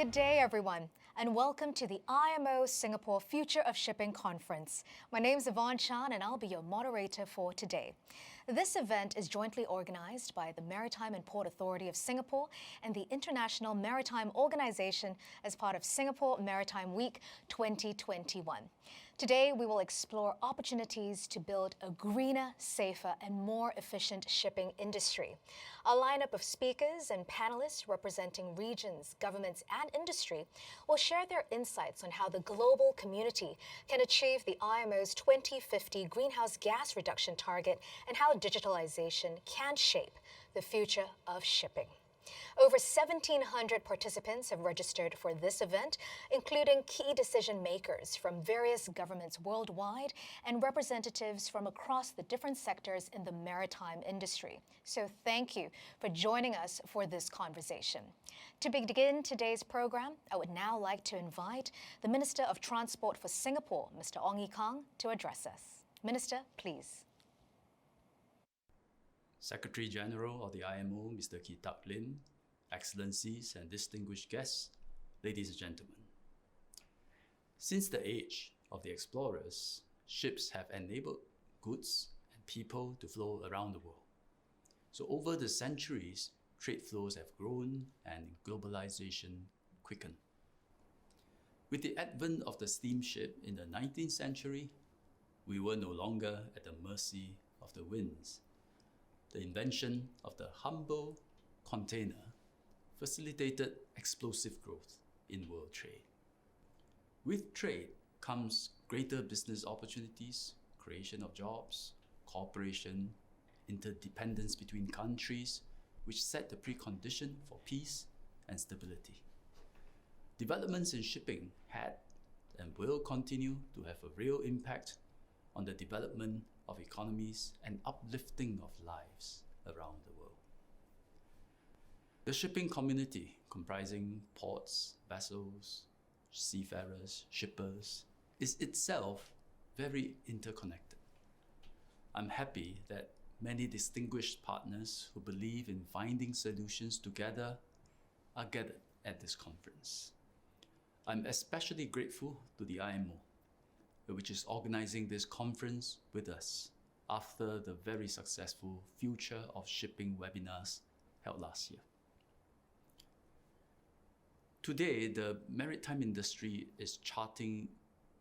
Good day, everyone, and welcome to the IMO Singapore Future of Shipping Conference. My name is Yvonne Chan, and I'll be your moderator for today. This event is jointly organized by the Maritime and Port Authority of Singapore and the International Maritime Organization as part of Singapore Maritime Week 2021. Today, we will explore opportunities to build a greener, safer, and more efficient shipping industry. A lineup of speakers and panelists representing regions, governments, and industry will share their insights on how the global community can achieve the IMO's 2050 greenhouse gas reduction target and how digitalization can shape the future of shipping. Over 1,700 participants have registered for this event, including key decision makers from various governments worldwide and representatives from across the different sectors in the maritime industry. So thank you for joining us for this conversation. To begin today's program, I would now like to invite the Minister of Transport for Singapore, Mr. Ong Ye Kung, to address us. Minister, please. Secretary General of the IMO, Mr. Kee Tak Lin, Excellencies and distinguished guests, ladies and gentlemen. Since the age of the explorers, ships have enabled goods and people to flow around the world. So over the centuries, trade flows have grown and globalization quickened. With the advent of the steamship in the 19th century, we were no longer at the mercy of the winds. The invention of the humble container facilitated explosive growth in world trade. With trade comes greater business opportunities, creation of jobs, cooperation, interdependence between countries, which set the precondition for peace and stability. Developments in shipping had and will continue to have a real impact on the development of economies and uplifting of lives around the world. The shipping community, comprising ports, vessels, seafarers, shippers, is itself very interconnected. I'm happy that many distinguished partners who believe in finding solutions together are gathered at this conference. I'm especially grateful to the IMO, which is organizing this conference with us after the very successful Future of Shipping webinars held last year. Today, the maritime industry is charting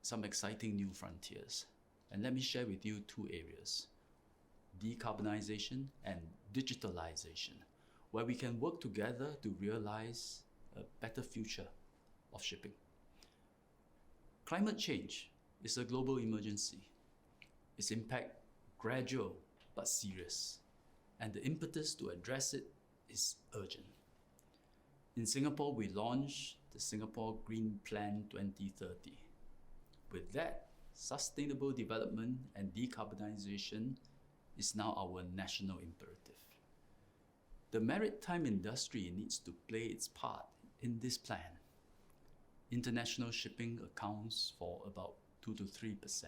some exciting new frontiers. And let me share with you two areas: decarbonization and digitalization, where we can work together to realize a better future of shipping. Climate change is a global emergency. Its impact gradual but serious, and the impetus to address it is urgent. In Singapore, we launched the Singapore Green Plan 2030. With that, sustainable development and decarbonization is now our national imperative. The maritime industry needs to play its part in this plan. International shipping accounts for about 2 to 3%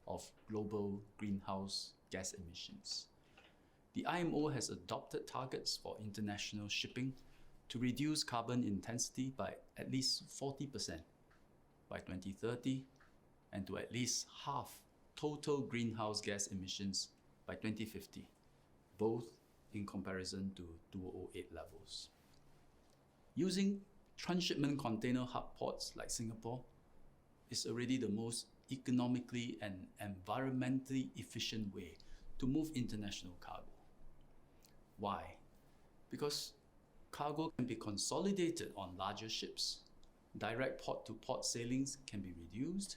of global greenhouse gas emissions. The IMO has adopted targets for international shipping to reduce carbon intensity by at least 40% by 2030 and to at least half total greenhouse gas emissions by 2050, both in comparison to 2008 levels. Using transshipment container hub ports like Singapore is already the most economically and environmentally efficient way to move international cargo. Why? Because cargo can be consolidated on larger ships, direct port-to-port sailings can be reduced,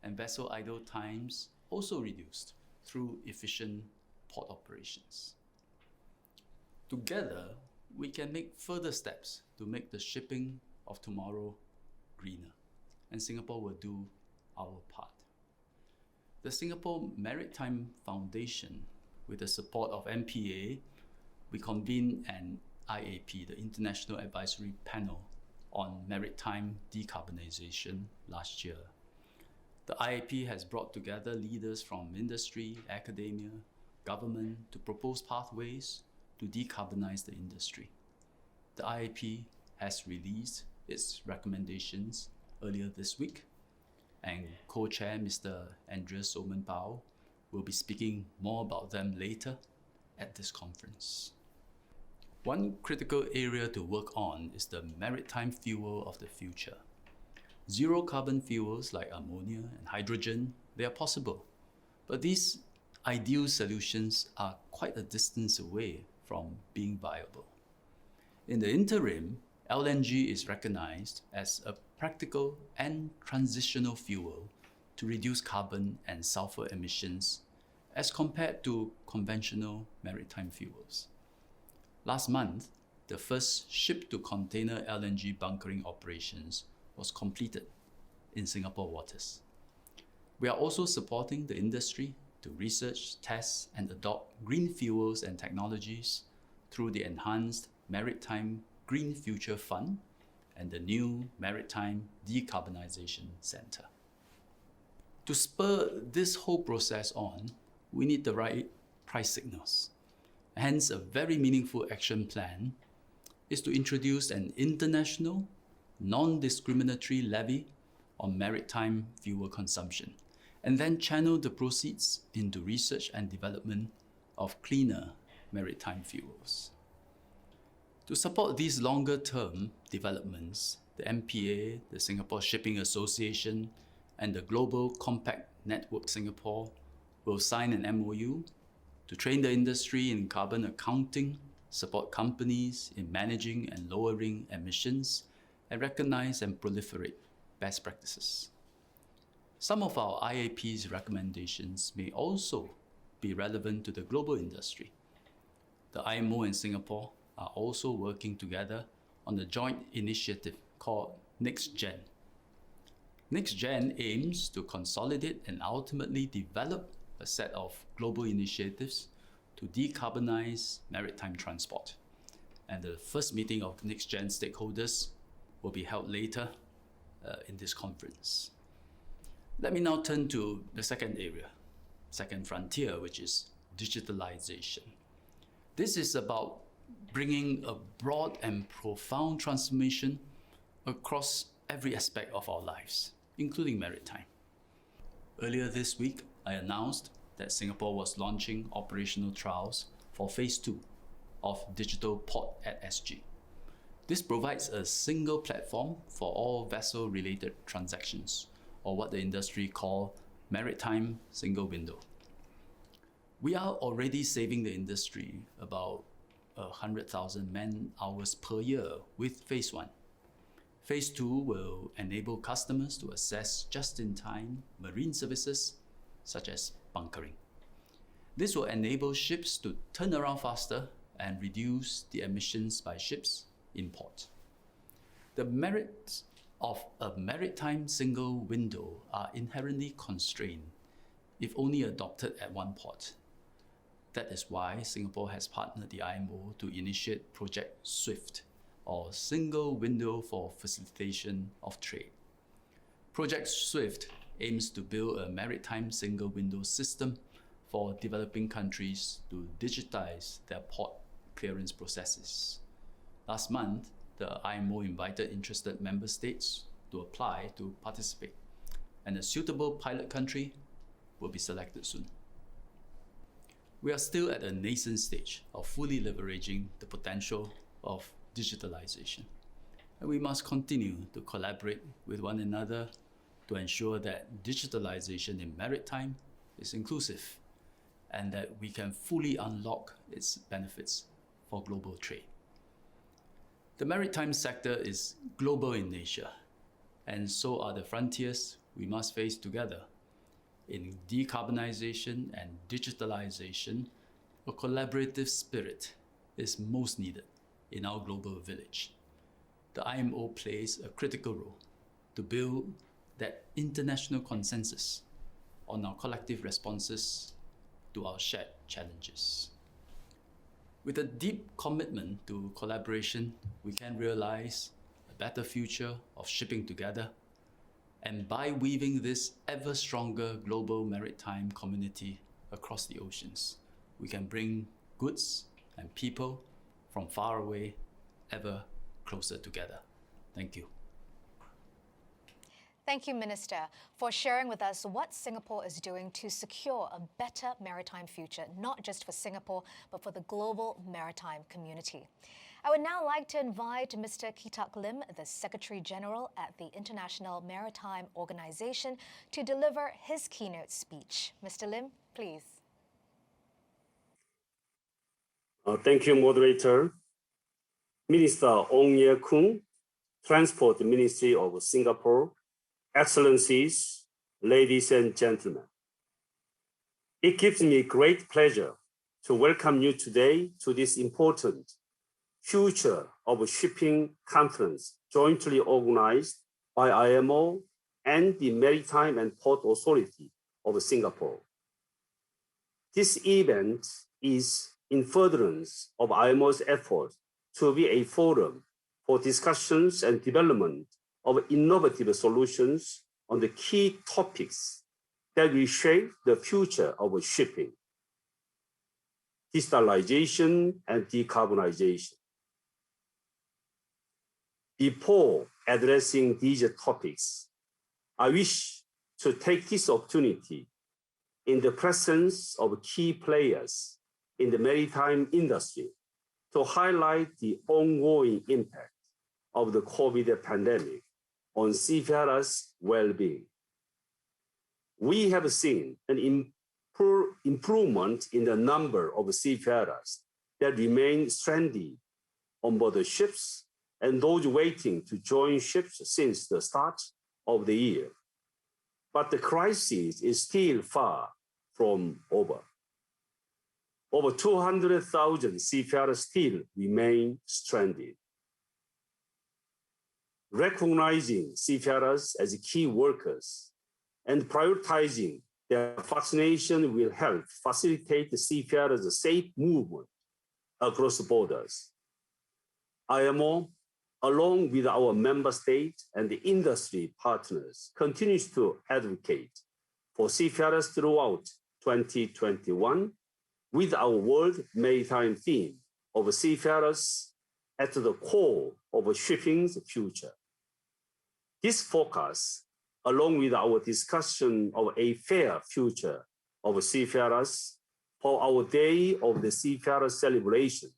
and vessel idle times also reduced through efficient port operations. Together, we can make further steps to make the shipping of tomorrow greener, and Singapore will do our part. The Singapore Maritime Foundation, with the support of MPA, we convened an IAP, the International Advisory Panel on Maritime Decarbonization last year. The IAP has brought together leaders from industry, academia, government to propose pathways to decarbonize the industry. The IAP has released its recommendations earlier this week, and co-chair Mr. Andreas Omenbao will be speaking more about them later at this conference. One critical area to work on is the maritime fuel of the future. Zero carbon fuels like ammonia and hydrogen, they are possible, but these ideal solutions are quite a distance away from being viable. In the interim, LNG is recognized as a practical and transitional fuel to reduce carbon and sulfur emissions as compared to conventional maritime fuels. Last month, the first ship-to-container LNG bunkering operations was completed in Singapore waters. We are also supporting the industry to research, test, and adopt green fuels and technologies through the enhanced Maritime Green Future Fund and the new Maritime Decarbonization Center. To spur this whole process on, we need the right price signals. Hence, a very meaningful action plan is to introduce an international, non-discriminatory levy on maritime fuel consumption, and then channel the proceeds into research and development of cleaner maritime fuels. To support these longer-term developments, the MPA, the Singapore Shipping Association, and the Global Compact Network Singapore will sign an MOU to train the industry in carbon accounting, support companies in managing and lowering emissions, and recognize and proliferate best practices. Some of our IAP's recommendations may also be relevant to the global industry. The IMO and Singapore are also working together on a joint initiative called NextGen. NextGen aims to consolidate and ultimately develop a set of global initiatives to decarbonize maritime transport. And the first meeting of NextGen stakeholders will be held later in this conference. Let me now turn to the second area, second frontier, which is digitalization. This is about bringing a broad and profound transformation across every aspect of our lives, including maritime. Earlier this week, I announced that Singapore was launching operational trials for Phase 2 of Digital Port at SG. This provides a single platform for all vessel-related transactions, or what the industry call maritime single window. We are already saving the industry about 100,000 man-hours per year with Phase 1. Phase 2 will enable customers to access just-in-time marine services such as bunkering. This will enable ships to turn around faster and reduce the emissions by ships in port. The merits of a maritime single window are inherently constrained if only adopted at one port. That is why Singapore has partnered the IMO to initiate Project SWIFT, or Single Window for Facilitation of Trade. Project SWIFT aims to build a maritime single window system for developing countries to digitize their port clearance processes. Last month, the IMO invited interested member states to apply to participate, and a suitable pilot country will be selected soon. We are still at a nascent stage of fully leveraging the potential of digitalization, and we must continue to collaborate with one another to ensure that digitalization in maritime is inclusive and that we can fully unlock its benefits for global trade. The maritime sector is global in nature, and so are the frontiers we must face together. In decarbonization and digitalization, a collaborative spirit is most needed in our global village. The IMO plays a critical role to build that international consensus on our collective responses to our shared challenges. With a deep commitment to collaboration, we can realize a better future of shipping together. And by weaving this ever stronger global maritime community across the oceans, we can bring goods and people from far away ever closer together. Thank you. Thank you, Minister, for sharing with us what Singapore is doing to secure a better maritime future, not just for Singapore, but for the global maritime community. I would now like to invite Mr. Kitak Lim, the Secretary General at the International Maritime Organization, to deliver his keynote speech. Mr. Lim, please. Thank you, Moderator. Minister Ong Ye Kung, Transport Ministry of Singapore, Excellencies, ladies and gentlemen. It gives me great pleasure to welcome you today to this important Future of Shipping Conference jointly organized by IMO and the Maritime and Port Authority of Singapore. This event is in furtherance of IMO's effort to be a forum for discussions and development of innovative solutions on the key topics that will shape the future of shipping: digitalization and decarbonization. Before addressing these topics, I wish to take this opportunity in the presence of key players in the maritime industry to highlight the ongoing impact of the COVID pandemic on seafarers' well-being. We have seen an improvement in the number of seafarers that remain stranded on board the ships and those waiting to join ships since the start of the year. But the crisis is still far from over. Over 200,000 seafarers still remain stranded. Recognizing seafarers as key workers and prioritizing their vaccination will help facilitate the seafarers' safe movement across borders. IMO, along with our member states and the industry partners, continues to advocate for seafarers throughout 2021 with our World Maritime theme of seafarers at the core of shipping's future. This focus, along with our discussion of a fair future of seafarers for our Day of the Seafarer celebrations,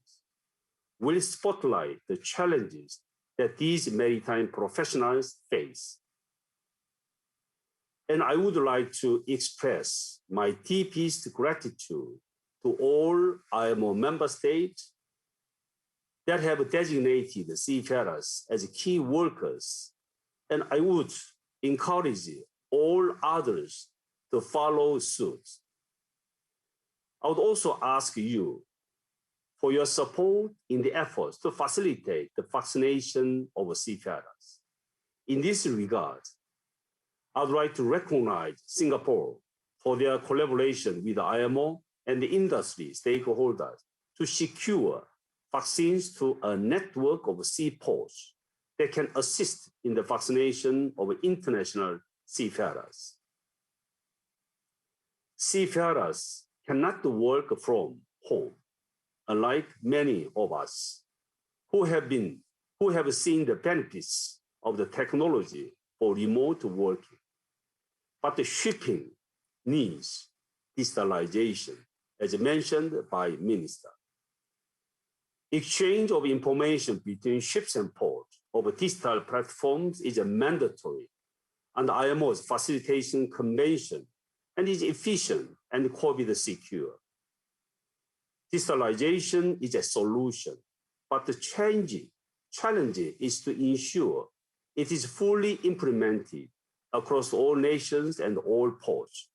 will spotlight the challenges that these maritime professionals face. And I would like to express my deepest gratitude to all IMO member states that have designated seafarers as key workers, and I would encourage all others to follow suit. I would also ask you for your support in the efforts to facilitate the vaccination of seafarers. In this regard, I would like to recognize Singapore for their collaboration with the IMO and the industry stakeholders to secure vaccines to a network of seaports that can assist in the vaccination of international seafarers. Seafarers cannot work from home, unlike many of us who have seen the benefits of the technology for remote working. But the shipping needs digitalization, as mentioned by Minister. Exchange of information between ships and ports over digital platforms is mandatory under IMO's facilitation convention and is efficient and COVID secure. Digitalization is a solution, but the challenge is to ensure it is fully implemented across all nations and all ports.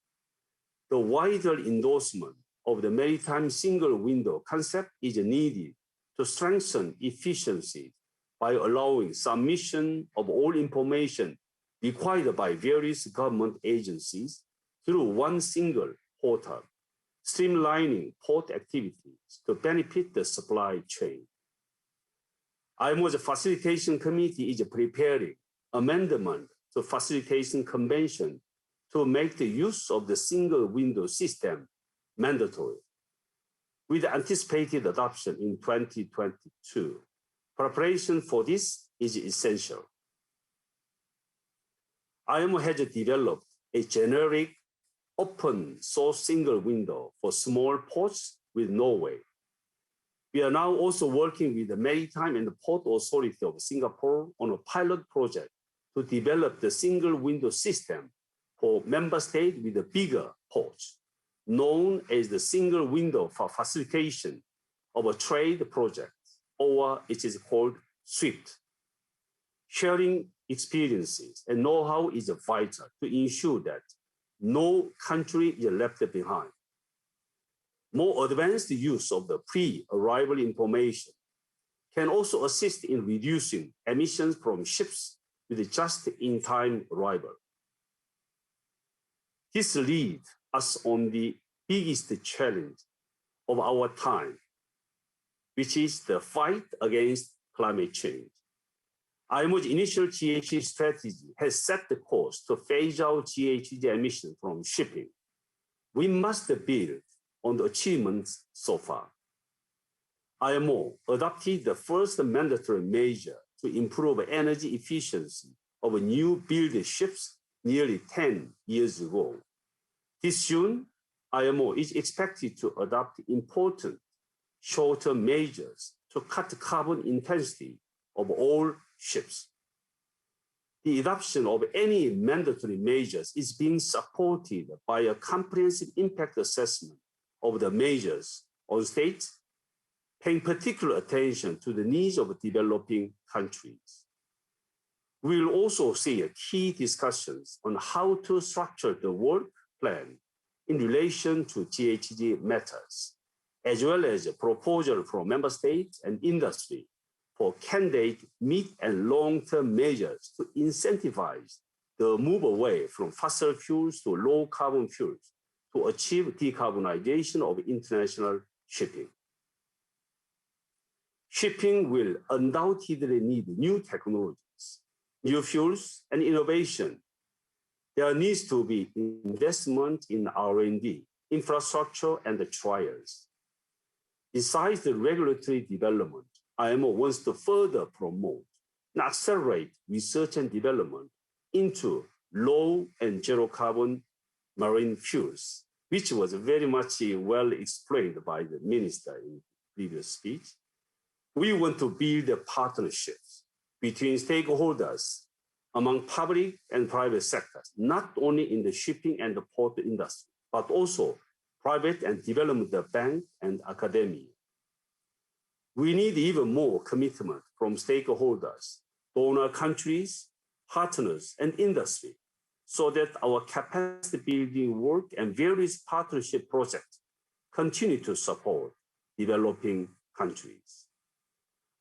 The wider endorsement of the maritime single window concept is needed to strengthen efficiency by allowing submission of all information required by various government agencies through one single portal, streamlining port activities to benefit the supply chain. IMO's Facilitation Committee is preparing amendment to Facilitation Convention to make the use of the single window system mandatory, with anticipated adoption in 2022. Preparation for this is essential. IMO has developed a generic open source single window for small ports with Norway. We are now also working with the Maritime and Port Authority of Singapore on a pilot project to develop the single window system for member states with the bigger ports, known as the single window for facilitation of a trade project, or it is called SWIFT. Sharing experiences and know-how is vital to ensure that no country is left behind. More advanced use of the pre-arrival information can also assist in reducing emissions from ships with just-in-time arrival. This leads us on the biggest challenge of our time, which is the fight against climate change. IMO's initial GHG strategy has set the course to phase out GHG emissions from shipping. We must build on the achievements so far. IMO adopted the first mandatory measure to improve energy efficiency of new build ships nearly 10 years ago. This June, IMO is expected to adopt important short-term measures to cut carbon intensity of all ships. The adoption of any mandatory measures is being supported by a comprehensive impact assessment of the measures on states, paying particular attention to the needs of developing countries. We will also see key discussions on how to structure the work plan in relation to GHG matters, as well as a proposal from member states and industry for candidate mid and long-term measures to incentivize the move away from fossil fuels to low carbon fuels to achieve decarbonization of international shipping. Shipping will undoubtedly need new technologies, new fuels, and innovation. There needs to be investment in R&D, infrastructure, and the trials. Besides the regulatory development, IMO wants to further promote and accelerate research and development into low and zero carbon marine fuels, which was very much well explained by the minister in the previous speech. We want to build partnerships between stakeholders among public and private sectors, not only in the shipping and the port industry, but also private and development bank and academia. We need even more commitment from stakeholders, donor countries, partners, and industry, so that our capacity building work and various partnership projects continue to support developing countries.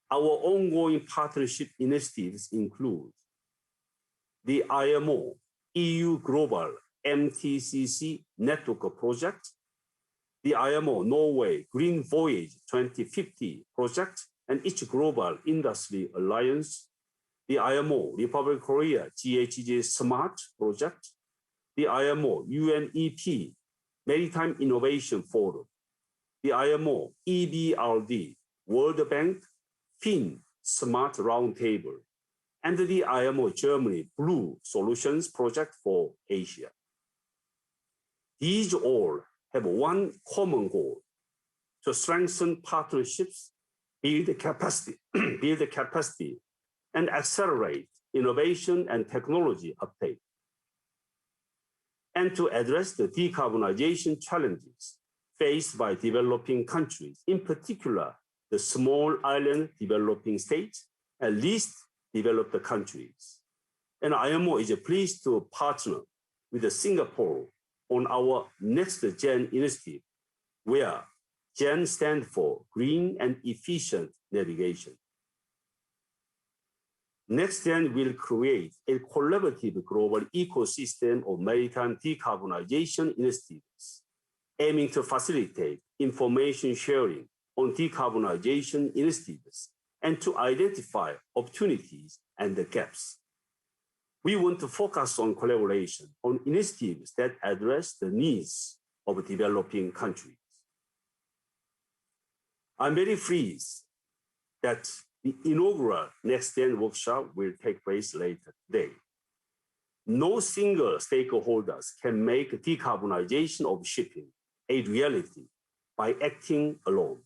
Our ongoing partnership initiatives include the IMO EU Global MTCC Network Project, the IMO Norway Green Voyage 2050 project, and each global industry alliance, the IMO Republic of Korea GHG Smart project, the IMO UNEP Maritime Innovation Forum, the IMO EBRD World Bank Fin Smart Roundtable, and the IMO Germany Blue Solutions Project for Asia. These all have one common goal: to strengthen partnerships, build capacity, and accelerate innovation and technology uptake, and to address the decarbonization challenges faced by developing countries, in particular the small island developing states and least developed countries. And IMO is pleased to partner with Singapore on our Next Gen initiative, where GEN stands for Green and Efficient Navigation. Next Gen will create a collaborative global ecosystem of maritime decarbonization initiatives, aiming to facilitate information sharing on decarbonization initiatives and to identify opportunities and the gaps. We want to focus on collaboration on initiatives that address the needs of developing countries. I'm very pleased that the inaugural Next Gen workshop will take place later today. No single stakeholders can make decarbonization of shipping a reality by acting alone.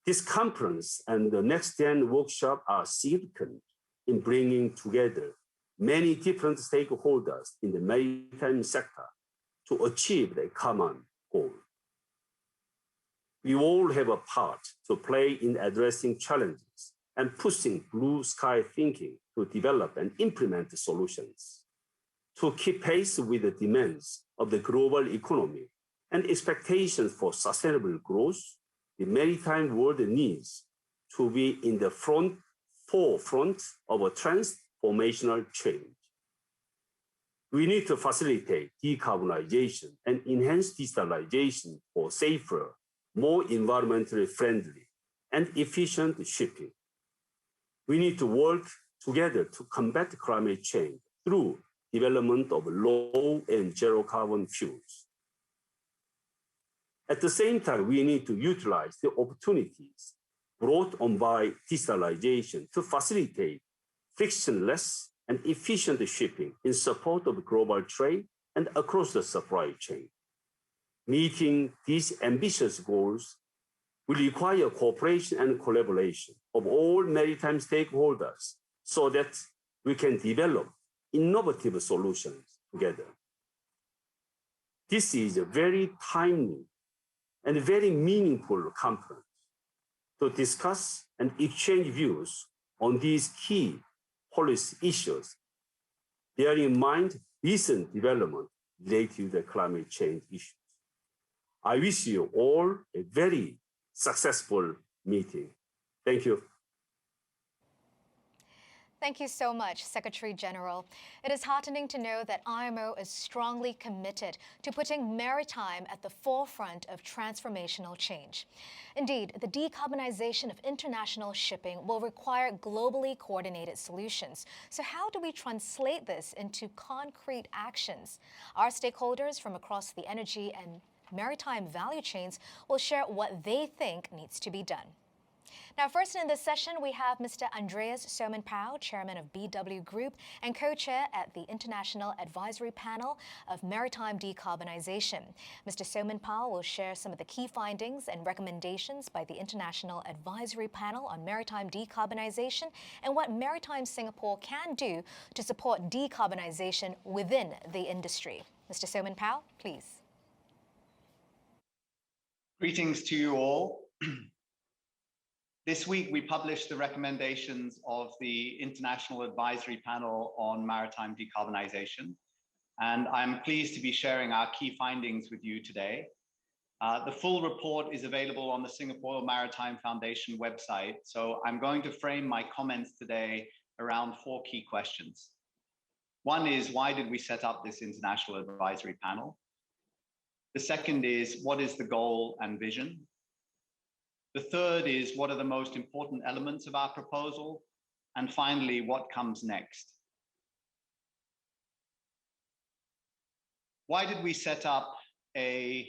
This conference and the Next Gen workshop are significant in bringing together many different stakeholders in the maritime sector to achieve a common goal. We all have a part to play in addressing challenges and pushing blue sky thinking to develop and implement solutions. To keep pace with the demands of the global economy and expectations for sustainable growth, the maritime world needs to be in the forefront of a transformational change. We need to facilitate decarbonization and enhance digitalization for safer, more environmentally friendly and efficient shipping. We need to work together to combat climate change through development of low and zero carbon fuels. At the same time, we need to utilize the opportunities brought on by digitalization to facilitate frictionless and efficient shipping in support of global trade and across the supply chain. Meeting these ambitious goals will require cooperation and collaboration of all maritime stakeholders so that we can develop innovative solutions together. This is a very timely and a very meaningful conference to discuss and exchange views on these key policy issues, bearing in mind recent development related to the climate change issues. I wish you all a very successful meeting. Thank you. Thank you so much, Secretary General. It is heartening to know that IMO is strongly committed to putting maritime at the forefront of transformational change. Indeed, the decarbonization of international shipping will require globally coordinated solutions. So how do we translate this into concrete actions? Our stakeholders from across the energy and maritime value chains will share what they think needs to be done. Now, first in this session, we have Mr. Andreas Somenpau, Chairman of BW Group and Co-Chair at the International Advisory Panel of Maritime Decarbonization. Mr. Somenpau will share some of the key findings and recommendations by the International Advisory Panel on Maritime Decarbonization and what Maritime Singapore can do to support decarbonization within the industry. Mr. Somenpau, please. Greetings to you all. This week, we published the recommendations of the International Advisory Panel on Maritime Decarbonization, and I'm pleased to be sharing our key findings with you today. The full report is available on the Singapore Maritime Foundation website, so I'm going to frame my comments today around 4 key questions. One is, why did we set up this International Advisory Panel? The second is, what is the goal and vision? The third is, what are the most important elements of our proposal? And finally, what comes next? Why did we set up a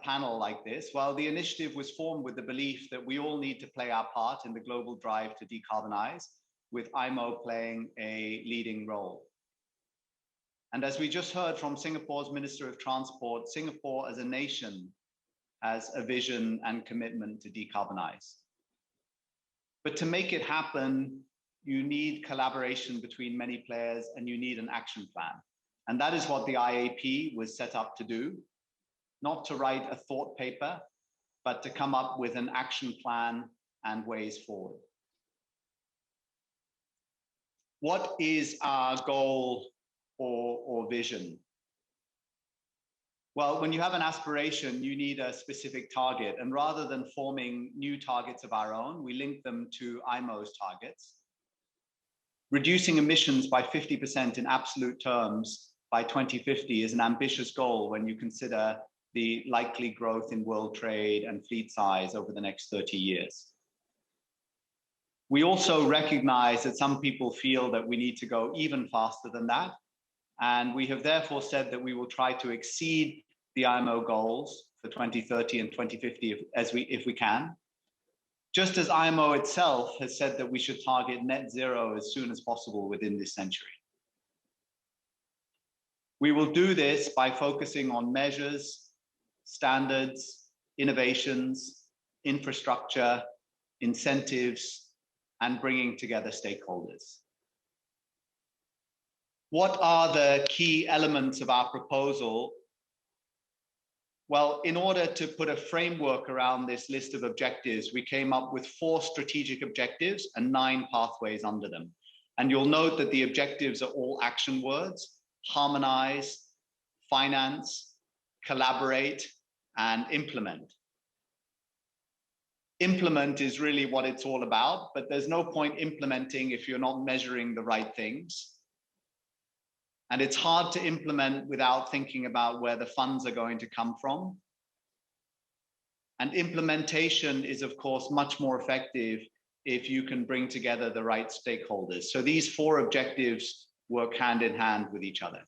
panel like this? Well, the initiative was formed with the belief that we all need to play our part in the global drive to decarbonize, with IMO playing a leading role. And as we just heard from Singapore's Minister of Transport, Singapore as a nation has a vision and commitment to decarbonize. But to make it happen, you need collaboration between many players and you need an action plan. And that is what the IAP was set up to do, not to write a thought paper, but to come up with an action plan and ways forward. What is our goal or vision? Well, when you have an aspiration, you need a specific target. And rather than forming new targets of our own, we link them to IMO's targets. Reducing emissions by 50% in absolute terms by 2050 is an ambitious goal when you consider the likely growth in world trade and fleet size over the next 30 years. We also recognize that some people feel that we need to go even faster than that. And we have therefore said that we will try to exceed the IMO goals for 2030 and 2050 if we can. Just as IMO itself has said that we should target net zero as soon as possible within this century. We will do this by focusing on measures, standards, innovations, infrastructure, incentives, and bringing together stakeholders. What are the key elements of our proposal? Well, in order to put a framework around this list of objectives, we came up with 4 strategic objectives and 9 pathways under them. And you'll note that the objectives are all action words: harmonize, finance, collaborate, and implement. Implement is really what it's all about, but there's no point implementing if you're not measuring the right things. And it's hard to implement without thinking about where the funds are going to come from. And implementation is, of course, much more effective if you can bring together the right stakeholders. So these 4 objectives work hand in hand with each other.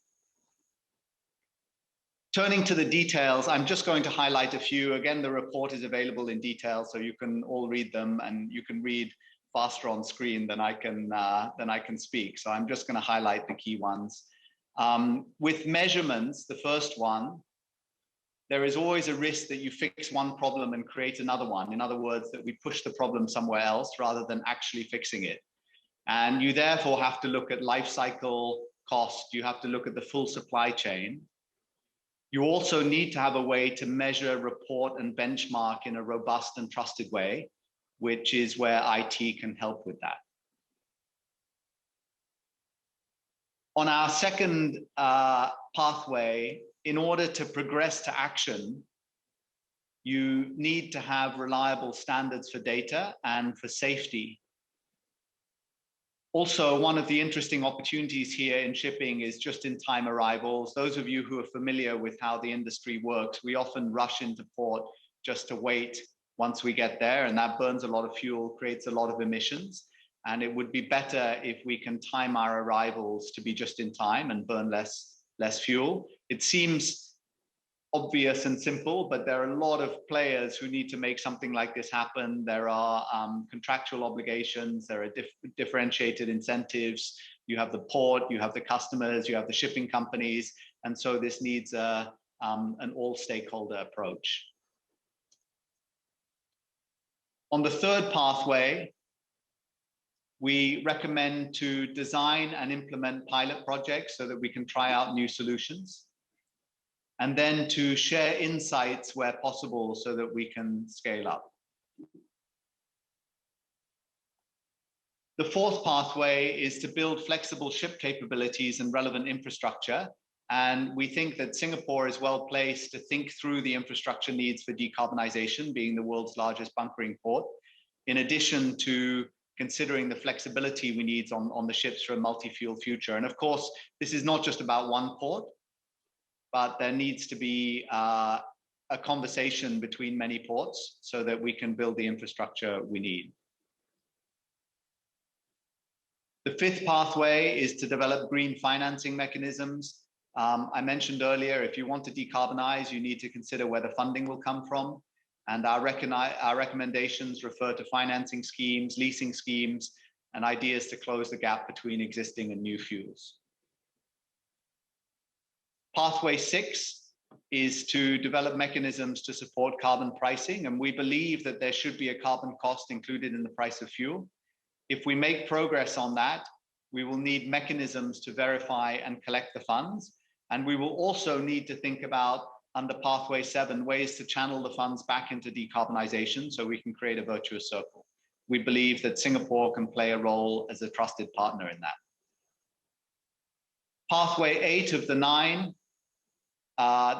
Turning to the details, I'm just going to highlight a few. Again, the report is available in detail, so you can all read them, and you can read faster on screen than I can speak. So I'm just going to highlight the key ones. With measurements, the first one, there is always a risk that you fix one problem and create another one. In other words, that we push the problem somewhere else rather than actually fixing it. And you therefore have to look at life cycle cost. You have to look at the full supply chain. You also need to have a way to measure, report, and benchmark in a robust and trusted way, which is where IT can help with that. On our second pathway, in order to progress to action, you need to have reliable standards for data and for safety. Also, one of the interesting opportunities here in shipping is just-in-time arrivals. Those of you who are familiar with how the industry works, we often rush into port just to wait once we get there, and that burns a lot of fuel, creates a lot of emissions. And it would be better if we can time our arrivals to be just in time and burn less fuel. It seems obvious and simple, but there are a lot of players who need to make something like this happen. There are contractual obligations, there are differentiated incentives. You have the port, you have the customers, you have the shipping companies, and so this needs an all-stakeholder approach. On the third pathway, we recommend to design and implement pilot projects so that we can try out new solutions, and then to share insights where possible so that we can scale up. The fourth pathway is to build flexible ship capabilities and relevant infrastructure. And we think that Singapore is well placed to think through the infrastructure needs for decarbonization, being the world's largest bunkering port, in addition to considering the flexibility we need on the ships for a multi-fuel future. And of course, this is not just about one port, but there needs to be a conversation between many ports so that we can build the infrastructure we need. The fifth pathway is to develop green financing mechanisms. I mentioned earlier, if you want to decarbonize, you need to consider where the funding will come from. And our recommendations refer to financing schemes, leasing schemes, and ideas to close the gap between existing and new fuels. Pathway 6 is to develop mechanisms to support carbon pricing, and we believe that there should be a carbon cost included in the price of fuel. If we make progress on that, we will need mechanisms to verify and collect the funds, and we will also need to think about, under Pathway 7, ways to channel the funds back into decarbonization so we can create a virtuous circle. We believe that Singapore can play a role as a trusted partner in that. Pathway 8 of the 9,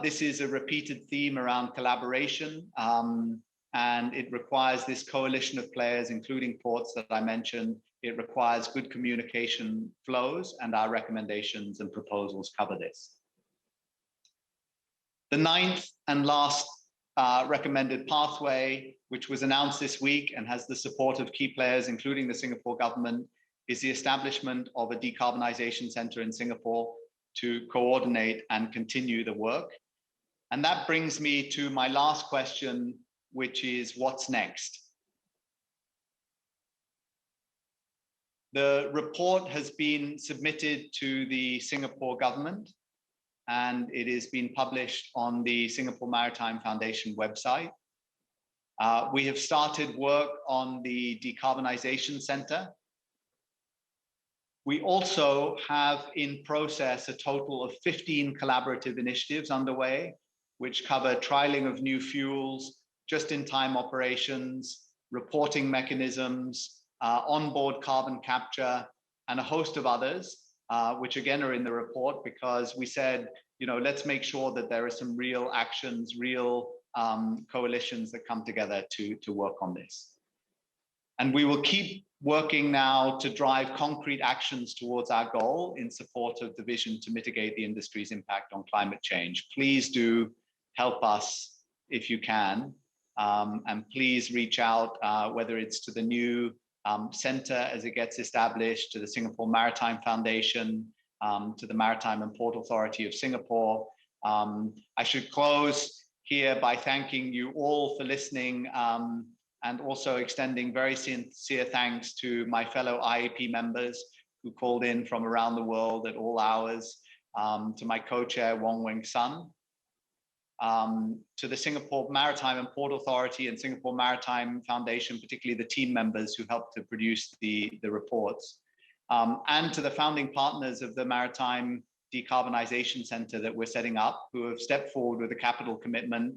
this is a repeated theme around collaboration, and it requires this coalition of players, including ports that I mentioned. It requires good communication flows, and our recommendations and proposals cover this. The 9th and last recommended pathway, which was announced this week and has the support of key players, including the Singapore government, is the establishment of a decarbonization center in Singapore to coordinate and continue the work. And that brings me to my last question, which is what's next? The report has been submitted to the Singapore government, and it is being published on the Singapore Maritime Foundation website. We have started work on the Decarbonization Center. We also have in process a total of 15 collaborative initiatives underway, which cover trialing of new fuels, just-in-time operations, reporting mechanisms, onboard carbon capture, and a host of others, which again are in the report, because we said, let's make sure that there are some real actions, real coalitions that come together to work on this. And we will keep working now to drive concrete actions towards our goal in support of the vision to mitigate the industry's impact on climate change. Please do help us if you can. And please reach out, whether it's to the new center as it gets established, to the Singapore Maritime Foundation, to the Maritime and Port Authority of Singapore. I should close here by thanking you all for listening, and also extending very sincere thanks to my fellow IAP members who called in from around the world at all hours, to my co-chair, Wong Weng Sun, to the Singapore Maritime and Port Authority and Singapore Maritime Foundation, particularly the team members who helped to produce the reports, and to the founding partners of the Maritime Decarbonization Center that we're setting up, who have stepped forward with a capital commitment.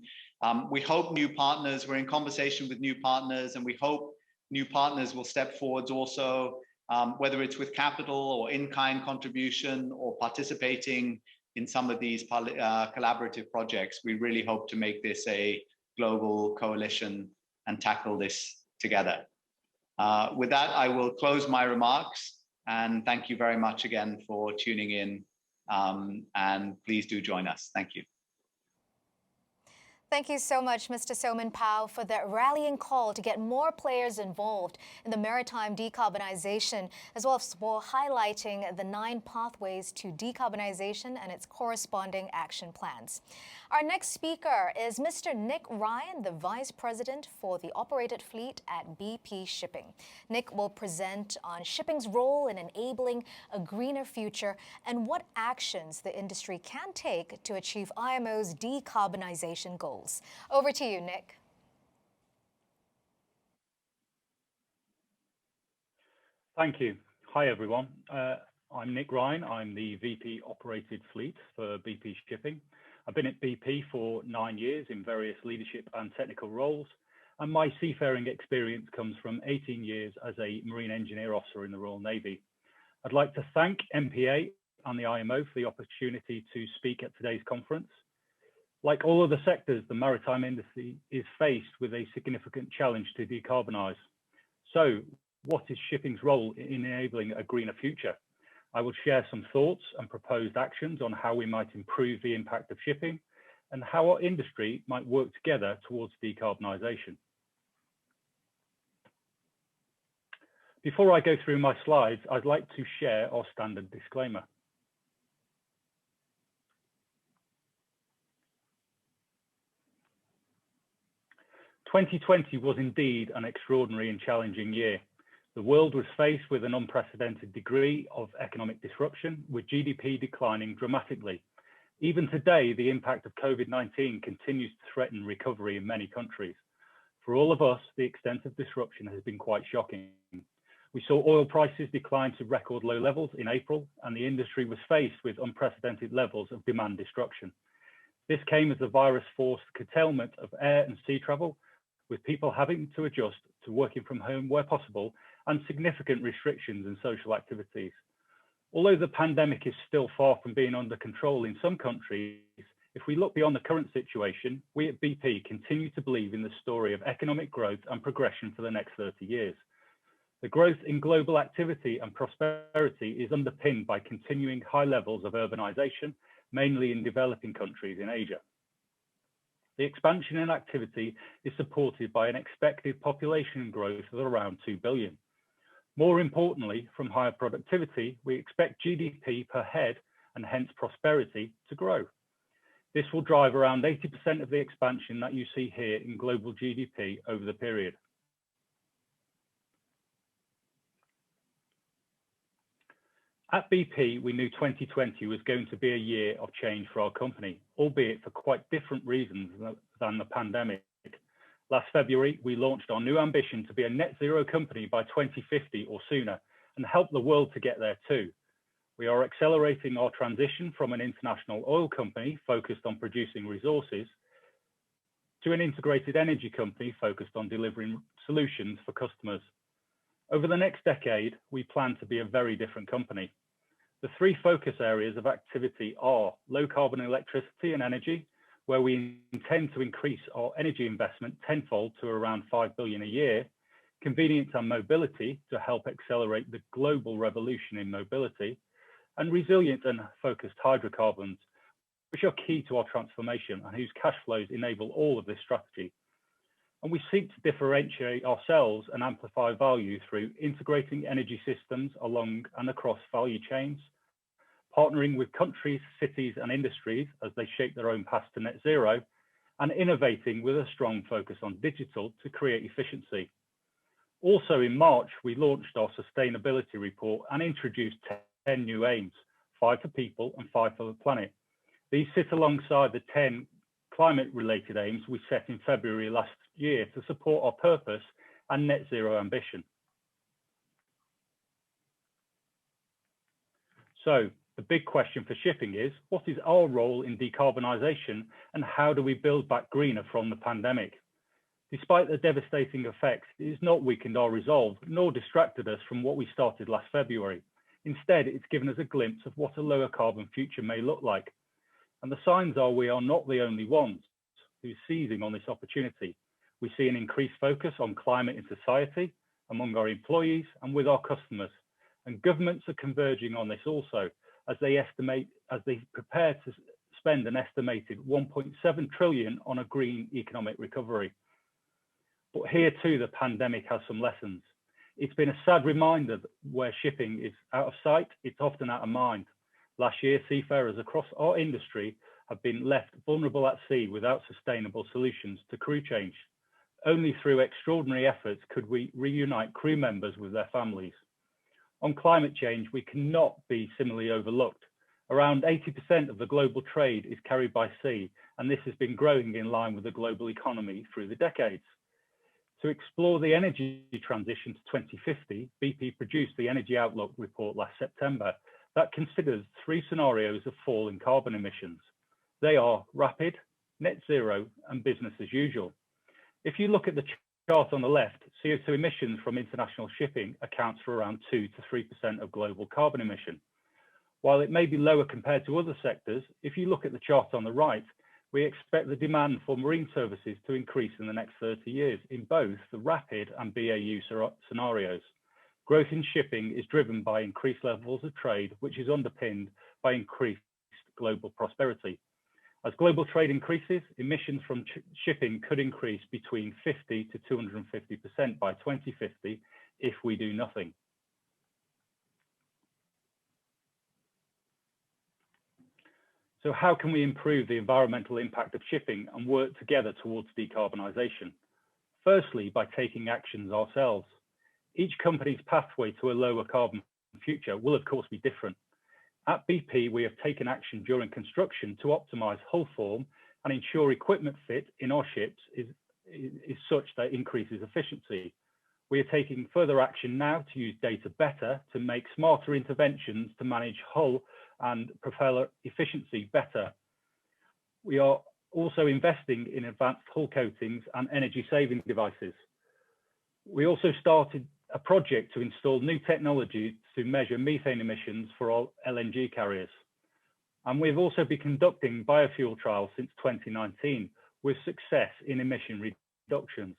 We hope new partners, we're in conversation with new partners, and we hope new partners will step forwards also, whether it's with capital or in-kind contribution or participating in some of these collaborative projects. We really hope to make this a global coalition and tackle this together. With that, I will close my remarks, and thank you very much again for tuning in, and please do join us. Thank you. Thank you so much, Mr. Soman Pao, for that rallying call to get more players involved in the maritime decarbonization, as well as for highlighting the 9 pathways to decarbonization and its corresponding action plans. Our next speaker is Mr. Nick Ryan, the Vice President for the Operated Fleet at BP Shipping. Nick will present on shipping's role in enabling a greener future and what actions the industry can take to achieve IMO's decarbonization goals. Over to you, Nick. Thank you. Hi, everyone. I'm Nick Ryan. I'm the VP Operated Fleet for BP Shipping. I've been at BP for 9 years in various leadership and technical roles, and my seafaring experience comes from 18 years as a marine engineer officer in the Royal Navy. I'd like to thank MPA and the IMO for the opportunity to speak at today's conference. Like all other sectors, the maritime industry is faced with a significant challenge to decarbonise. So, what is shipping's role in enabling a greener future? I will share some thoughts and proposed actions on how we might improve the impact of shipping and how our industry might work together towards decarbonisation. Before I go through my slides, I'd like to share our standard disclaimer. "2020 was indeed an extraordinary and challenging year. The world was faced with an unprecedented degree of economic disruption, with GDP declining dramatically. Even today, the impact of COVID-19 continues to threaten recovery in many countries. For all of us, the extent of disruption has been quite shocking. We saw oil prices decline to record low levels in April, and the industry was faced with unprecedented levels of demand destruction. This came as the virus forced curtailment of air and sea travel, with people having to adjust to working from home where possible, and significant restrictions in social activities. Although the pandemic is still far from being under control in some countries, if we look beyond the current situation, we at BP continue to believe in the story of economic growth and progression for the next 30 years. The growth in global activity and prosperity is underpinned by continuing high levels of urbanization, mainly in developing countries in Asia. The expansion in activity is supported by an expected population growth of around 2 billion. More importantly, from higher productivity, we expect GDP per head and hence prosperity to grow. This will drive around 80% of the expansion that you see here in global GDP over the period. At BP, we knew 2020 was going to be a year of change for our company, albeit for quite different reasons than the pandemic. Last February, we launched our new ambition to be a net zero company by 2050 or sooner and help the world to get there too. We are accelerating our transition from an international oil company focused on producing resources to an integrated energy company focused on delivering solutions for customers. Over the next decade, we plan to be a very different company. The three focus areas of activity are low carbon electricity and energy, where we intend to increase our energy investment tenfold to around 5 billion a year, convenience and mobility to help accelerate the global revolution in mobility, and resilient and focused hydrocarbons, which are key to our transformation and whose cash flows enable all of this strategy. And we seek to differentiate ourselves and amplify value through integrating energy systems along and across value chains, partnering with countries, cities, and industries as they shape their own paths to net zero, and innovating with a strong focus on digital to create efficiency. Also in March, we launched our sustainability report and introduced 10 new aims, 5 for people and 5 for the planet. These sit alongside the 10 climate-related aims we set in February last year to support our purpose and net zero ambition. So, the big question for shipping is, what is our role in decarbonisation and how do we build back greener from the pandemic? Despite the devastating effects, it has not weakened our resolve nor distracted us from what we started last February. Instead, it's given us a glimpse of what a lower carbon future may look like. And the signs are we are not the only ones who are seizing on this opportunity. We see an increased focus on climate in society, among our employees and with our customers. And governments are converging on this also, as they prepare to spend an estimated 1.7 trillion on a green economic recovery. But here too, the pandemic has some lessons. It's been a sad reminder that where shipping is out of sight, it's often out of mind. Last year, seafarers across our industry have been left vulnerable at sea without sustainable solutions to crew change. Only through extraordinary efforts could we reunite crew members with their families. On climate change, we cannot be similarly overlooked. Around 80% of the global trade is carried by sea, and this has been growing in line with the global economy through the decades. To explore the energy transition to 2050, BP produced the Energy Outlook report last September that considers 3 scenarios of fall in carbon emissions. They are rapid, net zero, and business as usual. If you look at the chart on the left, CO2 emissions from international shipping accounts for around 2 to 3% of global carbon emission. While it may be lower compared to other sectors, if you look at the chart on the right, we expect the demand for marine services to increase in the next 30 years in both the rapid and BAU scenarios. Growth in shipping is driven by increased levels of trade, which is underpinned by increased global prosperity. As global trade increases, emissions from shipping could increase between 50 to 250% by 2050 if we do nothing. So how can we improve the environmental impact of shipping and work together towards decarbonisation? Firstly, by taking actions ourselves. Each company's pathway to a lower carbon future will of course be different. At BP, we have taken action during construction to optimise hull form and ensure equipment fit in our ships is such that it increases efficiency. We are taking further action now to use data better to make smarter interventions to manage hull and propeller efficiency better. We are also investing in advanced hull coatings and energy saving devices. We also started a project to install new technology to measure methane emissions for all LNG carriers. And we've also been conducting biofuel trials since 2019 with success in emission reductions.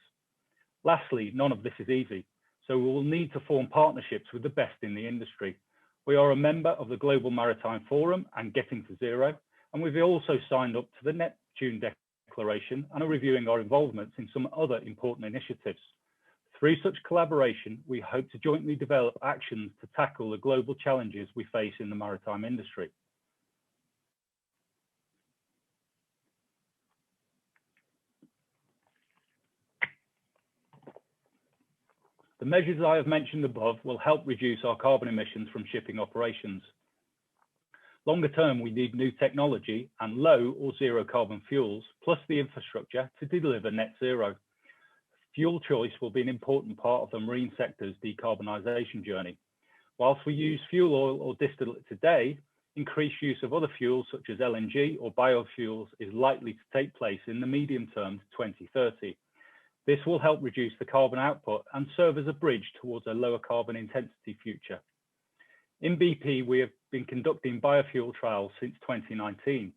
Lastly, none of this is easy, so we will need to form partnerships with the best in the industry. We are a member of the Global Maritime Forum and Getting to Zero, and we've also signed up to the Neptune Declaration and are reviewing our involvements in some other important initiatives. Through such collaboration, we hope to jointly develop actions to tackle the global challenges we face in the maritime industry. The measures I have mentioned above will help reduce our carbon emissions from shipping operations. Longer term, we need new technology and low or zero carbon fuels, plus the infrastructure to deliver net zero. Fuel choice will be an important part of the marine sector's decarbonisation journey. Whilst we use fuel oil or distillate today, increased use of other fuels such as LNG or biofuels is likely to take place in the medium term to 2030. This will help reduce the carbon output and serve as a bridge towards a lower carbon intensity future. In BP, we have been conducting biofuel trials since 2019,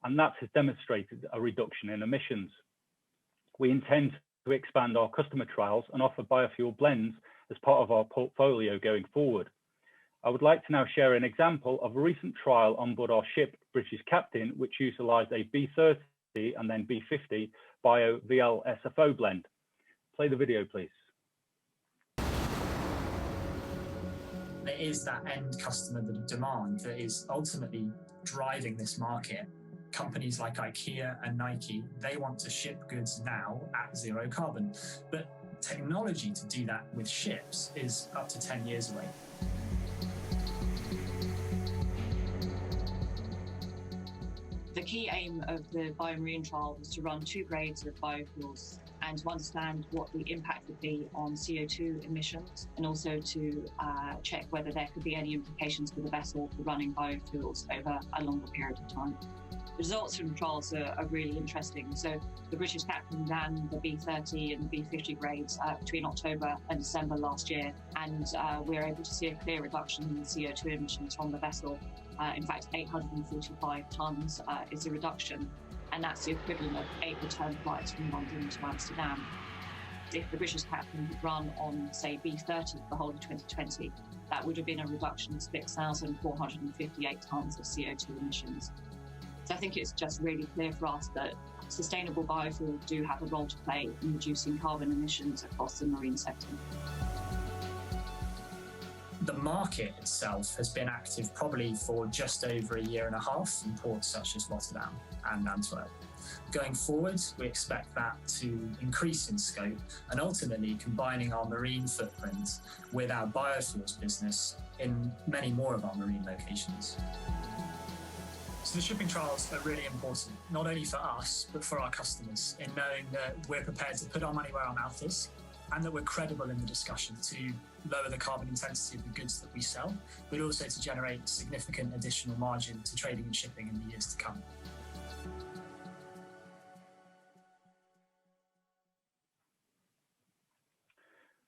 and that has demonstrated a reduction in emissions. We intend to expand our customer trials and offer biofuel blends as part of our portfolio going forward. I would like to now share an example of a recent trial on board our ship, British Captain, which utilised a B30 and then B50 bio VLSFO blend. Play the video, please. It is that end customer demand that is ultimately driving this market. Companies like IKEA and Nike, they want to ship goods now at zero carbon, but technology to do that with ships is up to 10 years away. The key aim of the biomarine trial was to run 2 grades of biofuels and to understand what the impact would be on CO2 emissions, and also to check whether there could be any implications for the vessel for running biofuels over a longer period of time. The results from the trials are really interesting. So the British Captain ran the B30 and the B50 grades between October and December last year, and we were able to see a clear reduction in CO2 emissions from the vessel. In fact, 845 tonnes is a reduction, and that's the equivalent of 8 return flights from London to Amsterdam. If the British Captain had run on, say, B30 for the whole of 2020, that would have been a reduction of 6,458 tonnes of CO2 emissions. So I think it's just really clear for us that sustainable biofuels do have a role to play in reducing carbon emissions across the marine sector. The market itself has been active probably for just over a year and a half in ports such as Rotterdam and Antwerp. Going forward, we expect that to increase in scope and ultimately combining our marine footprint with our biofuels business in many more of our marine locations. So the shipping trials are really important, not only for us, but for our customers, in knowing that we're prepared to put our money where our mouth is and that we're credible in the discussion to lower the carbon intensity of the goods that we sell, but also to generate significant additional margin to trading and shipping in the years to come.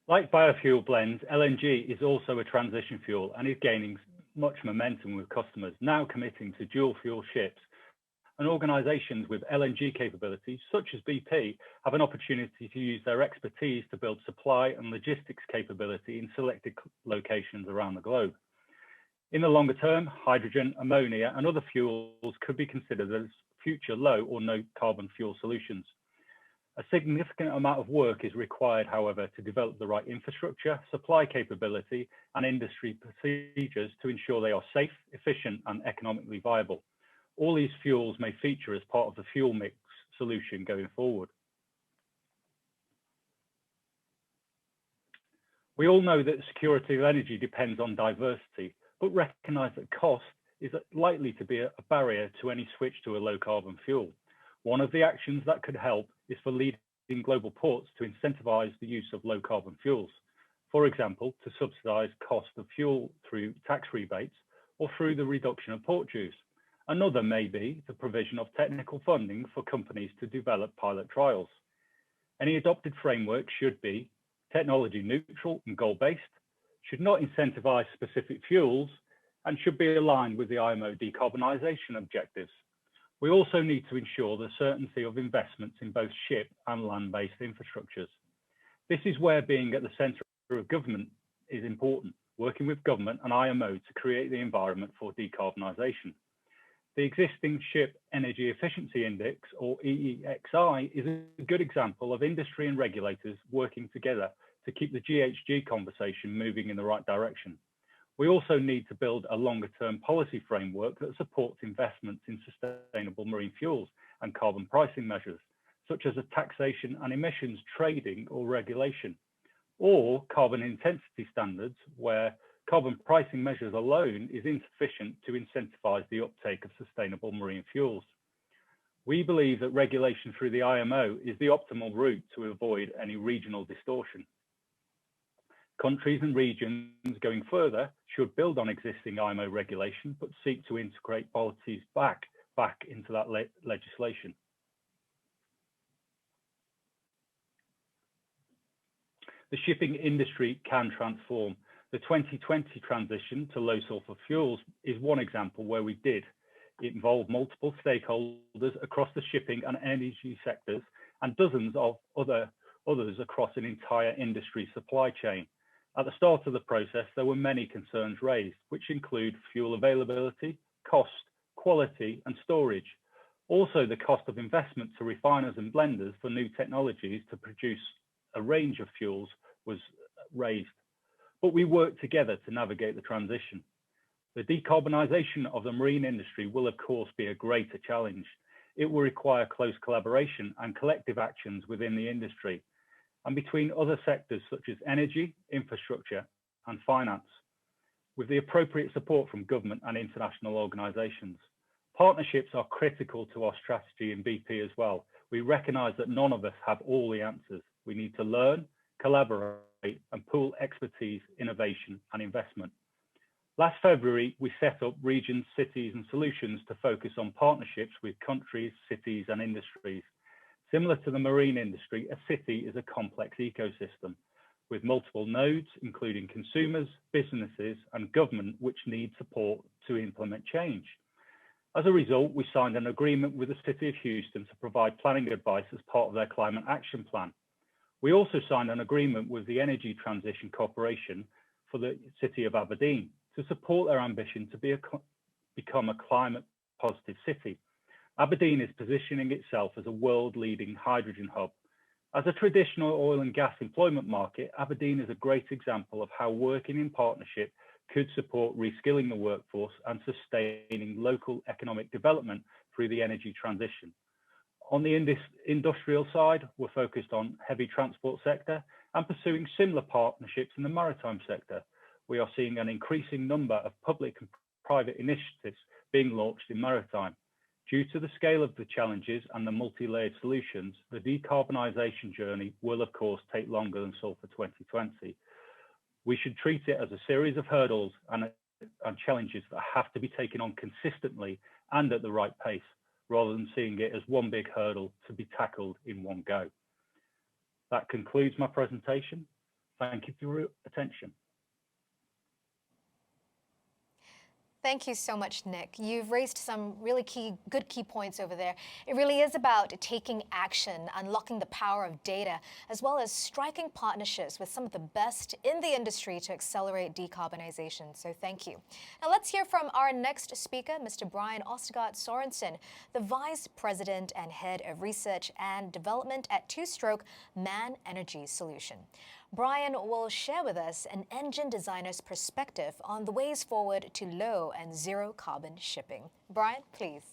Like biofuel blends, LNG is also a transition fuel and is gaining much momentum with customers now committing to dual fuel ships, and organisations with LNG capabilities such as BP have an opportunity to use their expertise to build supply and logistics capability in selected locations around the globe. In the longer term, hydrogen, ammonia and other fuels could be considered as future low or no carbon fuel solutions. A significant amount of work is required, however, to develop the right infrastructure, supply capability and industry procedures to ensure they are safe, efficient and economically viable. All these fuels may feature as part of the fuel mix solution going forward. We all know that security of energy depends on diversity, but recognise that cost is likely to be a barrier to any switch to a low carbon fuel. One of the actions that could help is for leading global ports to incentivise the use of low carbon fuels. For example, to subsidise cost of fuel through tax rebates or through the reduction of port dues. Another may be the provision of technical funding for companies to develop pilot trials. Any adopted framework should be technology neutral and goal-based, should not incentivise specific fuels, and should be aligned with the IMO decarbonisation objectives. We also need to ensure the certainty of investments in both ship and land-based infrastructures. This is where being at the centre of government is important, working with government and IMO to create the environment for decarbonisation. The existing Ship Energy Efficiency Index, or EEXI, is a good example of industry and regulators working together to keep the GHG conversation moving in the right direction. We also need to build a longer-term policy framework that supports investments in sustainable marine fuels and carbon pricing measures, such as a taxation and emissions trading or regulation. or carbon intensity standards, where carbon pricing measures alone is insufficient to incentivize the uptake of sustainable marine fuels. We believe that regulation through the IMO is the optimal route to avoid any regional distortion. Countries and regions going further should build on existing IMO regulation, but seek to integrate policies back into that legislation. The shipping industry can transform. The 2020 transition to low sulfur fuels is one example where we did. It involved multiple stakeholders across the shipping and energy sectors and dozens of others across an entire industry supply chain. At the start of the process, there were many concerns raised, which include fuel availability, cost, quality, and storage. Also, the cost of investment to refiners and blenders for new technologies to produce a range of fuels was raised. But we worked together to navigate the transition. The decarbonisation of the marine industry will, of course, be a greater challenge. It will require close collaboration and collective actions within the industry and between other sectors such as energy, infrastructure, and finance, with the appropriate support from government and international organisations. Partnerships are critical to our strategy in BP as well. We recognise that none of us have all the answers. We need to learn, collaborate, and pool expertise, innovation, and investment. Last February, we set up regions, cities, and solutions to focus on partnerships with countries, cities, and industries. Similar to the marine industry, a city is a complex ecosystem with multiple nodes, including consumers, businesses, and government, which need support to implement change. As a result, we signed an agreement with the City of Houston to provide planning advice as part of their Climate Action Plan. We also signed an agreement with the Energy Transition Corporation for the City of Aberdeen to support their ambition to become a climate positive city. Aberdeen is positioning itself as a world-leading hydrogen hub. As a traditional oil and gas employment market, Aberdeen is a great example of how working in partnership could support reskilling the workforce and sustaining local economic development through the energy transition. On the industrial side, we're focused on heavy transport sector and pursuing similar partnerships in the maritime sector. We are seeing an increasing number of public and private initiatives being launched in maritime. Due to the scale of the challenges and the multi-layered solutions, the decarbonisation journey will of course take longer than Sulphur 2020. We should treat it as a series of hurdles and challenges that have to be taken on consistently and at the right pace, rather than seeing it as one big hurdle to be tackled in one go. That concludes my presentation. Thank you for your attention. Thank you so much, Nick. You've raised some really good key points over there. It really is about taking action, unlocking the power of data, as well as striking partnerships with some of the best in the industry to accelerate decarbonization. So thank you. Now let's hear from our next speaker, Mr. Brian Ostergaard Sorensen, the Vice President and Head of Research and Development at Two-Stroke Man Energy Solution. Brian will share with us an engine designer's perspective on the ways forward to low and zero carbon shipping. Brian, please.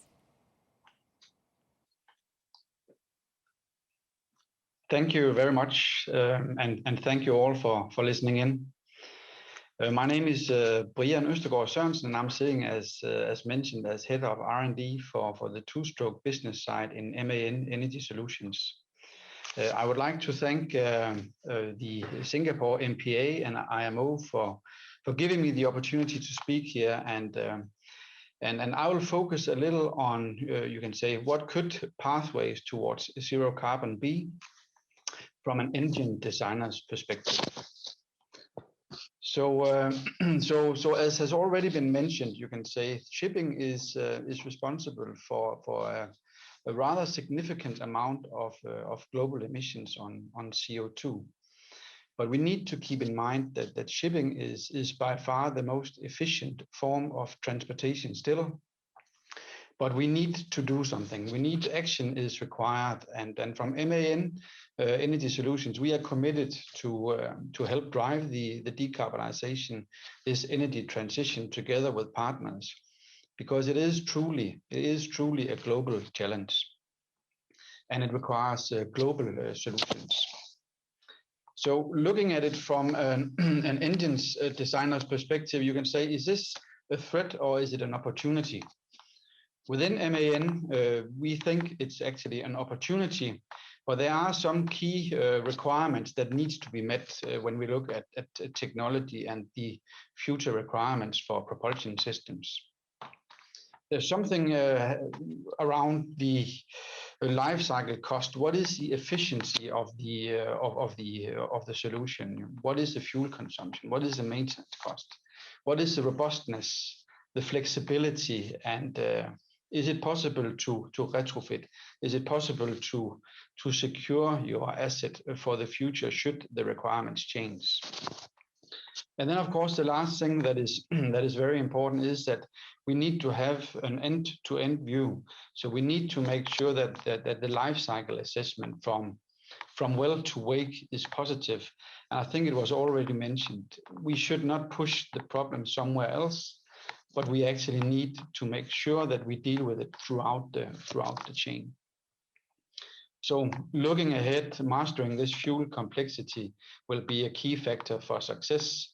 Thank you very much, and thank you all for listening in. My name is Brian Ostergaard Sørensen, and I'm sitting as mentioned as head of R&D for the Two-Stroke business side in MAN Energy Solutions. I would like to thank the Singapore MPA and IMO for giving me the opportunity to speak here, and I will focus a little on you can say what could pathways towards zero carbon be from an engine designer's perspective. So as has already been mentioned, you can say shipping is responsible for a rather significant amount of global emissions on CO2. But we need to keep in mind that shipping is by far the most efficient form of transportation still. But we need to do something. We need action is required, and from MAN Energy Solutions, we are committed to help drive the decarbonization, this energy transition together with partners, because it is truly a global challenge, and it requires global solutions. So looking at it from an engine's designer's perspective, you can say, is this a threat or is it an opportunity? Within MAN, we think it's actually an opportunity, but there are some key requirements that needs to be met when we look at technology and the future requirements for propulsion systems. There's something around the life cycle cost. What is the efficiency of the solution? What is the fuel consumption? What is the maintenance cost? What is the robustness, the flexibility, and is it possible to retrofit? Is it possible to secure your asset for the future should the requirements change? And then, of course, the last thing that is very important is that we need to have an end-to-end view. So we need to make sure that the life cycle assessment from well to wake is positive. And I think it was already mentioned, we should not push the problem somewhere else, but we actually need to make sure that we deal with it throughout the chain. So looking ahead, mastering this fuel complexity will be a key factor for success.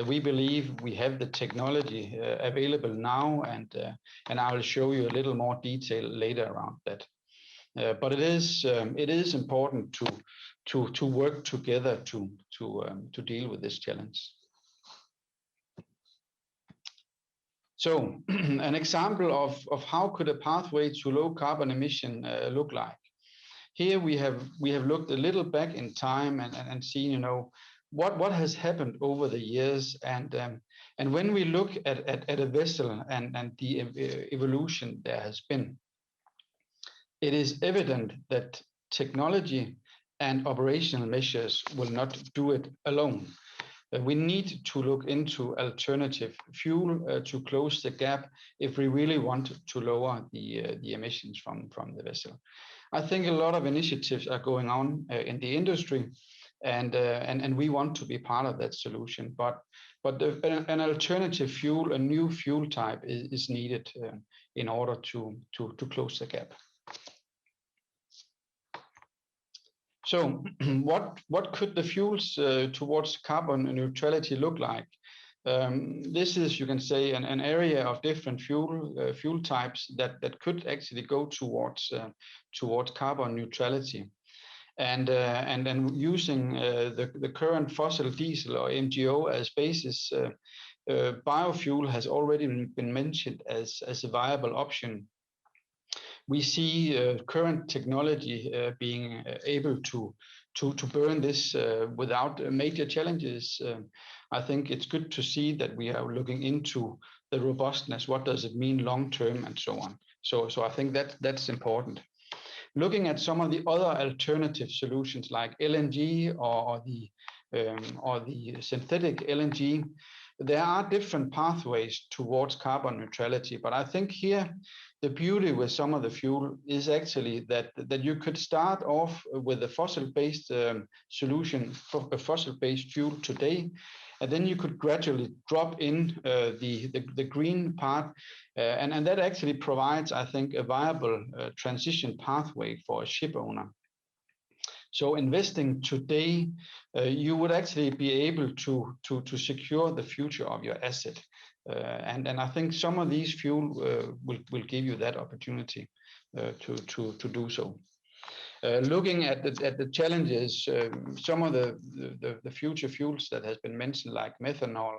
We believe we have the technology available now, and I will show you a little more detail later around that. But it is important to work together to deal with this challenge. So an example of how could a pathway to low carbon emission look like. Here we have looked a little back in time and seen, you know, what has happened over the years, and when we look at a vessel and the evolution there has been, it is evident that technology and operational measures will not do it alone. We need to look into alternative fuel to close the gap if we really want to lower the emissions from the vessel. I think a lot of initiatives are going on in the industry, and we want to be part of that solution. But an alternative fuel, a new fuel type, is needed in order to close the gap. So what could the fuels towards carbon neutrality look like? This is, you can say, an area of different fuel types that could actually go towards carbon neutrality. And then using the current fossil diesel or MGO as basis, biofuel has already been mentioned as a viable option. We see current technology being able to burn this without major challenges. I think it's good to see that we are looking into the robustness. What does it mean long term, and so on. So I think that's important. Looking at some of the other alternative solutions like LNG or the synthetic LNG, there are different pathways towards carbon neutrality. But I think here the beauty with some of the fuel is actually that you could start off with a fossil-based solution, for a fossil-based fuel today, and then you could gradually drop in the green part, and that actually provides, I think, a viable transition pathway for a ship owner. So investing today, you would actually be able to secure the future of your asset. And I think some of these fuel will give you that opportunity to do so. Looking at the challenges, some of the future fuels that has been mentioned, like methanol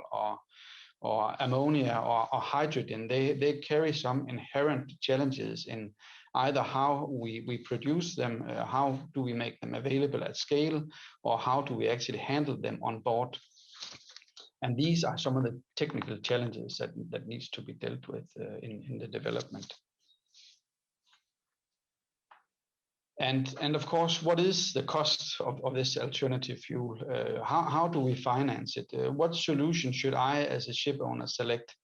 or ammonia or hydrogen, they carry some inherent challenges in either how we produce them, how do we make them available at scale, or how do we actually handle them on board. And these are some of the technical challenges that needs to be dealt with in the development. And of course, what is the cost of this alternative fuel? How do we finance it? What solution should I, as a ship owner, select?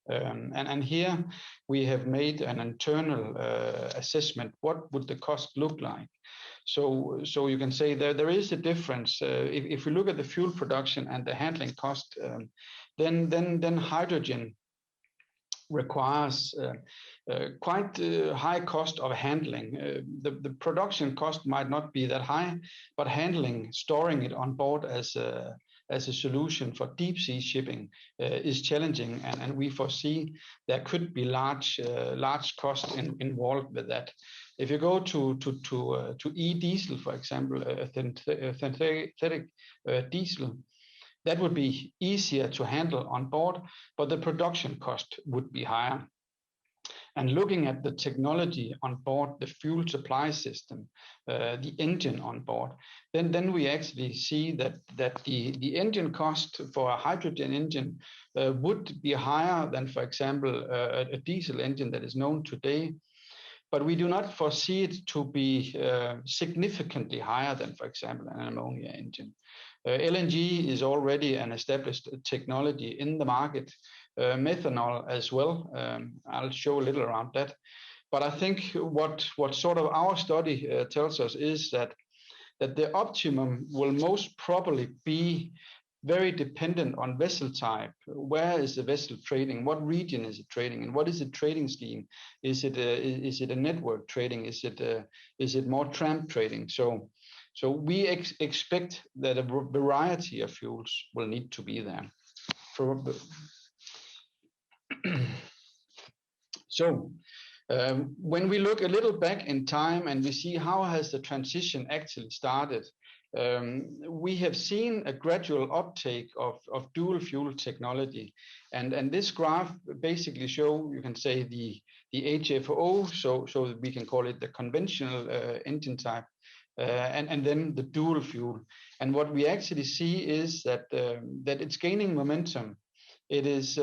And here we have made an internal assessment. What would the cost look like? So you can say there is a difference. If we look at the fuel production and the handling cost, then hydrogen requires quite high cost of handling. The production cost might not be that high, but handling, storing it on board as a solution for deep sea shipping is challenging, and we foresee there could be large costs involved with that. If you go to e-diesel, for example, synthetic diesel, that would be easier to handle on board, but the production cost would be higher. And looking at the technology on board, the fuel supply system, the engine on board, then we actually see that the engine cost for a hydrogen engine would be higher than, for example, a diesel engine that is known today. But we do not foresee it to be significantly higher than, for example, an ammonia engine. LNG is already an established technology in the market. Methanol as well. I'll show a little around that. But I think what sort of our study tells us is that the optimum will most probably be very dependent on vessel type. Where is the vessel trading? What region is it trading in? What is the trading scheme? Is it a network trading? Is it more tramp trading? So we expect that a variety of fuels will need to be there. So when we look a little back in time and we see how has the transition actually started, we have seen a gradual uptake of dual fuel technology, and this graph basically show, you can say, the HFO, so we can call it the conventional engine type, and then the dual fuel. And what we actually see is that it's gaining momentum. It is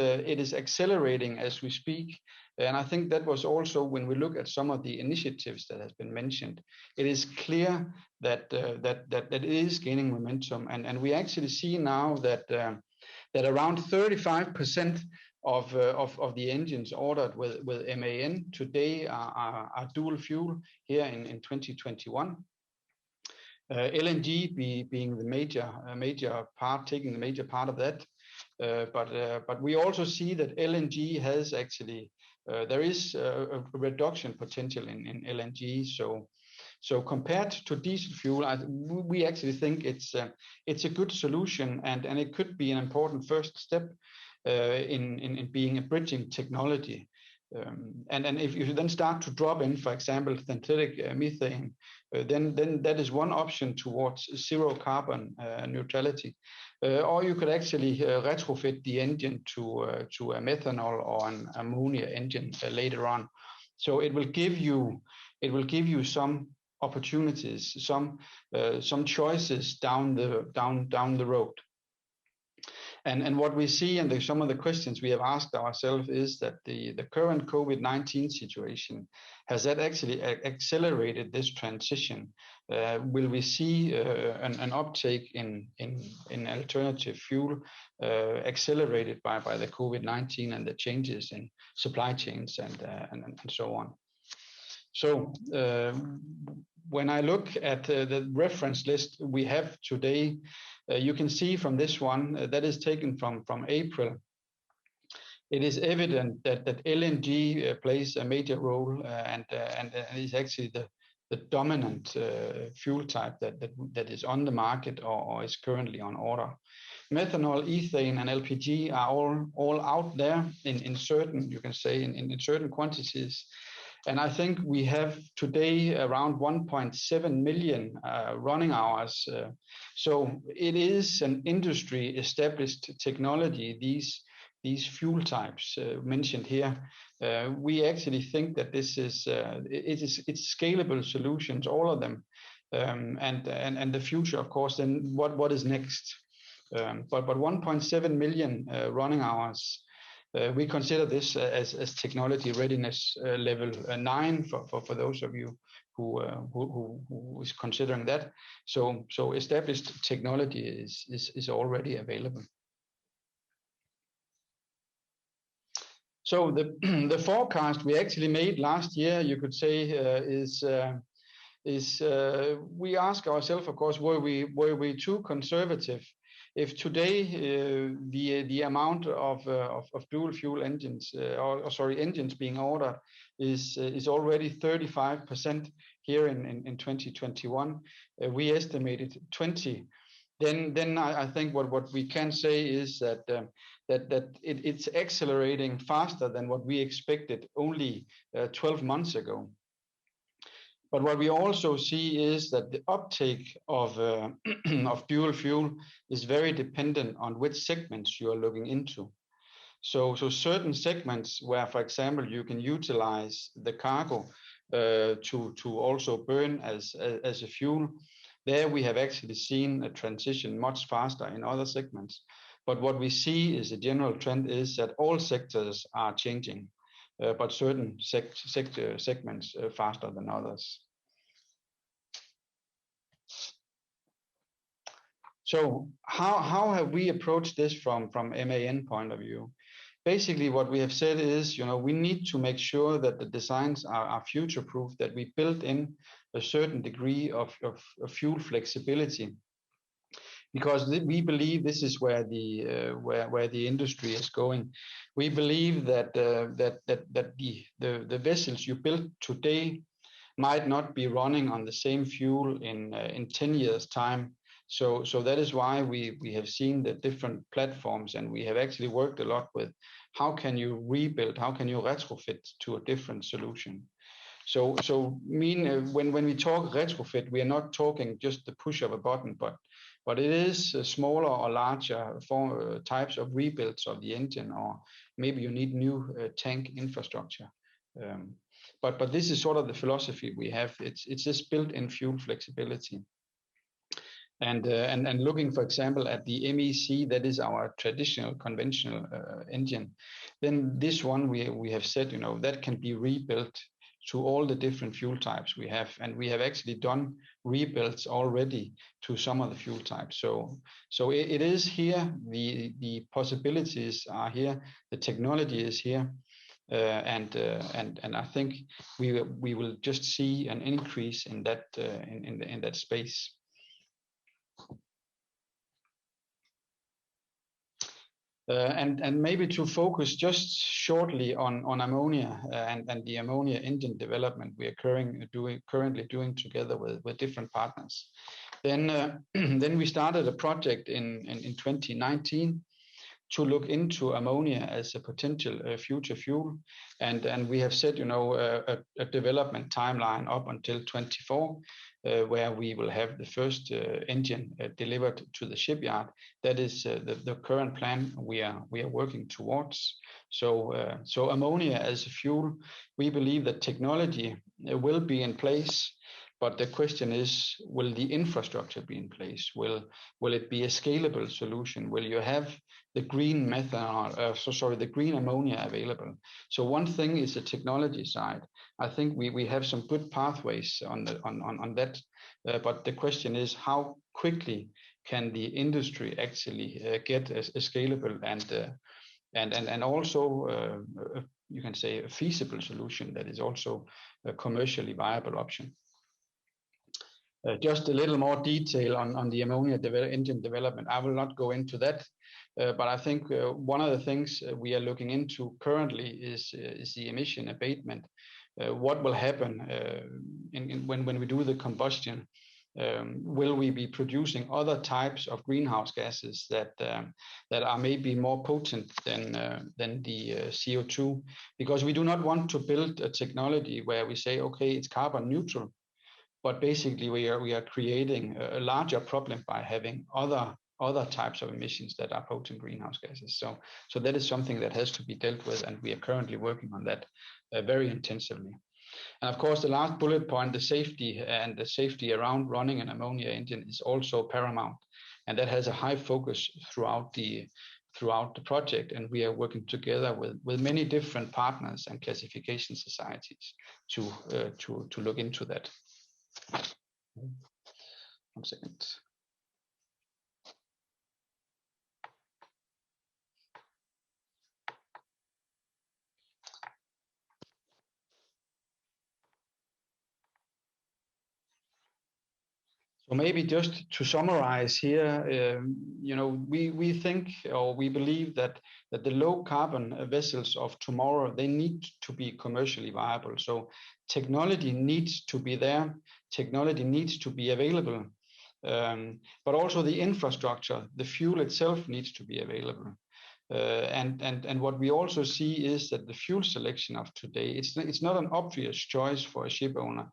accelerating as we speak. And I think that was also when we look at some of the initiatives that has been mentioned, it is clear that it is gaining momentum. And we actually see now that around 35% of the engines ordered with MAN today are dual fuel here in 2021. LNG being the major part, taking the major part of that. But we also see that LNG has actually there is a reduction potential in LNG. So compared to diesel fuel, we actually think it's a good solution, and it could be an important first step in being a bridging technology. And if you then start to drop in, for example, synthetic methane, then that is one option towards zero carbon neutrality. Or you could actually retrofit the engine to a methanol or an ammonia engine later on. So it will give you some opportunities, some choices down the road. And what we see, and some of the questions we have asked ourselves, is that the current COVID-19 situation, has that actually accelerated this transition? Will we see an uptake in alternative fuel accelerated by the COVID-19 and the changes in supply chains and so on? So when I look at the reference list we have today, you can see from this one that is taken from April. It is evident that LNG plays a major role and is actually the dominant fuel type that is on the market or is currently on order. Methanol, ethane, and LPG are all out there in certain, you can say, in certain quantities. And I think we have today around 1.7 million running hours. So it is an industry established technology, these fuel types mentioned here. We actually think that this is it's scalable solutions, all of them. And the future, of course, then what is next? But 1.7 million running hours. We consider this as technology readiness level 9 for those of you who is considering that. So established technology is already available. So the forecast we actually made last year, you could say, is we ask ourselves, of course, were we too conservative if today the amount of dual fuel engines, or sorry, engines being ordered is already 35% here in 2021, we estimated 20. Then I think what we can say is that it's accelerating faster than what we expected only 12 months ago. But what we also see is that the uptake of of dual fuel is very dependent on which segments you are looking into. So certain segments where, for example, you can utilize the cargo to also burn as a fuel, there we have actually seen a transition much faster in other segments. But what we see is a general trend is that all sectors are changing, but certain segments faster than others. So how have we approached this from MAN point of view? Basically, what we have said is, we need to make sure that the designs are future-proof, that we build in a certain degree of fuel flexibility, because we believe this is where the industry is going. We believe that the vessels you build today might not be running on the same fuel in 10 years' time. So that is why we have seen the different platforms, and we have actually worked a lot with how can you rebuild, how can you retrofit to a different solution. So when we talk retrofit, we are not talking just the push of a button, but it is smaller or larger types of rebuilds of the engine, or maybe you need new tank infrastructure. But this is sort of the philosophy we have. It's just built-in fuel flexibility. And looking, for example, at the MEC, that is our traditional conventional engine, then this one we have said, that can be rebuilt to all the different fuel types we have, and we have actually done rebuilds already to some of the fuel types. So it is here. The possibilities are here. The technology is here, and I think we will just see an increase in that in that space. And maybe to focus just shortly on ammonia and the ammonia engine development we are currently doing together with different partners. Then we started a project in 2019 to look into ammonia as a potential future fuel, and we have set a development timeline up until 24. Where we will have the first engine delivered to the shipyard. That is the current plan we are working towards. So ammonia as a fuel, we believe that technology will be in place, but the question is, will the infrastructure be in place? Will it be a scalable solution? Will you have the green methanol, the green ammonia available? So one thing is the technology side. I think we have some good pathways on that, but the question is how quickly can the industry actually get a scalable and also you can say a feasible solution that is also a commercially viable option. Just a little more detail on the ammonia engine development. I will not go into that, but I think one of the things we are looking into currently is the emission abatement. What will happen when we do the combustion? Will we be producing other types of greenhouse gases that are maybe more potent than the CO2? Because we do not want to build a technology where we say, okay, it's carbon neutral, but basically we are creating a larger problem by having other types of emissions that are potent greenhouse gases. So that is something that has to be dealt with, and we are currently working on that very intensively. And of course, the last bullet point, the safety around running an ammonia engine is also paramount, and that has a high focus throughout the project. And we are working together with many different partners and classification societies to look into that. 1 second. So maybe just to summarize here, we think or we believe that the low carbon vessels of tomorrow, they need to be commercially viable. So technology needs to be there, technology needs to be available, but also the infrastructure, the fuel itself needs to be available. And what we also see is that the fuel selection of today, it's not an obvious choice for a ship owner.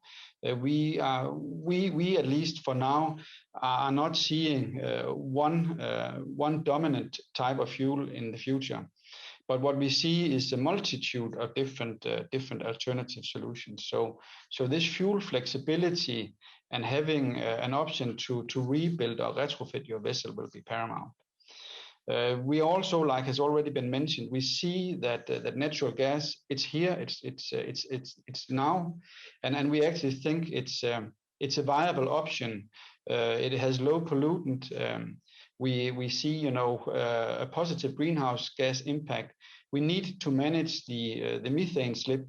We at least for now are not seeing one dominant type of fuel in the future. But what we see is a multitude of different alternative solutions. So this fuel flexibility and having an option to rebuild or retrofit your vessel will be paramount. We also, like has already been mentioned, we see that that natural gas, it's here, it's now, and we actually think it's a viable option. It has low pollutant. We see a positive greenhouse gas impact. We need to manage the methane slip.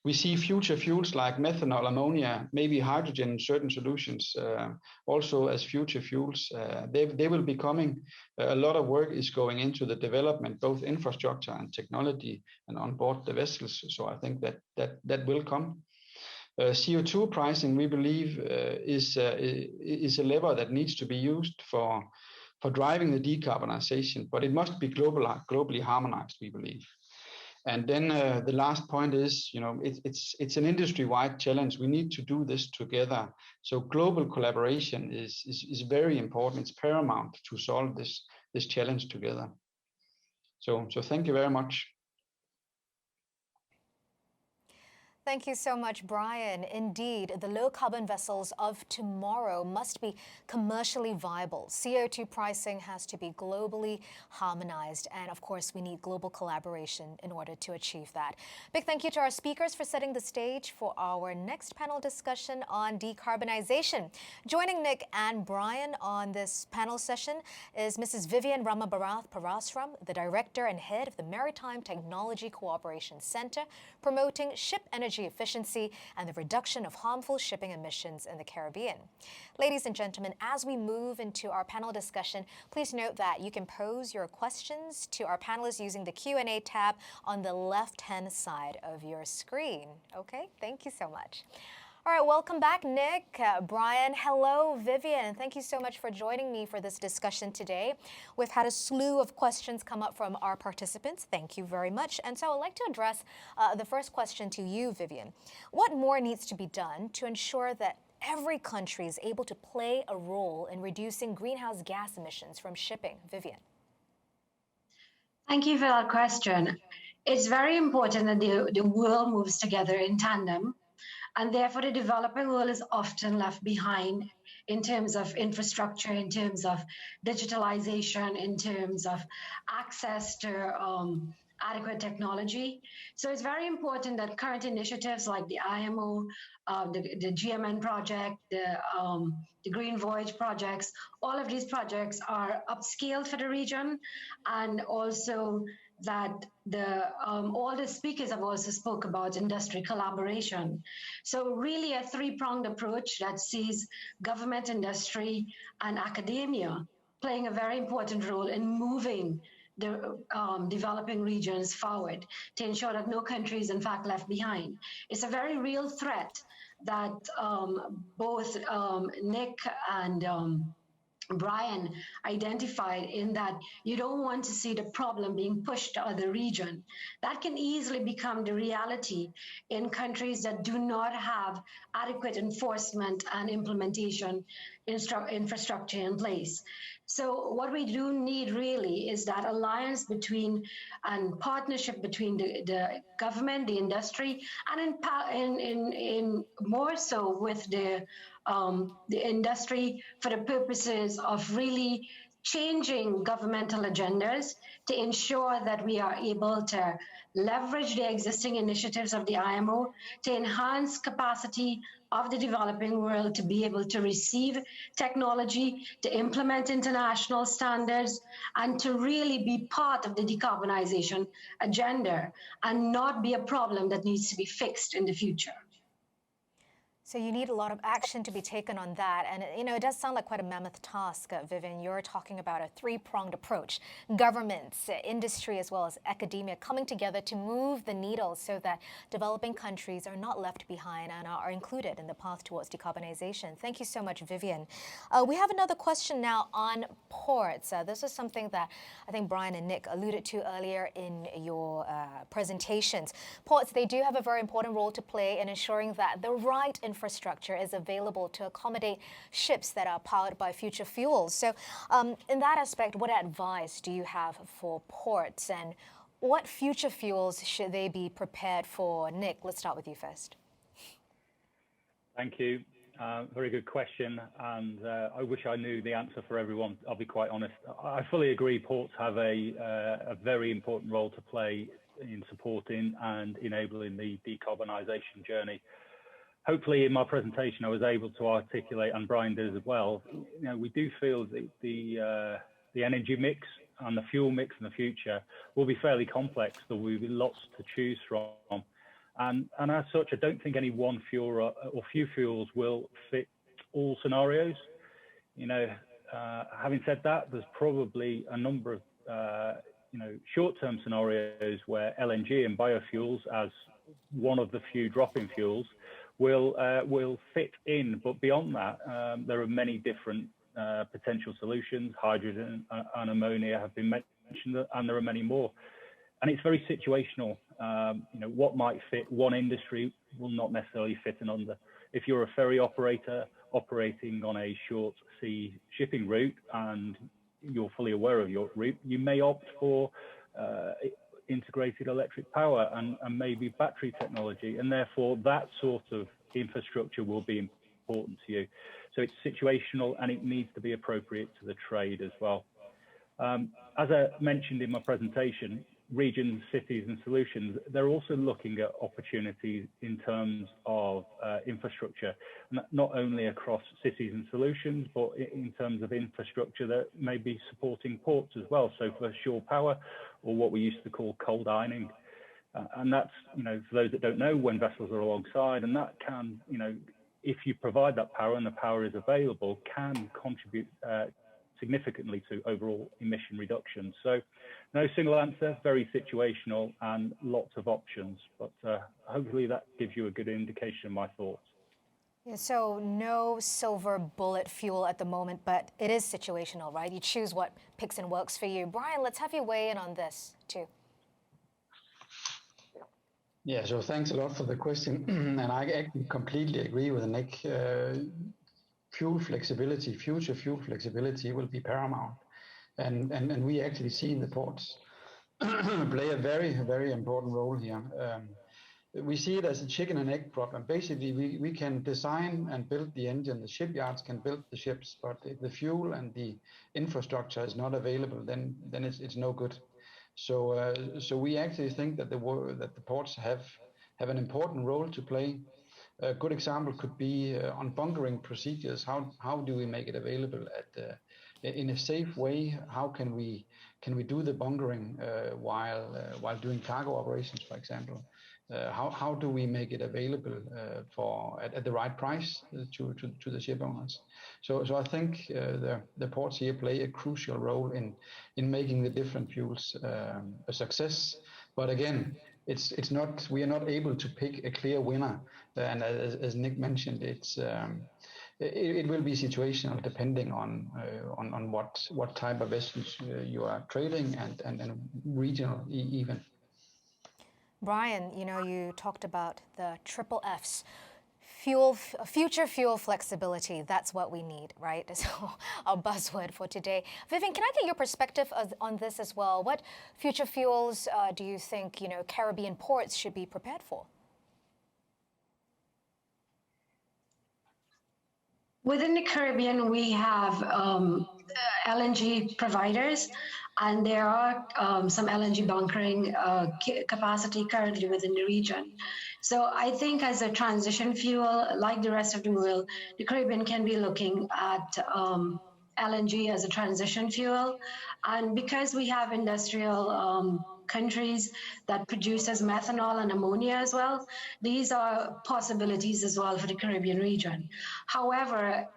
We see future fuels like methanol, ammonia, maybe hydrogen in certain solutions also as future fuels. They will be coming. A lot of work is going into the development, both infrastructure and technology and on board the vessels. So I think that will come. CO2 pricing, we believe, is a lever that needs to be used for driving the decarbonization, but it must be globally harmonized, we believe. And then the last point is, it's an industry-wide challenge. We need to do this together. So global collaboration is very important. It's paramount to solve this challenge together. So thank you very much. Thank you so much, Brian. Indeed, the low-carbon vessels of tomorrow must be commercially viable. CO2 pricing has to be globally harmonized. And of course, we need global collaboration in order to achieve that. Big thank you to our speakers for setting the stage for our next panel discussion on decarbonization. Joining Nick and Brian on this panel session is Mrs. Vivian Ramabarath Parasram, the Director and Head of the Maritime Technology Cooperation Center, promoting ship energy efficiency and the reduction of harmful shipping emissions in the Caribbean. Ladies and gentlemen, as we move into our panel discussion, please note that you can pose your questions to our panelists using the Q&A tab on the left-hand side of your screen. Okay, thank you so much. All right, welcome back, Nick, Brian. Hello, Vivian. Thank you so much for joining me for this discussion today. We've had a slew of questions come up from our participants. Thank you very much. And so I'd like to address the first question to you, Vivian. What more needs to be done to ensure that every country is able to play a role in reducing greenhouse gas emissions from shipping? Vivian. Thank you for that question. It's very important that the world moves together in tandem. And therefore, the developing world is often left behind in terms of infrastructure, in terms of digitalization, in terms of access to adequate technology. So it's very important that current initiatives like the IMO, the GMN project, the Green Voyage projects, all of these projects are upscaled for the region, and also that all the speakers have also spoke about industry collaboration. So really a three-pronged approach that sees government, industry, and academia playing a very important role in moving the developing regions forward to ensure that no country is in fact left behind. It's a very real threat that both Nick and Brian identified, in that you don't want to see the problem being pushed to other regions. That can easily become the reality in countries that do not have adequate enforcement and implementation infrastructure in place. So what we do need really is that alliance between and partnership between the government, the industry, and in more so with the industry, for the purposes of really changing governmental agendas to ensure that we are able to leverage the existing initiatives of the IMO to enhance capacity of the developing world to be able to receive technology, to implement international standards, and to really be part of the decarbonization agenda and not be a problem that needs to be fixed in the future. So you need a lot of action to be taken on that. And, it does sound like quite a mammoth task, Vivian. You're talking about a three-pronged approach. Governments, industry, as well as academia coming together to move the needle so that developing countries are not left behind and are included in the path towards decarbonization. Thank you so much, Vivian. We have another question now on ports. This is something that I think Brian and Nick alluded to earlier in your presentations. Ports, they do have a very important role to play in ensuring that the right infrastructure is available to accommodate ships that are powered by future fuels. So in that aspect, what advice do you have for ports, and what future fuels should they be prepared for? Nick, let's start with you first. Thank you. Very good question, and I wish I knew the answer for everyone. I'll be quite honest. I fully agree ports have a very important role to play in supporting and enabling the decarbonisation journey. Hopefully in my presentation I was able to articulate, and Brian did as well, we do feel that the energy mix and the fuel mix in the future will be fairly complex. There will be lots to choose from. And as such, I don't think any one fuel or few fuels will fit all scenarios. Having said that, there's probably a number of short-term scenarios where LNG and biofuels, as one of the few drop-in fuels, will fit in. But beyond that, there are many different potential solutions. Hydrogen and ammonia have been mentioned, and there are many more. And it's very situational. What might fit one industry will not necessarily fit another. If you're a ferry operator operating on a short sea shipping route and you're fully aware of your route, you may opt for integrated electric power and maybe battery technology, and therefore that sort of infrastructure will be important to you. So it's situational, and it needs to be appropriate to the trade as well. As I mentioned in my presentation, regions, cities and solutions, they're also looking at opportunities in terms of infrastructure, not only across cities and solutions, but in terms of infrastructure that may be supporting ports as well. So for shore power, or what we used to call cold ironing. And that's, for those that don't know, when vessels are alongside, and that can, if you provide that power and the power is available, can contribute significantly to overall emission reduction. So no single answer, very situational and lots of options, but hopefully that gives you a good indication of my thoughts. Yeah, so no silver bullet fuel at the moment, but it is situational, right? You choose what picks and works for you. Brian, let's have you weigh in on this too. Yeah, so thanks a lot for the question. And I actually completely agree with Nick. Fuel flexibility, future fuel flexibility will be paramount. And we actually see the ports play a very, very important role here. We see it as a chicken and egg problem. Basically, we can design and build the engine, the shipyards can build the ships, but if the fuel and the infrastructure is not available, then it's no good. So we actually think that the ports have an important role to play. A good example could be on bunkering procedures. How do we make it available in a safe way? How can we do the bunkering while doing cargo operations, for example? How do we make it available at the right price to the ship owners? So I think the ports here play a crucial role in making the different fuels a success. But again, we are not able to pick a clear winner. And as Nick mentioned, it will be situational depending on what type of vessels you are trading and regional even. Brian, you talked about the triple Fs. Future fuel flexibility, that's what we need, right? So our buzzword for today. Vivian, can I get your perspective on this as well? What future fuels do you think, Caribbean ports should be prepared for? Within the Caribbean, we have LNG providers, and there are some LNG bunkering capacity currently within the region. So I think as a transition fuel, like the rest of the world, the Caribbean can be looking at LNG as a transition fuel. And because we have industrial countries that produces methanol and ammonia as well. These are possibilities as well for the Caribbean region. However,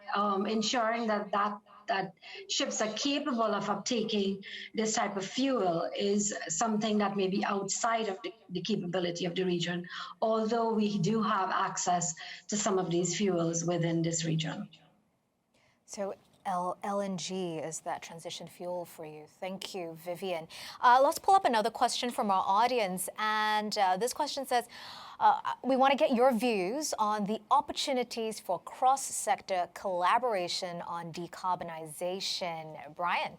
ensuring that ships are capable of uptaking this type of fuel is something that may be outside of the capability of the region, although we do have access to some of these fuels within this region. So LNG is that transition fuel for you. Thank you, Vivian. Let's pull up another question from our audience. And this question says, we want to get your views on the opportunities for cross-sector collaboration on decarbonization. Brian,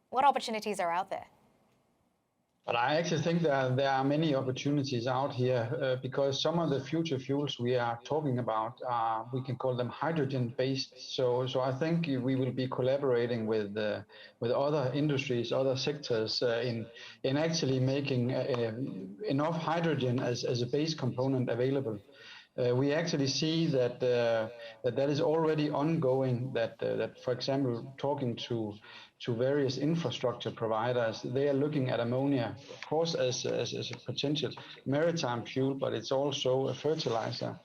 what opportunities are out there? But I actually think that there are many opportunities out here because some of the future fuels we are talking about, we can call them hydrogen-based. So I think we will be collaborating with other industries, other sectors in actually making enough hydrogen as a base component available. We actually see that that is already ongoing. That for example, talking to various infrastructure providers, they are looking at ammonia, of course, as a potential maritime fuel, but it's also a fertilizer.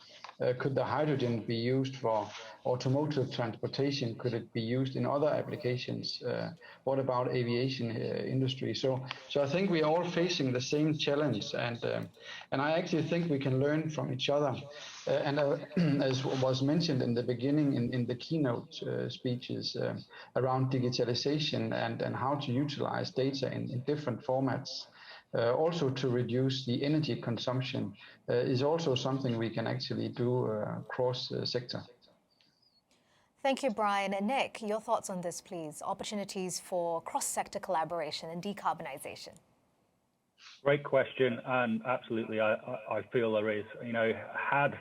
Could the hydrogen be used for automotive transportation? Could it be used in other applications? What about aviation industry? So I think we are all facing the same challenge, and I actually think we can learn from each other. And as was mentioned in the beginning in the keynote speeches around digitalization and how to utilize data in different formats, also to reduce the energy consumption is also something we can actually do cross sector. Thank you, Brian. And Nick, your thoughts on this, please. Opportunities for cross-sector collaboration and decarbonization. Great question, and absolutely, I feel there is. You know, had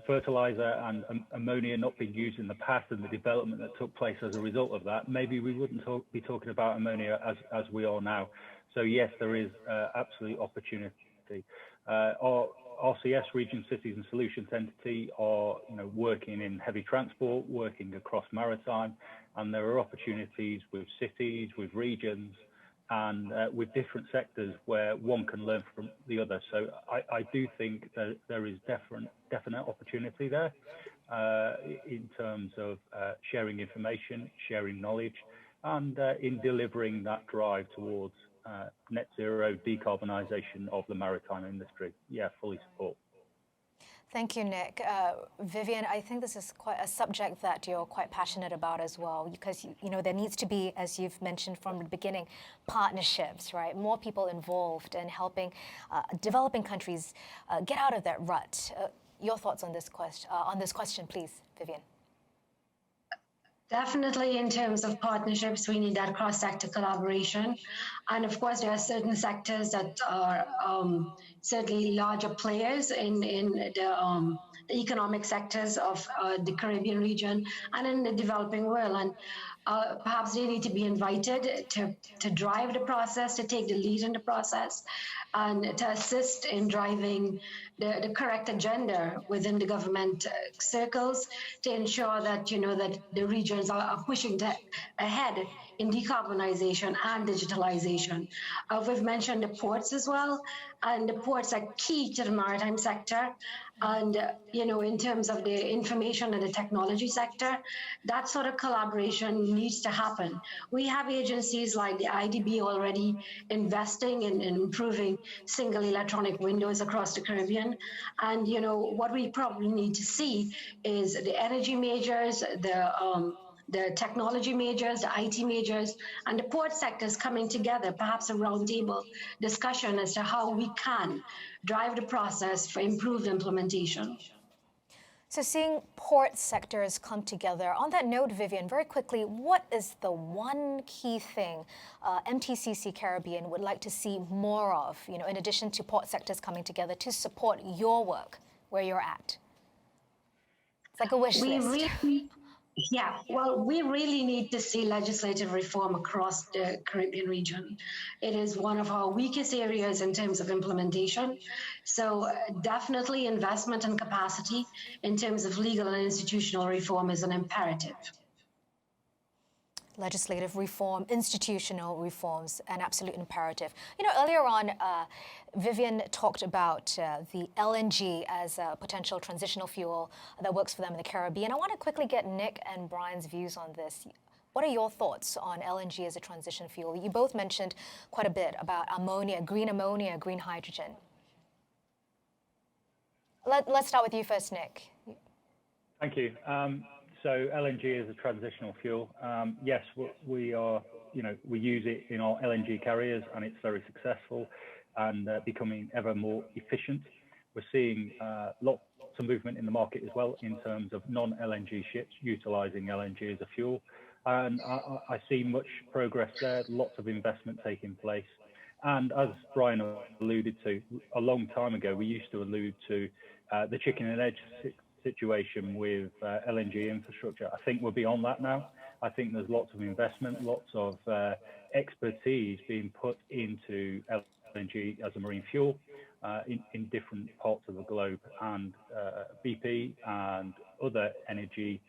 fertilizer and ammonia not been used in the past and the development that took place as a result of that, maybe we wouldn't be talking about ammonia as we are now. So yes, there is absolute opportunity. Our RCS, Region, Cities and Solutions entity, are working in heavy transport, working across maritime, and there are opportunities with cities, with regions, and with different sectors where one can learn from the other. So I do think that there is definite opportunity there in terms of sharing information, sharing knowledge, and in delivering that drive towards net zero decarbonisation of the maritime industry. Yeah, fully support. Thank you, Nick. Vivian, I think this is quite a subject that you're quite passionate about as well, because there needs to be, as you've mentioned from the beginning, partnerships, right? More people involved in helping developing countries get out of that rut. Your thoughts on this question, please, Vivian. Definitely, in terms of partnerships, we need that cross-sector collaboration. And of course, there are certain sectors that are certainly larger players in the economic sectors of the Caribbean region and in the developing world. And perhaps they need to be invited to drive the process, to take the lead in the process, and to assist in driving the correct agenda within the government circles to ensure that that the regions are pushing ahead in decarbonization and digitalization. We've mentioned the ports as well, and the ports are key to the maritime sector. And in terms of the information and the technology sector, that sort of collaboration needs to happen. We have agencies like the IDB already investing in improving single electronic windows across the Caribbean. And what we probably need to see is the energy majors, the technology majors, the IT majors, and the port sectors coming together, perhaps a roundtable discussion as to how we can drive the process for improved implementation. So seeing port sectors come together. On that note, Vivian, very quickly, what is the one key thing MTCC Caribbean would like to see more of, in addition to port sectors coming together to support your work where you're at? It's like a wish list. Yeah, well, we really need to see legislative reform across the Caribbean region. It is one of our weakest areas in terms of implementation. So definitely investment and capacity in terms of legal and institutional reform is an imperative. Legislative reform, institutional reforms, an absolute imperative. You know, earlier on, Vivian talked about the LNG as a potential transitional fuel that works for them in the Caribbean. I want to quickly get Nick and Brian's views on this. What are your thoughts on LNG as a transition fuel? You both mentioned quite a bit about ammonia, green hydrogen. Let's start with you first, Nick. Thank you. So LNG is a transitional fuel. Yes, we are, we use it in our LNG carriers, and it's very successful and becoming ever more efficient. We're seeing lots of movement in the market as well in terms of non-LNG ships utilizing LNG as a fuel. And I see much progress there, lots of investment taking place. And as Brian alluded to, a long time ago, we used to allude to the chicken and egg situation with LNG infrastructure. I think we're beyond that now. I think there's lots of investment, lots of expertise being put into LNG as a marine fuel in different parts of the globe. And BP and other energy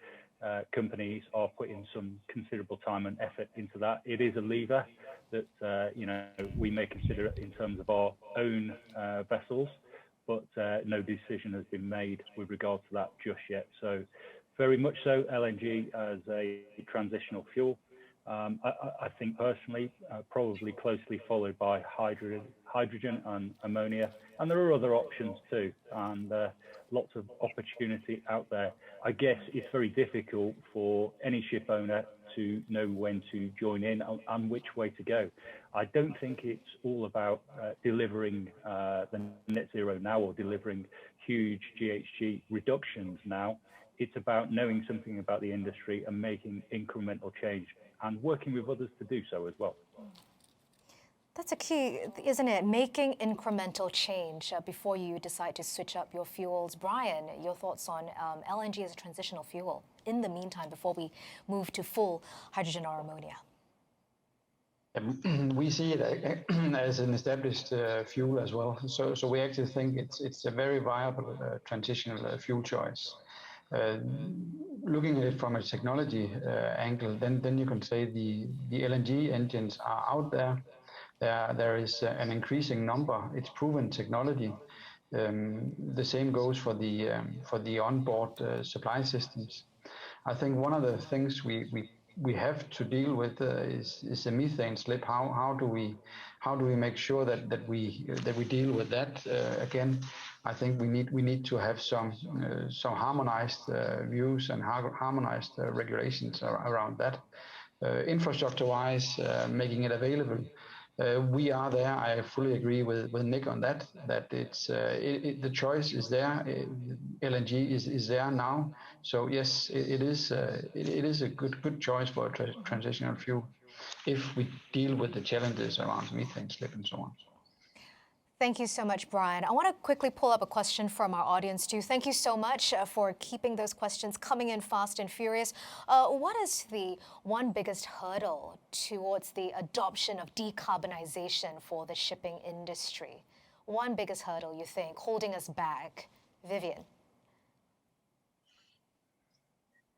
companies are putting some considerable time and effort into that. It is a lever that we may consider in terms of our own vessels, but no decision has been made with regard to that just yet. So very much so, LNG as a transitional fuel. I think personally, probably closely followed by hydrogen and ammonia. And there are other options too, and lots of opportunity out there. I guess it's very difficult for any ship owner to know when to join in and which way to go. I don't think it's all about delivering the net zero now or delivering huge GHG reductions now. It's about knowing something about the industry and making incremental change and working with others to do so as well. That's a key, isn't it? Making incremental change before you decide to switch up your fuels. Brian, your thoughts on LNG as a transitional fuel in the meantime before we move to full hydrogen or ammonia? We see it as an established fuel as well. So we actually think it's a very viable transitional fuel choice. Looking at it from a technology angle, then you can say the LNG engines are out there. There is an increasing number. It's proven technology. The same goes for the onboard supply systems. I think one of the things we have to deal with is the methane slip. How do we make sure that we deal with that? Again, I think we need to have some harmonized views and harmonized regulations around that. Infrastructure-wise, making it available. We are there. I fully agree with Nick on that. That it's the choice is there. LNG is there now. So yes, it is a good choice for a transitional fuel if we deal with the challenges around methane slip and so on. Thank you so much, Brian. I want to quickly pull up a question from our audience too. Thank you so much for keeping those questions coming in fast and furious. What is the one biggest hurdle towards the adoption of decarbonization for the shipping industry? One biggest hurdle, you think, holding us back? Vivian.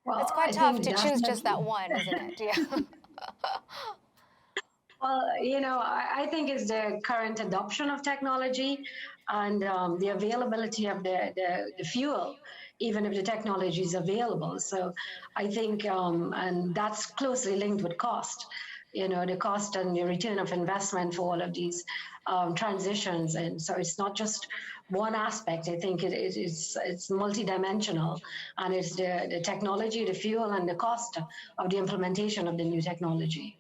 Well, it's quite tough to choose just that one, isn't it? Yeah. Well, I think it's the current adoption of technology and the availability of the fuel, even if the technology is available. So I think, and that's closely linked with cost, the cost and the return of investment for all of these transitions. And so it's not just one aspect. I think it's multidimensional, and it's the technology, the fuel, and the cost of the implementation of the new technology.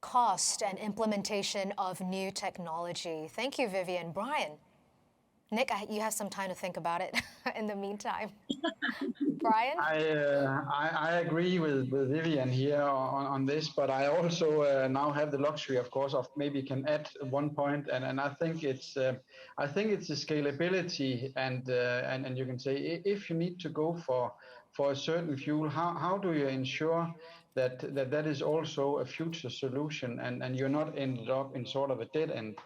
Cost and implementation of new technology. Thank you, Vivian. Brian. Nick, you have some time to think about it in the meantime. Brian? I agree with Vivian here on this, but I also now have the luxury, of course, of maybe can add one point, and I think it's the scalability, and you can say if you need to go for a certain fuel, how do you ensure that is also a future solution, and you're not ended up in sort of a dead end.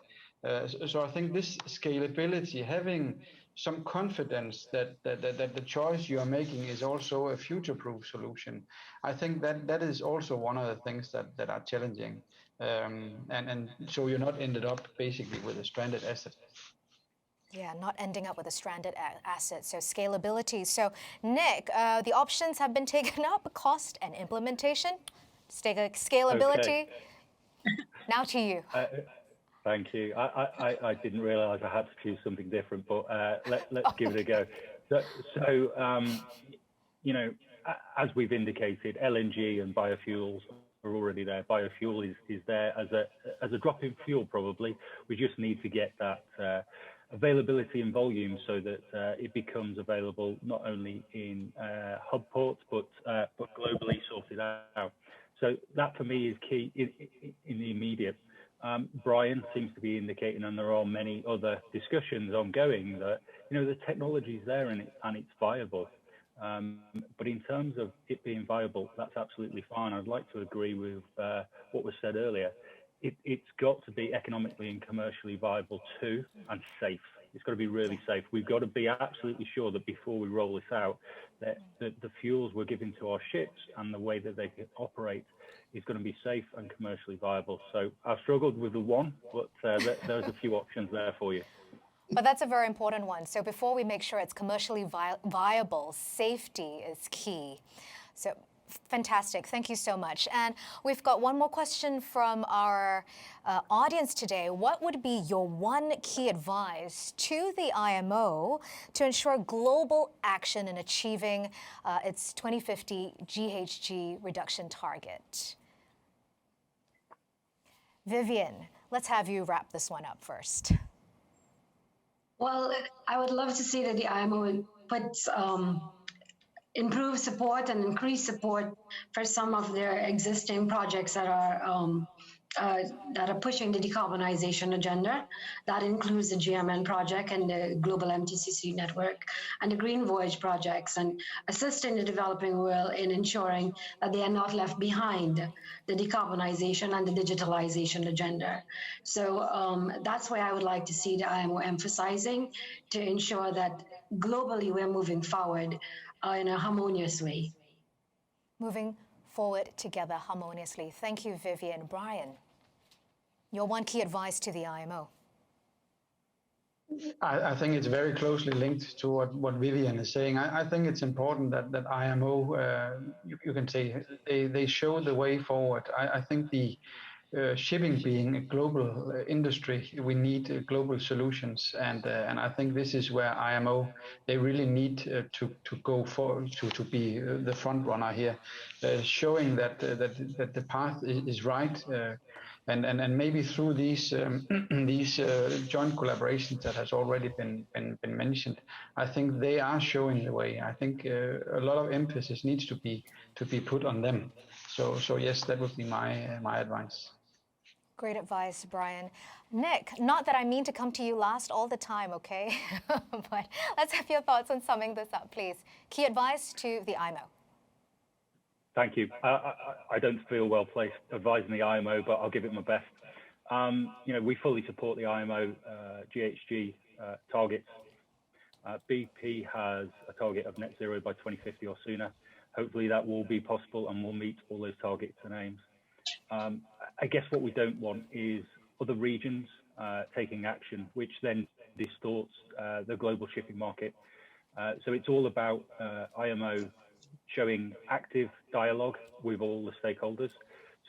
So I think this scalability, having some confidence that the choice you are making is also a future-proof solution, I think that is also one of the things that are challenging, and so you're not ended up basically with a stranded asset. Yeah, not ending up with a stranded asset. So scalability. So Nick, the options have been taken up: cost and implementation. Scalability. Okay. Now to you. Thank you. I didn't realise I had to choose something different, but let's give it a go. You know, as we've indicated, LNG and biofuels are already there. Biofuel is there as a drop-in fuel probably. We just need to get that availability and volume so that it becomes available not only in hub ports but globally sorted out. So that for me is key in the immediate. Brian seems to be indicating, and there are many other discussions ongoing, that the technology is there and it's viable. But in terms of it being viable, that's absolutely fine. I'd like to agree with what was said earlier. It's got to be economically and commercially viable too, and safe. It's got to be really safe. We've got to be absolutely sure that before we roll this out, that the fuels we're giving to our ships and the way that they can operate is going to be safe and commercially viable. So I've struggled with the one, but there's a few options there for you. But that's a very important one. So before we make sure it's commercially viable, safety is key. So fantastic. Thank you so much. And we've got one more question from our audience today. What would be your one key advice to the IMO to ensure global action in achieving its 2050 GHG reduction target? Vivian, let's have you wrap this one up first. Well, I would love to see that the IMO puts improve support and increase support for some of their existing projects that are pushing the decarbonization agenda. That includes the GMN project and the Global MTCC network and the Green Voyage projects, and assisting the developing world in ensuring that they are not left behind the decarbonization and the digitalization agenda. So that's why I would like to see the IMO emphasizing to ensure that globally we're moving forward in a harmonious way. Moving forward together harmoniously. Thank you, Vivian. Brian, your one key advice to the IMO. I think it's very closely linked to what Vivian is saying. I think it's important that IMO, you can say, they show the way forward. I think the shipping being a global industry, we need global solutions, and I think this is where IMO, they really need to go forward to be the front runner here, showing that the path is right. And maybe through these these joint collaborations that has already been mentioned, I think they are showing the way. I think a lot of emphasis needs to be put on them. So yes, that would be my advice. Great advice, Brian. Nick, not that I mean to come to you last all the time, okay? But let's have your thoughts on summing this up, please. Key advice to the IMO. Thank you. I don't feel well placed advising the IMO, but I'll give it my best. We fully support the IMO GHG targets. BP has a target of net zero by 2050 or sooner. Hopefully that will be possible and we'll meet all those targets and aims. I guess what we don't want is other regions taking action, which then distorts the global shipping market. So it's all about IMO showing active dialogue with all the stakeholders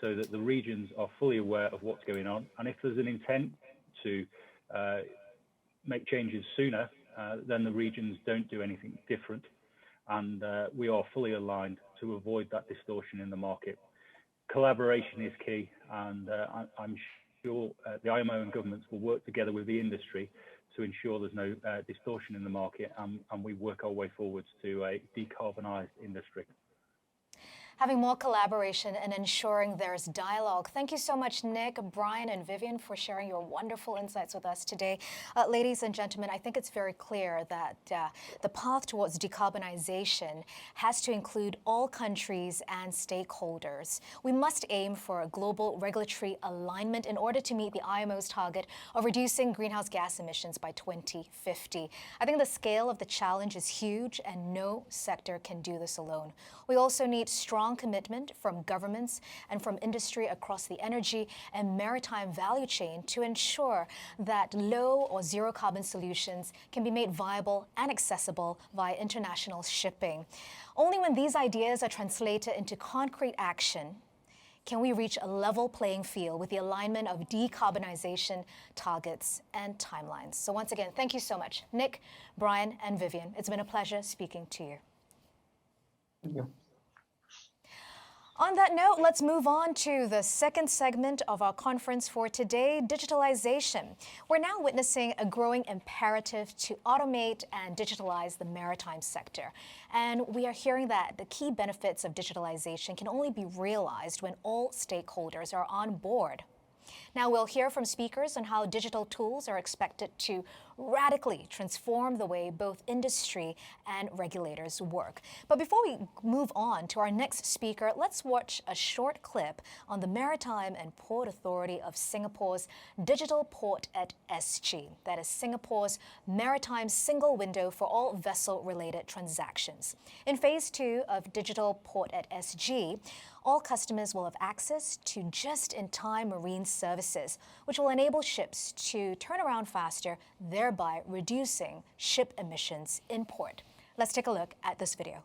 so that the regions are fully aware of what's going on. And if there's an intent to make changes sooner, then the regions don't do anything different. And we are fully aligned to avoid that distortion in the market. Collaboration is key, and I'm sure the IMO and governments will work together with the industry to ensure there's no distortion in the market, and we work our way forwards to a decarbonised industry. having more collaboration and ensuring there's dialogue. Thank you so much, Nick, Brian, and Vivian, for sharing your wonderful insights with us today. Ladies and gentlemen, I think it's very clear that the path towards decarbonization has to include all countries and stakeholders. We must aim for a global regulatory alignment in order to meet the IMO's target of reducing greenhouse gas emissions by 2050. I think the scale of the challenge is huge, and no sector can do this alone. We also need strong commitment from governments and from industry across the energy and maritime value chain to ensure that low or zero carbon solutions can be made viable and accessible via international shipping. Only when these ideas are translated into concrete action can we reach a level playing field with the alignment of decarbonization targets and timelines. So once again, thank you so much, Nick, Brian, and Vivian. It's been a pleasure speaking to you. Thank you. On that note, let's move on to the second segment of our conference for today, digitalization. We're now witnessing a growing imperative to automate and digitalize the maritime sector. And we are hearing that the key benefits of digitalization can only be realized when all stakeholders are on board. Now we'll hear from speakers on how digital tools are expected to radically transform the way both industry and regulators work. But before we move on to our next speaker, let's watch a short clip on the Maritime and Port Authority of Singapore's Digital Port at SG. That is Singapore's maritime single window for all vessel-related transactions. In Phase 2 of Digital Port at SG, all customers will have access to just-in-time marine services, which will enable ships to turn around faster, thereby reducing ship emissions in port. Let's take a look at this video.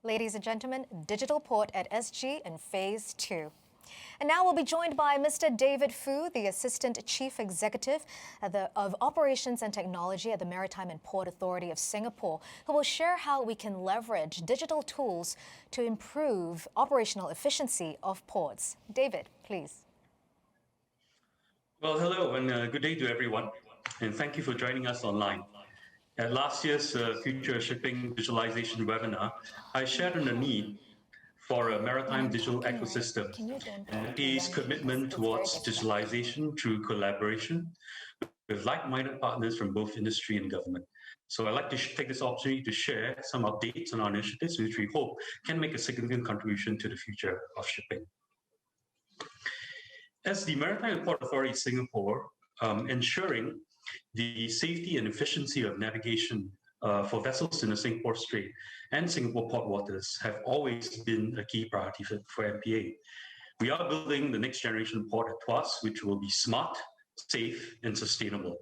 Ladies and gentlemen, Digital Port at SG in Phase 2. And now we'll be joined by Mr. David Fu, the Assistant Chief Executive of Operations and Technology at the Maritime and Port Authority of Singapore, who will share how we can leverage digital tools to improve operational efficiency of ports. David, please. Well, hello and good day to everyone, and thank you for joining us online. At last year's Future Shipping Digitalization webinar, I shared on the need for a maritime digital ecosystem and APA's commitment towards digitalization through collaboration with like-minded partners from both industry and government. So I'd like to take this opportunity to share some updates on our initiatives, which we hope can make a significant contribution to the future of shipping. As the Maritime and Port Authority of Singapore, ensuring the safety and efficiency of navigation for vessels in the Singapore Strait and Singapore port waters have always been a key priority for MPA. We are building the next generation port at Tuas, which will be smart, safe, and sustainable.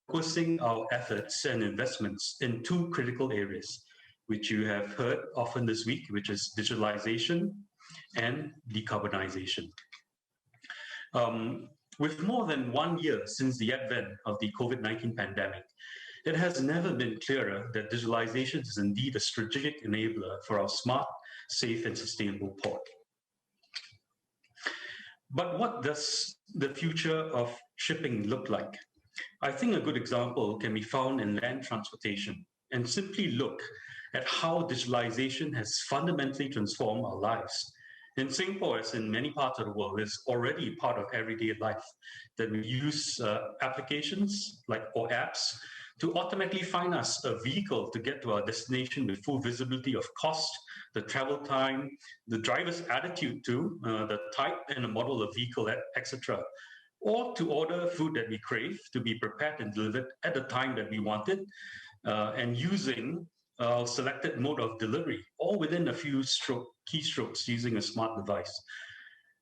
Focusing our efforts and investments in two critical areas, which you have heard often this week, which is digitalization and decarbonization. With more than 1 year since the advent of the COVID-19 pandemic, it has never been clearer that digitalization is indeed a strategic enabler for our smart, safe, and sustainable port. But what does the future of shipping look like? I think a good example can be found in land transportation, and simply look at how digitalization has fundamentally transformed our lives. In Singapore, as in many parts of the world, it's already part of everyday life that we use applications or apps to automatically find us a vehicle to get to our destination with full visibility of cost, the travel time, the driver's attitude to the type and the model of vehicle, etc. Or to order food that we crave to be prepared and delivered at the time that we want it, and using selected mode of delivery, all within a few keystrokes using a smart device.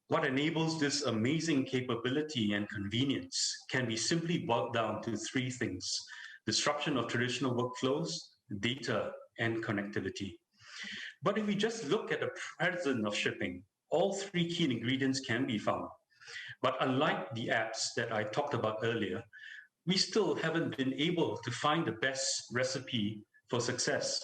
What enables this amazing capability and convenience can be simply boiled down to three things: disruption of traditional workflows, data, and connectivity. But if we just look at the present of shipping, all three key ingredients can be found. But unlike the apps that I talked about earlier, we still haven't been able to find the best recipe for success.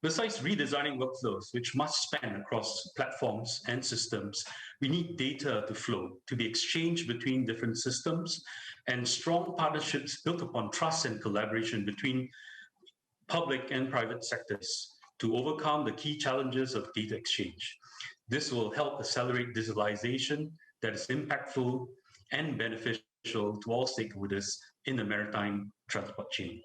Besides redesigning workflows, which must span across platforms and systems, we need data to flow, to be exchanged between different systems, and strong partnerships built upon trust and collaboration between public and private sectors to overcome the key challenges of data exchange. This will help accelerate digitalization that is impactful and beneficial to all stakeholders in the maritime transport chain.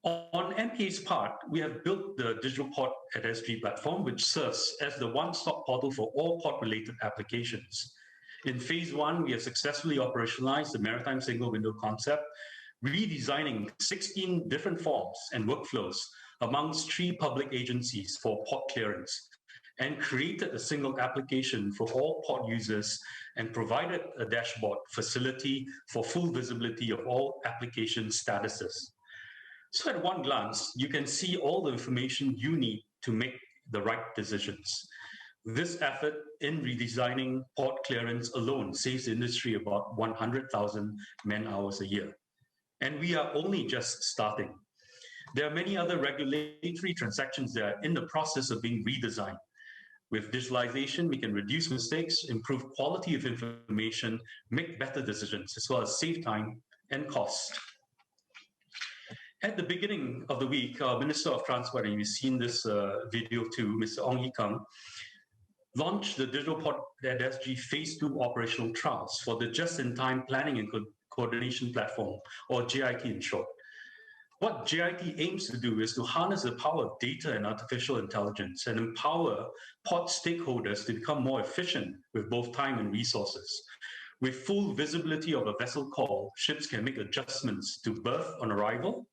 On MPA's part, we have built the Digital Port at SG platform, which serves as the one-stop portal for all port-related applications. In phase one, we have successfully operationalized the maritime single window concept, redesigning 16 different forms and workflows amongst 3 public agencies for port clearance, and created a single application for all port users and provided a dashboard facility for full visibility of all application statuses. So at one glance, you can see all the information you need to make the right decisions. This effort in redesigning port clearance alone saves the industry about 100,000 man-hours a year. And we are only just starting. There are many other regulatory transactions that are in the process of being redesigned. With digitalization, we can reduce mistakes, improve quality of information, make better decisions, as well as save time and cost. At the beginning of the week, our Minister of Transport, and you've seen this video too, Mr. Ong Ye Kung, launched the Digital Port at SG Phase 2 operational trials for the Just-in-Time Planning and Coordination Platform, or JIT in short. What JIT aims to do is to harness the power of data and artificial intelligence and empower port stakeholders to become more efficient with both time and resources. With full visibility of a vessel call, ships can make adjustments to berth on arrival,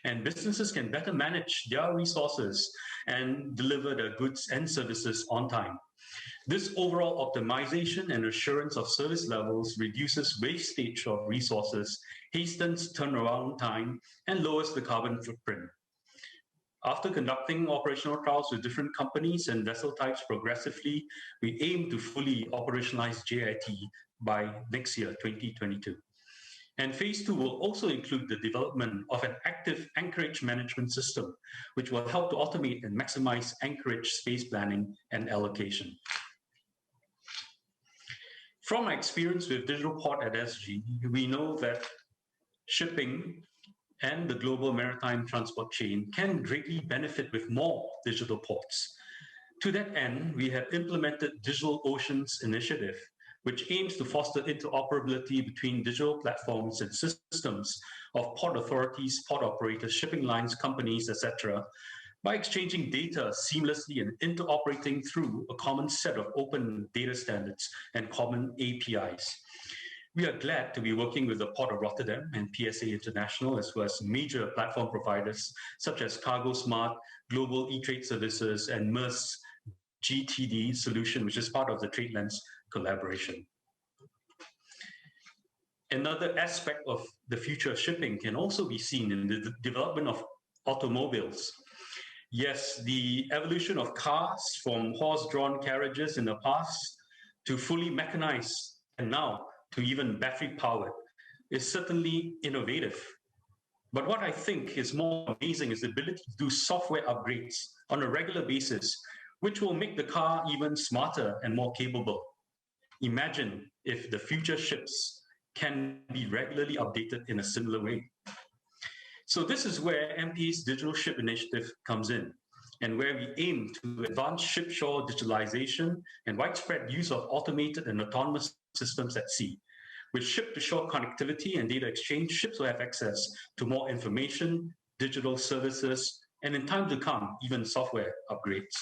and businesses can better manage their resources and deliver their goods and services on time. This overall optimization and assurance of service levels reduces wastage of resources, hastens turnaround time, and lowers the carbon footprint. After conducting operational trials with different companies and vessel types progressively, we aim to fully operationalize JIT by next year, 2022. And phase 2 will also include the development of an active anchorage management system, which will help to automate and maximize anchorage space planning and allocation. From my experience with Digital Port at SG, we know that shipping and the global maritime transport chain can greatly benefit with more digital ports. To that end, we have implemented Digital Oceans Initiative, which aims to foster interoperability between digital platforms and systems of port authorities, port operators, shipping lines, companies, etc., by exchanging data seamlessly and interoperating through a common set of open data standards and common APIs. We are glad to be working with the Port of Rotterdam and PSA International, as well as major platform providers such as Cargo Smart, Global E-Trade Services, and MERS GTD solution, which is part of the TradeLens collaboration. Another aspect of the future of shipping can also be seen in the development of automobiles. Yes, the evolution of cars from horse-drawn carriages in the past to fully mechanized and now to even battery-powered is certainly innovative. But what I think is more amazing is the ability to do software upgrades on a regular basis, which will make the car even smarter and more capable. Imagine if the future ships can be regularly updated in a similar way. So this is where MP's Digital Ship Initiative comes in, and where we aim to advance ship-shore digitalization and widespread use of automated and autonomous systems at sea. With ship-to-shore connectivity and data exchange, ships will have access to more information, digital services, and in time to come, even software upgrades.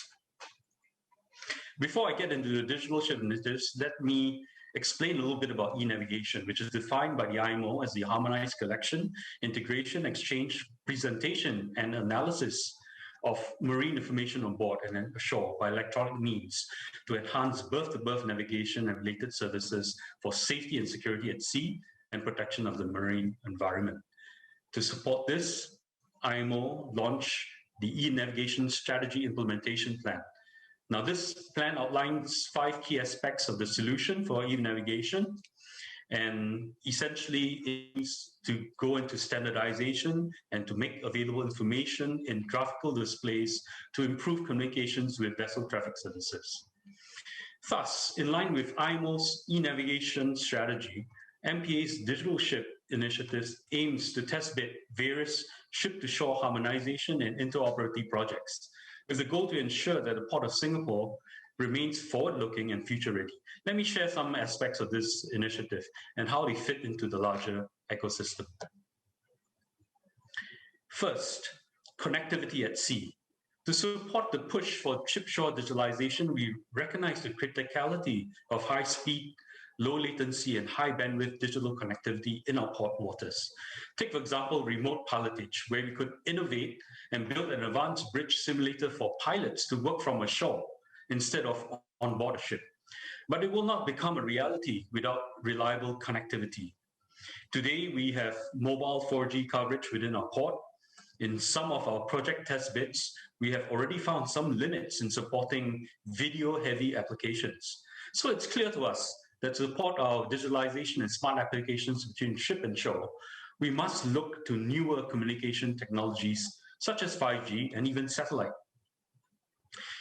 Before I get into the digital ship initiatives, let me explain a little bit about e-navigation, which is defined by the IMO as the harmonized collection, integration, exchange, presentation, and analysis of marine information on board and ashore by electronic means to enhance berth-to-berth navigation and related services for safety and security at sea and protection of the marine environment. To support this, IMO launched the e-navigation strategy implementation plan. Now, this plan outlines 5 key aspects of the solution for e-navigation and essentially aims to go into standardization and to make available information in graphical displays to improve communications with vessel traffic services. Thus, in line with IMO's e-navigation strategy, MPA's digital ship initiatives aims to test bed various ship-to-shore harmonization and interoperability projects, with the goal to ensure that the Port of Singapore remains forward-looking and future-ready. Let me share some aspects of this initiative and how they fit into the larger ecosystem. First, connectivity at sea. To support the push for ship-shore digitalization, we recognize the criticality of high-speed, low-latency, and high-bandwidth digital connectivity in our port waters. Take, for example, remote pilotage, where we could innovate and build an advanced bridge simulator for pilots to work from ashore instead of on board a ship. But it will not become a reality without reliable connectivity. Today, we have mobile 4G coverage within our port. In some of our project test beds, we have already found some limits in supporting video-heavy applications. So it's clear to us that to support our digitalization and smart applications between ship and shore, we must look to newer communication technologies such as 5G and even satellite.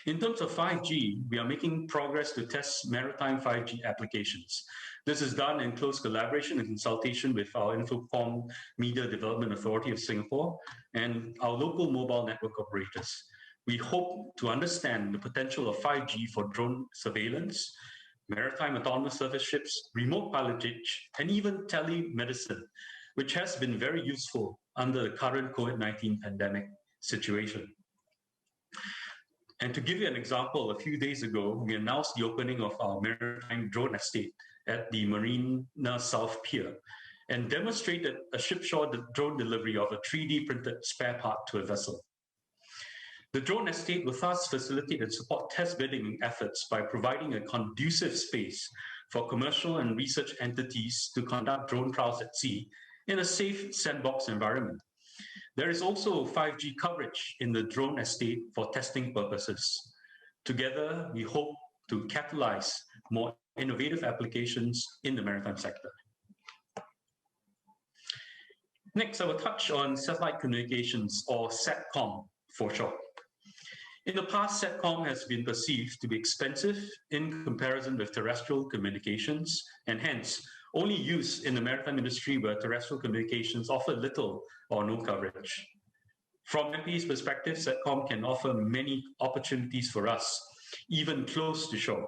In terms of 5G, we are making progress to test maritime 5G applications. This is done in close collaboration and consultation with our Infocom Media Development Authority of Singapore and our local mobile network operators. We hope to understand the potential of 5G for drone surveillance, maritime autonomous surface ships, remote pilotage, and even telemedicine, which has been very useful under the current COVID-19 pandemic situation. And to give you an example, a few days ago, we announced the opening of our maritime drone estate at the Marina South Pier and demonstrated a ship-shore drone delivery of a 3D printed spare part to a vessel. The drone estate will thus facilitate and support test bedding efforts by providing a conducive space for commercial and research entities to conduct drone trials at sea in a safe sandbox environment. There is also 5G coverage in the drone estate for testing purposes. Together, we hope to catalyze more innovative applications in the maritime sector. Next, I will touch on satellite communications, or SATCOM for short. In the past, SATCOM has been perceived to be expensive in comparison with terrestrial communications, and hence only used in the maritime industry where terrestrial communications offer little or no coverage. From MP's perspective, SATCOM can offer many opportunities for us, even close to shore.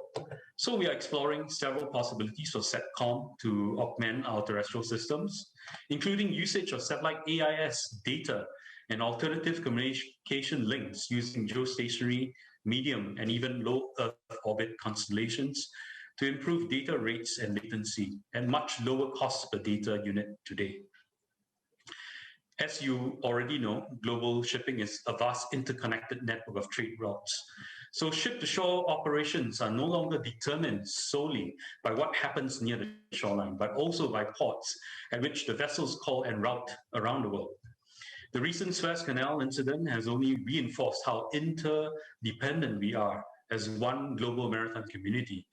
So we are exploring several possibilities for SATCOM to augment our terrestrial systems, including usage of satellite AIS data and alternative communication links using geostationary, medium, and even low Earth orbit constellations to improve data rates and latency at much lower cost per data unit today. As you already know, global shipping is a vast interconnected network of trade routes. So ship-to-shore operations are no longer determined solely by what happens near the shoreline, but also by ports at which the vessels call en route around the world. The recent Suez Canal incident has only reinforced how interdependent we are as one global maritime community,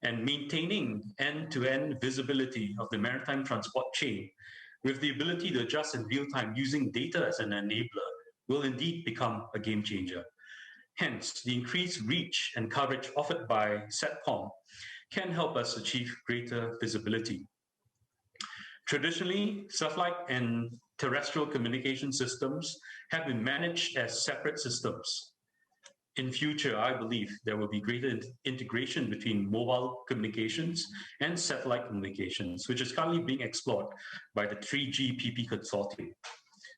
and maintaining end-to-end visibility of the maritime transport chain with the ability to adjust in real time using data as an enabler will indeed become a game changer. Hence, the increased reach and coverage offered by SATCOM can help us achieve greater visibility. Traditionally, satellite and terrestrial communication systems have been managed as separate systems. in future, I believe there will be greater integration between mobile communications and satellite communications, which is currently being explored by the 3GPP consortium.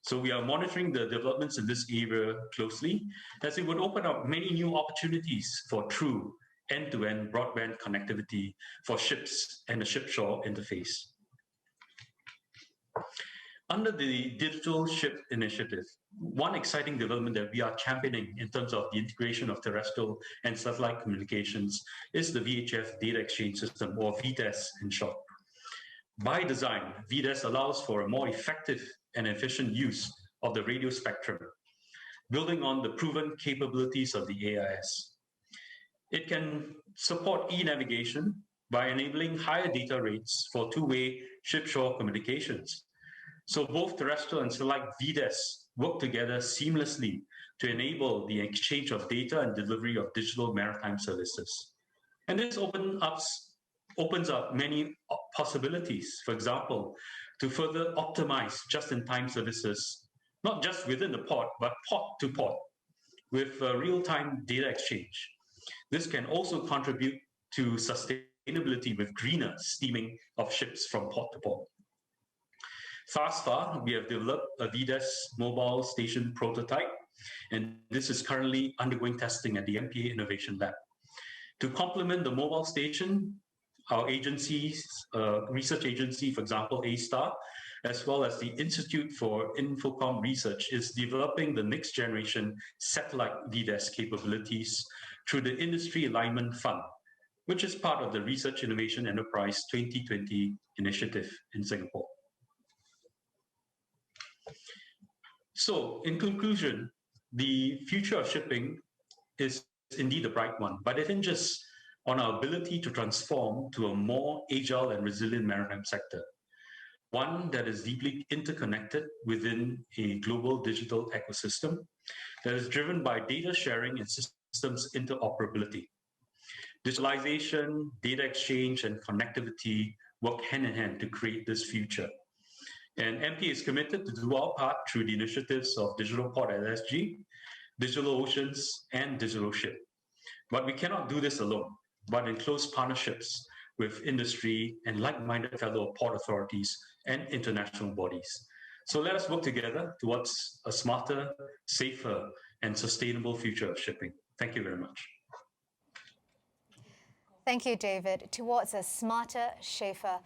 So we are monitoring the developments in this area closely, as it would open up many new opportunities for true end-to-end broadband connectivity for ships and the ship-shore interface. Under the Digital Ship Initiative, one exciting development that we are championing in terms of the integration of terrestrial and satellite communications is the VHF Data Exchange System, or VDES in short. By design, VDES allows for a more effective and efficient use of the radio spectrum, building on the proven capabilities of the AIS. It can support e-navigation by enabling higher data rates for two-way ship-shore communications. So both terrestrial and satellite VDES work together seamlessly to enable the exchange of data and delivery of digital maritime services. And this opens up many possibilities, for example, to further optimize just-in-time services, not just within the port, but port to port, with real-time data exchange. This can also contribute to sustainability with greener steaming of ships from port to port. Thus far, we have developed a VDES mobile station prototype, and this is currently undergoing testing at the MPA Innovation Lab. To complement the mobile station, our agencies, research agency, for example, A-STAR, as well as the Institute for Infocom Research, is developing the next generation satellite VDES capabilities through the Industry Alignment Fund, which is part of the Research Innovation Enterprise 2020 initiative in Singapore. So, in conclusion, the future of shipping is indeed a bright one, but it hinges on our ability to transform to a more agile and resilient maritime sector, one that is deeply interconnected within a global digital ecosystem that is driven by data sharing and systems interoperability. Digitalization, data exchange, and connectivity work hand in hand to create this future. And MP is committed to do our part through the initiatives of Digital Port at SG, Digital Oceans, and Digital Ship. But we cannot do this alone, but in close partnerships with industry and like-minded fellow port authorities and international bodies. So let us work together towards a smarter, safer, and sustainable future of shipping. Thank you very much. Thank you, David. Towards a smarter, safer,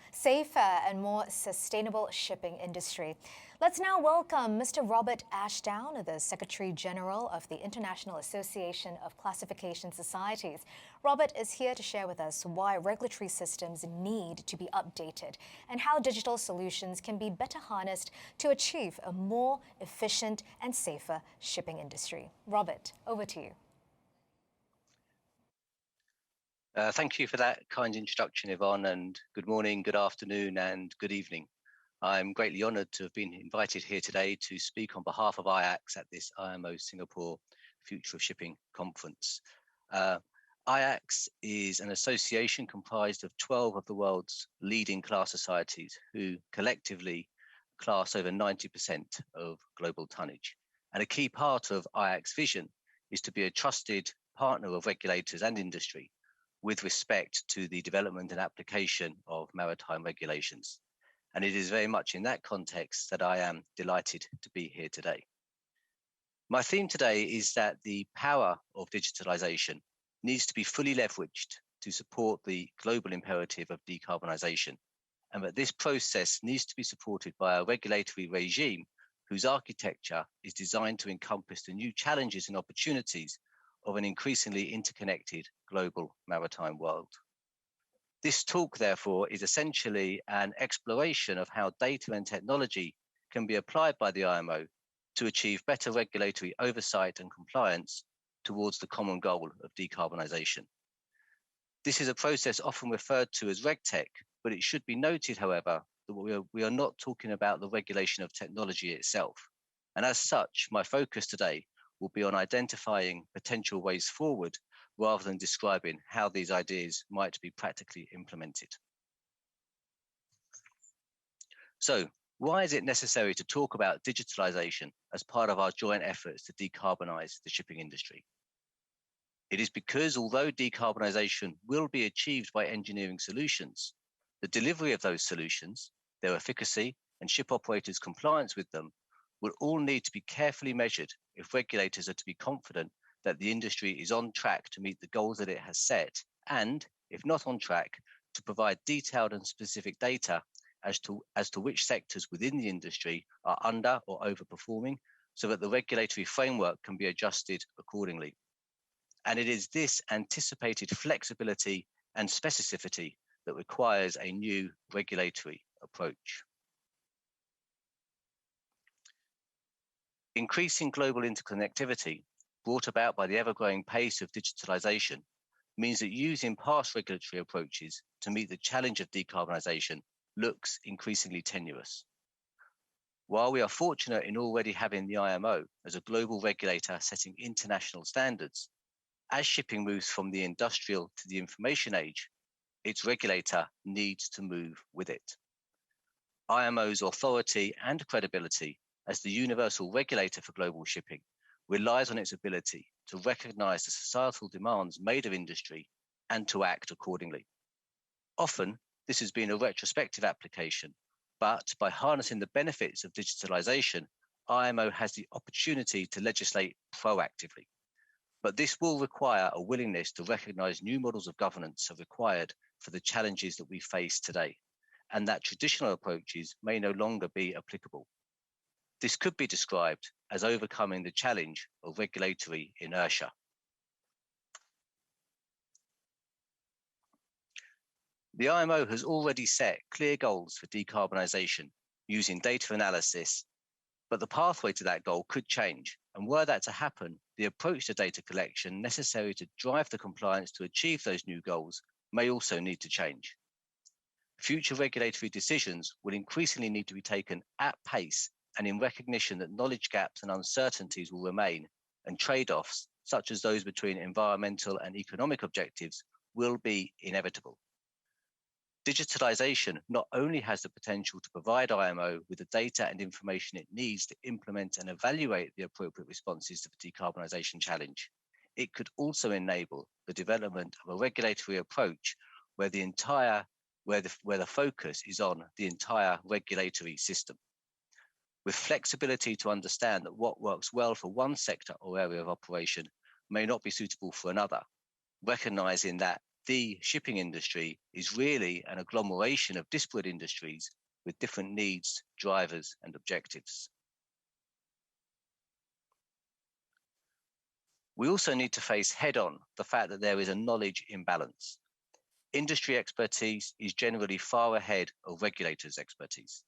and more sustainable shipping industry. Let's now welcome Mr. Robert Ashdown, the Secretary General of the International Association of Classification Societies. Robert is here to share with us why regulatory systems need to be updated and how digital solutions can be better harnessed to achieve a more efficient and safer shipping industry. Robert, over to you. Thank you for that kind introduction, Yvonne, and good morning, good afternoon, and good evening. I'm greatly honoured to have been invited here today to speak on behalf of IAX at this IMO Singapore Future of Shipping Conference. IAX is an association comprised of 12 of the world's leading class societies who collectively class over 90% of global tonnage. And a key part of IAX's vision is to be a trusted partner of regulators and industry with respect to the development and application of maritime regulations. And it is very much in that context that I am delighted to be here today. My theme today is that the power of digitalization needs to be fully leveraged to support the global imperative of decarbonisation, and that this process needs to be supported by a regulatory regime whose architecture is designed to encompass the new challenges and opportunities of an increasingly interconnected global maritime world. This talk, therefore, is essentially an exploration of how data and technology can be applied by the IMO to achieve better regulatory oversight and compliance towards the common goal of decarbonisation. This is a process often referred to as RegTech, but it should be noted, however, that we are not talking about the regulation of technology itself. And as such, my focus today will be on identifying potential ways forward rather than describing how these ideas might be practically implemented. So, why is it necessary to talk about digitalization as part of our joint efforts to decarbonize the shipping industry? It is because although decarbonisation will be achieved by engineering solutions, the delivery of those solutions, their efficacy, and ship operators' compliance with them will all need to be carefully measured if regulators are to be confident that the industry is on track to meet the goals that it has set, and, if not on track, to provide detailed and specific data as to which sectors within the industry are under or overperforming, so that the regulatory framework can be adjusted accordingly. And it is this anticipated flexibility and specificity that requires a new regulatory approach. Increasing global interconnectivity, brought about by the ever-growing pace of digitalization, means that using past regulatory approaches to meet the challenge of decarbonisation looks increasingly tenuous. While we are fortunate in already having the IMO as a global regulator setting international standards, as shipping moves from the industrial to the information age, its regulator needs to move with it. IMO's authority and credibility as the universal regulator for global shipping relies on its ability to recognise the societal demands made of industry and to act accordingly. Often, this has been a retrospective application, but by harnessing the benefits of digitalisation, IMO has the opportunity to legislate proactively. But this will require a willingness to recognise new models of governance are required for the challenges that we face today, and that traditional approaches may no longer be applicable. This could be described as overcoming the challenge of regulatory inertia. The IMO has already set clear goals for decarbonisation using data analysis, but the pathway to that goal could change. And were that to happen, the approach to data collection necessary to drive the compliance to achieve those new goals may also need to change. Future regulatory decisions will increasingly need to be taken at pace and in recognition that knowledge gaps and uncertainties will remain, and trade-offs, such as those between environmental and economic objectives, will be inevitable. Digitalisation not only has the potential to provide IMO with the data and information it needs to implement and evaluate the appropriate responses to the decarbonisation challenge, it could also enable the development of a regulatory approach where the focus is on the entire regulatory system, with flexibility to understand that what works well for one sector or area of operation may not be suitable for another, recognising that the shipping industry is really an agglomeration of disparate industries with different needs, drivers, and objectives. We also need to face head-on the fact that there is a knowledge imbalance. Industry expertise is generally far ahead of regulators' expertise,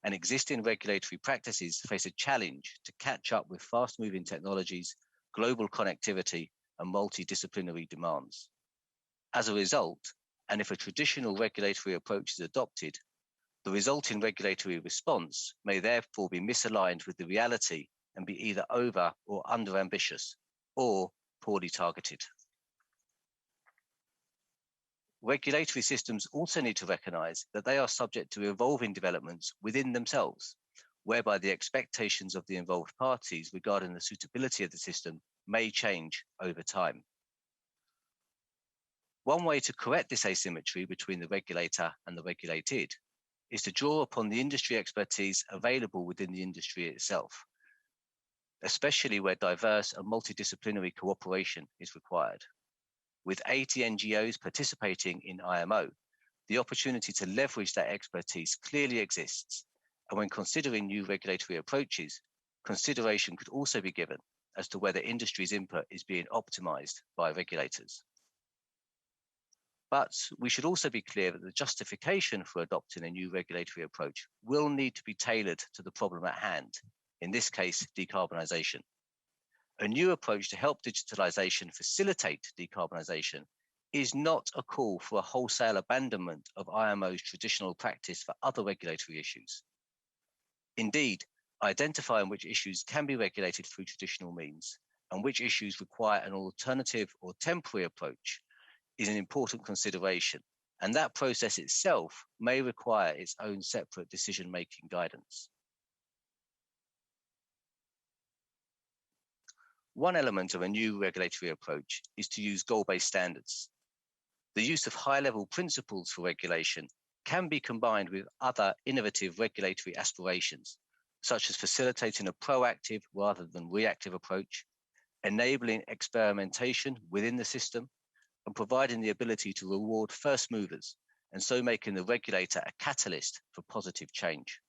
and existing regulatory practices face a challenge to catch up with fast-moving technologies, global connectivity, and multidisciplinary demands. As a result, and if a traditional regulatory approach is adopted, the resulting regulatory response may therefore be misaligned with the reality and be either over or under ambitious, or poorly targeted. Regulatory systems also need to recognise that they are subject to evolving developments within themselves, whereby the expectations of the involved parties regarding the suitability of the system may change over time. One way to correct this asymmetry between the regulator and the regulated is to draw upon the industry expertise available within the industry itself, especially where diverse and multidisciplinary cooperation is required. With 80 NGOs participating in IMO, the opportunity to leverage that expertise clearly exists, and when considering new regulatory approaches, consideration could also be given as to whether industry's input is being optimised by regulators. But we should also be clear that the justification for adopting a new regulatory approach will need to be tailored to the problem at hand, in this case, decarbonisation. A new approach to help digitalisation facilitate decarbonisation is not a call for a wholesale abandonment of IMO's traditional practice for other regulatory issues. Indeed, identifying which issues can be regulated through traditional means and which issues require an alternative or temporary approach is an important consideration, and that process itself may require its own separate decision-making guidance. One element of a new regulatory approach is to use goal-based standards. The use of high-level principles for regulation can be combined with other innovative regulatory aspirations, such as facilitating a proactive rather than reactive approach, enabling experimentation within the system, and providing the ability to reward first movers, and so making the regulator a catalyst for positive change.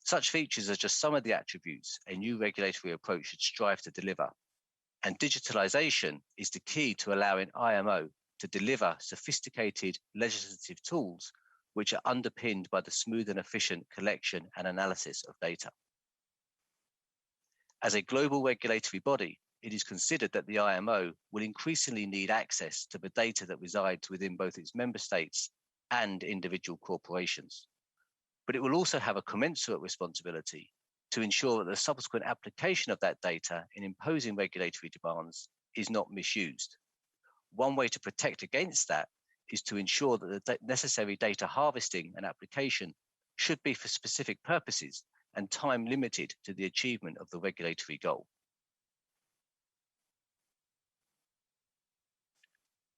Such features are just some of the attributes a new regulatory approach should strive to deliver, and digitalization is the key to allowing IMO to deliver sophisticated legislative tools which are underpinned by the smooth and efficient collection and analysis of data. As a global regulatory body, it is considered that the IMO will increasingly need access to the data that resides within both its member states and individual corporations. But it will also have a commensurate responsibility to ensure that the subsequent application of that data in imposing regulatory demands is not misused. One way to protect against that is to ensure that the necessary data harvesting and application should be for specific purposes and time limited to the achievement of the regulatory goal.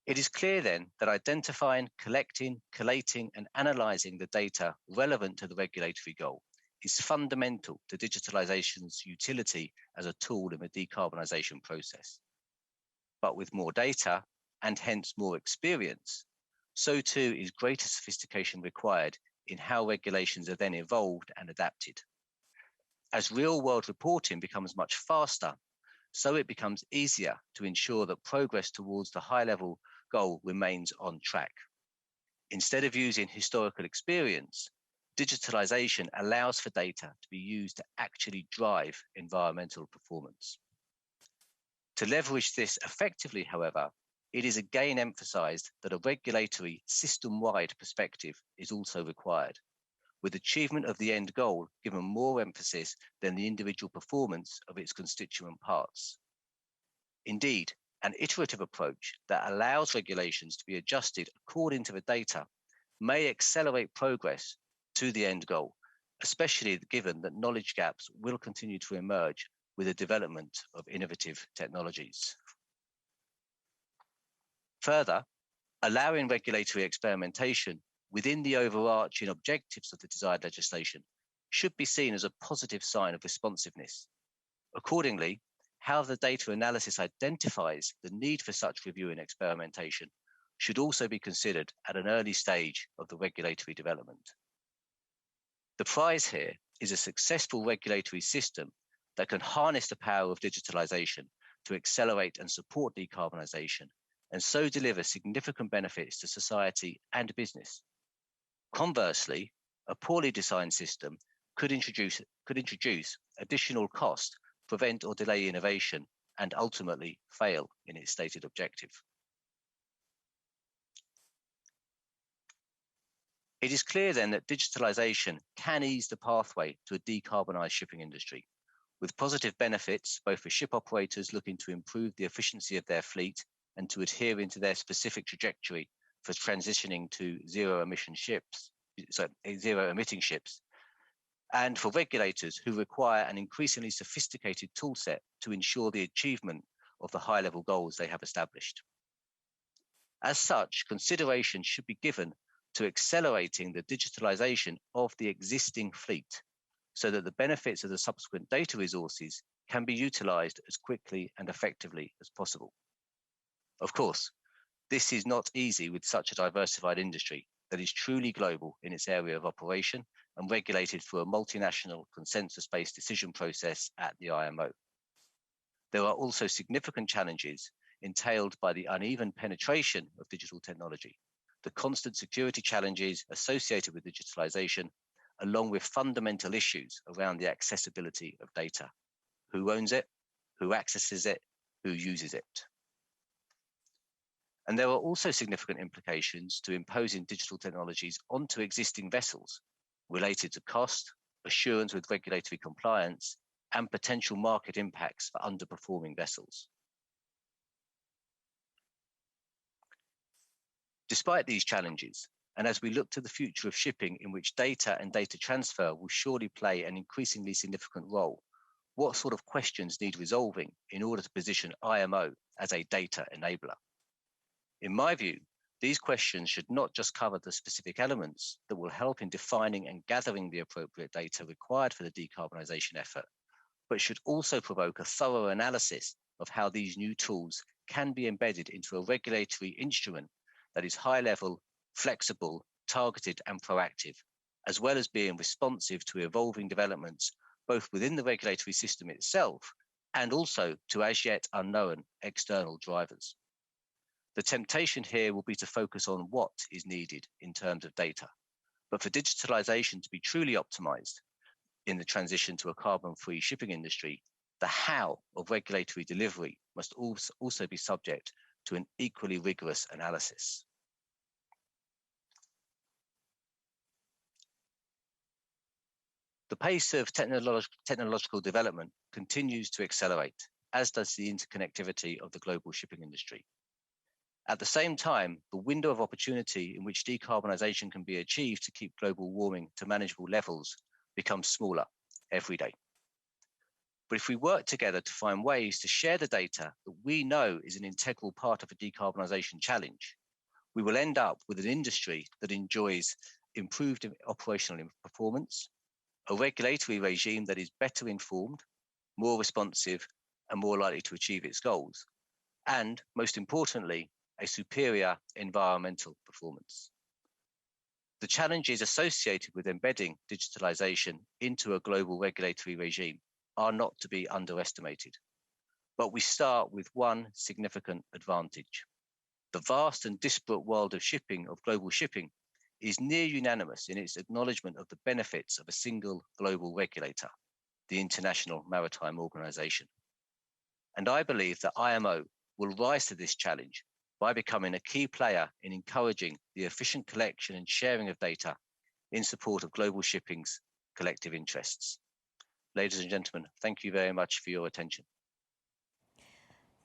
It is clear then that identifying, collecting, collating, and analysing the data relevant to the regulatory goal is fundamental to digitalisation's utility as a tool in the decarbonisation process. But with more data, and hence more experience, so too is greater sophistication required in how regulations are then evolved and adapted. As real-world reporting becomes much faster, so it becomes easier to ensure that progress towards the high-level goal remains on track. Instead of using historical experience, digitalization allows for data to be used to actually drive environmental performance. To leverage this effectively, however, it is again emphasized that a regulatory system-wide perspective is also required, with achievement of the end goal given more emphasis than the individual performance of its constituent parts. Indeed, an iterative approach that allows regulations to be adjusted according to the data may accelerate progress to the end goal, especially given that knowledge gaps will continue to emerge with the development of innovative technologies. Further, allowing regulatory experimentation within the overarching objectives of the desired legislation should be seen as a positive sign of responsiveness. Accordingly, how the data analysis identifies the need for such review and experimentation should also be considered at an early stage of the regulatory development. The prize here is a successful regulatory system that can harness the power of digitalization to accelerate and support decarbonisation, and so deliver significant benefits to society and business. Conversely, a poorly designed system could introduce additional cost, prevent or delay innovation, and ultimately fail in its stated objective. It is clear then that digitalization can ease the pathway to a decarbonised shipping industry, with positive benefits both for ship operators looking to improve the efficiency of their fleet and to adhering to their specific trajectory for transitioning to zero emitting ships, and for regulators who require an increasingly sophisticated toolset to ensure the achievement of the high-level goals they have established. As such, consideration should be given to accelerating the digitalization of the existing fleet so that the benefits of the subsequent data resources can be utilized as quickly and effectively as possible. Of course, this is not easy with such a diversified industry that is truly global in its area of operation and regulated through a multinational consensus-based decision process at the IMO. There are also significant challenges entailed by the uneven penetration of digital technology, the constant security challenges associated with digitalization, along with fundamental issues around the accessibility of data. Who owns it? Who accesses it? Who uses it? And there are also significant implications to imposing digital technologies onto existing vessels related to cost, assurance with regulatory compliance, and potential market impacts for underperforming vessels. Despite these challenges, and as we look to the future of shipping in which data and data transfer will surely play an increasingly significant role, what sort of questions need resolving in order to position IMO as a data enabler? In my view, these questions should not just cover the specific elements that will help in defining and gathering the appropriate data required for the decarbonisation effort, but should also provoke a thorough analysis of how these new tools can be embedded into a regulatory instrument that is high level, flexible, targeted and proactive, as well as being responsive to evolving developments both within the regulatory system itself and also to as yet unknown external drivers. The temptation here will be to focus on what is needed in terms of data, but for digitalization to be truly optimized in the transition to a carbon-free shipping industry, the how of regulatory delivery must also be subject to an equally rigorous analysis. The pace of technological development continues to accelerate, as does the interconnectivity of the global shipping industry. At the same time, the window of opportunity in which decarbonisation can be achieved to keep global warming to manageable levels becomes smaller every day. But if we work together to find ways to share the data that we know is an integral part of a decarbonisation challenge, we will end up with an industry that enjoys improved operational performance, a regulatory regime that is better informed, more responsive, and more likely to achieve its goals, and most importantly, a superior environmental performance. The challenges associated with embedding digitalization into a global regulatory regime are not to be underestimated. But we start with one significant advantage. The vast and disparate world of shipping, of global shipping, is near unanimous in its acknowledgement of the benefits of a single global regulator, the International Maritime Organization. And I believe that IMO will rise to this challenge by becoming a key player in encouraging the efficient collection and sharing of data in support of global shipping's collective interests. Ladies and gentlemen, thank you very much for your attention.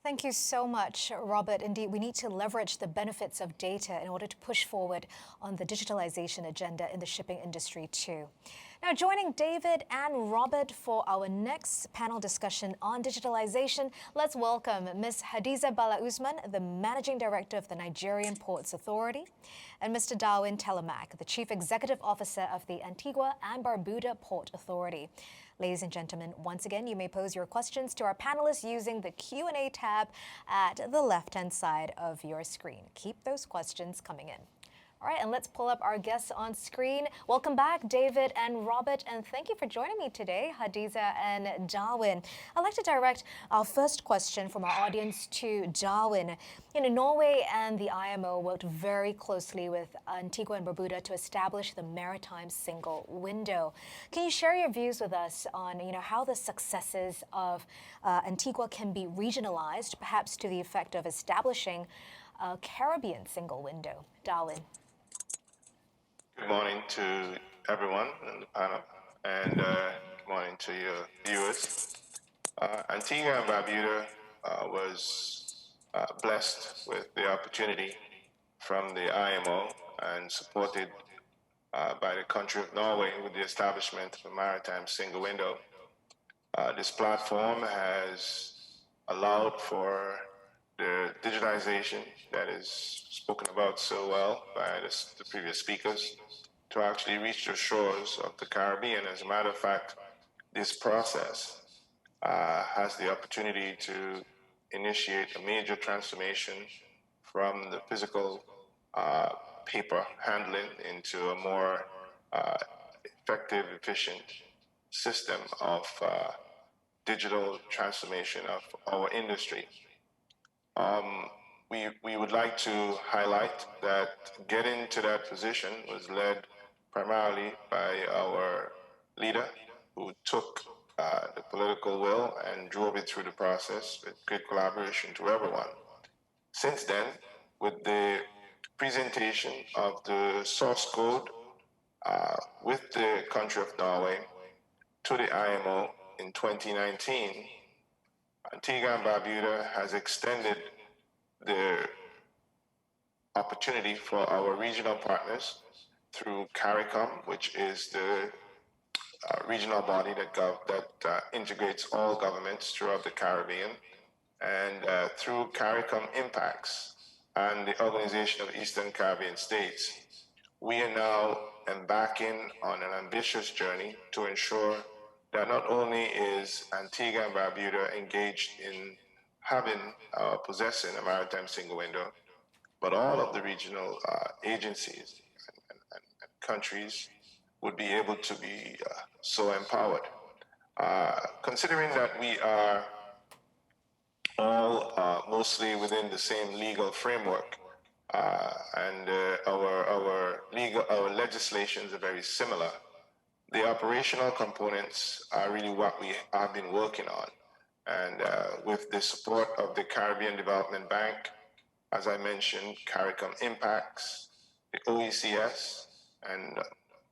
Thank you so much, Robert. Indeed, we need to leverage the benefits of data in order to push forward on the digitalization agenda in the shipping industry too. Now, joining David and Robert for our next panel discussion on digitalization, let's welcome Ms. Hadiza Bala Usman, the Managing Director of the Nigerian Ports Authority, and Mr. Darwin Telemack, the Chief Executive Officer of the Antigua and Barbuda Port Authority. Ladies and gentlemen, once again, you may pose your questions to our panelists using the Q&A tab at the left-hand side of your screen. Keep those questions coming in. All right, and let's pull up our guests on screen. Welcome back, David and Robert, and thank you for joining me today, Hadiza and Darwin. I'd like to direct our first question from our audience to Darwin. You know, Norway and the IMO worked very closely with Antigua and Barbuda to establish the maritime single window. Can you share your views with us on, how the successes of Antigua can be regionalized, perhaps to the effect of establishing a Caribbean single window? Darwin. Good morning to everyone on the panel, and good morning to your viewers. Antigua and Barbuda was blessed with the opportunity from the IMO and supported by the country of Norway with the establishment of a maritime single window. This platform has allowed for the digitalization that is spoken about so well by the previous speakers to actually reach the shores of the Caribbean. As a matter of fact, this process has the opportunity to initiate a major transformation from the physical paper handling into a more effective, efficient system of digital transformation of our industry. We would like to highlight that getting to that position was led primarily by our leader, who took the political will and drove it through the process with great collaboration to everyone. Since then, with the presentation of the source code with the country of Norway to the IMO in 2019, Antigua and Barbuda has extended the opportunity for our regional partners through CARICOM, which is the regional body that integrates all governments throughout the Caribbean. And through CARICOM Impacts and the Organization of Eastern Caribbean States, we are now embarking on an ambitious journey to ensure that not only is Antigua and Barbuda engaged in possessing a maritime single window, but all of the regional agencies and countries would be able to be so empowered. Considering that we are all mostly within the same legal framework, and our legislations are very similar. The operational components are really what we have been working on, and with the support of the Caribbean Development Bank, as I mentioned, CARICOM Impacts, the OECS, and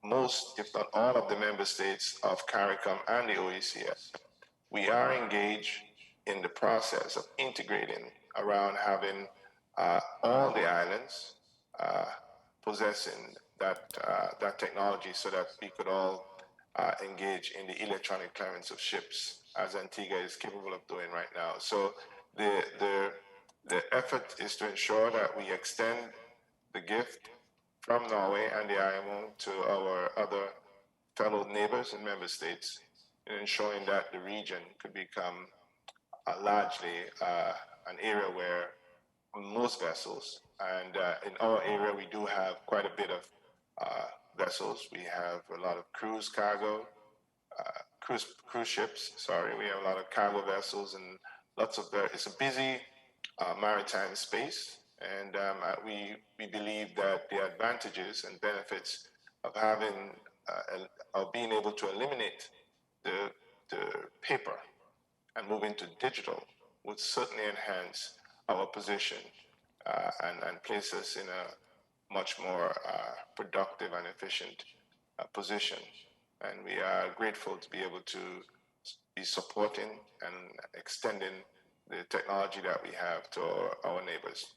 most, if not all, of the member states of CARICOM and the OECS, we are engaged in the process of integrating around having all the islands possessing that technology so that we could all engage in the electronic clearance of ships, as Antigua is capable of doing right now. So the effort is to ensure that we extend the gift from Norway and the IMO to our other fellow neighbors and member states in ensuring that the region could become largely an area where most vessels, and in our area we do have quite a bit of vessels. We have a lot of cruise cargo, cruise ships, sorry. We have a lot of cargo vessels and lots of, it's a busy maritime space. And we believe that the advantages and benefits of having, of being able to eliminate the paper and move into digital would certainly enhance our position and place us in a much more productive and efficient position. And we are grateful to be able to be supporting and extending the technology that we have to our neighbors.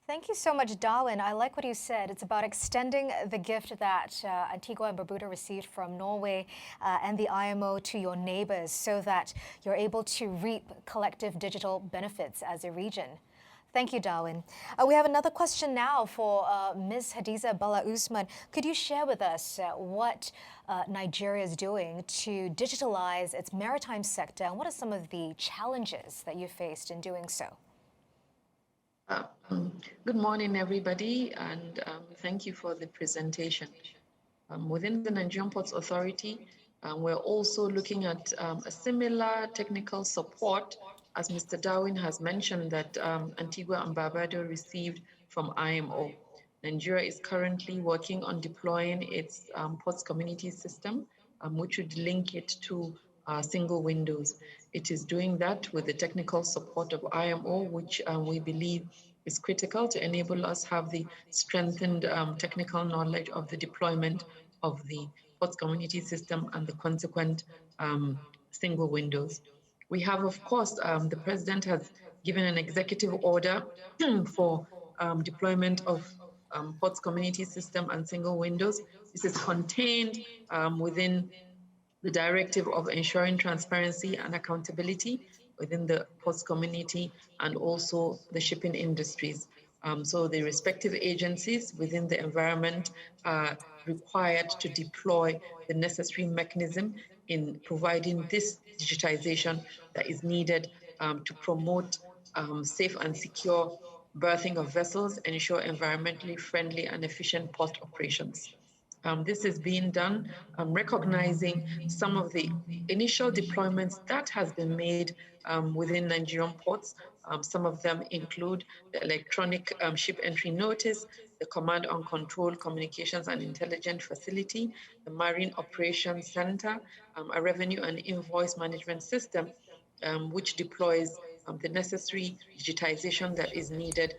Thank you so much, Darwin. I like what you said. It's about extending the gift that Antigua and Barbuda received from Norway and the IMO to your neighbors so that you're able to reap collective digital benefits as a region. Thank you, Darwin. We have another question now for Ms. Hadiza Bala Usman. Could you share with us what Nigeria is doing to digitalize its maritime sector, and what are some of the challenges that you faced in doing so? Good morning, everybody, and thank you for the presentation. Within the Nigerian Ports Authority, we're also looking at a similar technical support, as Mr. Darwin has mentioned, that Antigua and Barbuda received from IMO. Nigeria is currently working on deploying its ports community system, which would link it to single windows. It is doing that with the technical support of IMO, which we believe is critical to enable us have the strengthened technical knowledge of the deployment of the ports community system and the consequent single windows. We have, of course, the President has given an executive order for deployment of ports community system and single windows. This is contained within the directive of ensuring transparency and accountability within the ports community and also the shipping industries. So the respective agencies within the environment are required to deploy the necessary mechanism in providing this digitization that is needed to promote safe and secure berthing of vessels, ensure environmentally friendly and efficient port operations. This is being done, recognizing some of the initial deployments that has been made within Nigerian ports. Some of them include the electronic ship entry notice, the Command and Control Communications and Intelligence Facility, the Marine Operations Center, a revenue and invoice management system, which deploys the necessary digitization that is needed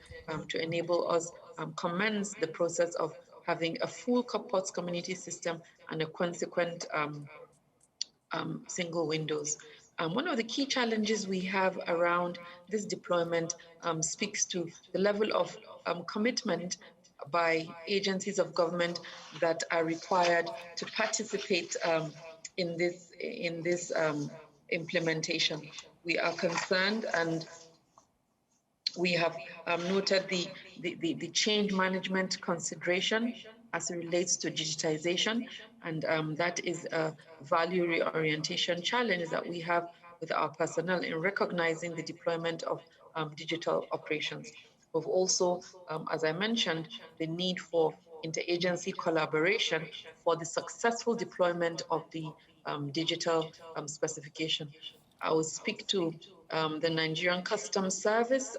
to enable us commence the process of having a full ports community system and a consequent single windows. One of the key challenges we have around this deployment speaks to the level of commitment by agencies of government that are required to participate in this implementation. We are concerned, and we have noted the change management consideration as it relates to digitization, and that is a value reorientation challenge that we have with our personnel in recognizing the deployment of digital operations. We've also, as I mentioned, the need for interagency collaboration for the successful deployment of the digital specification. I will speak to the Nigerian Customs Service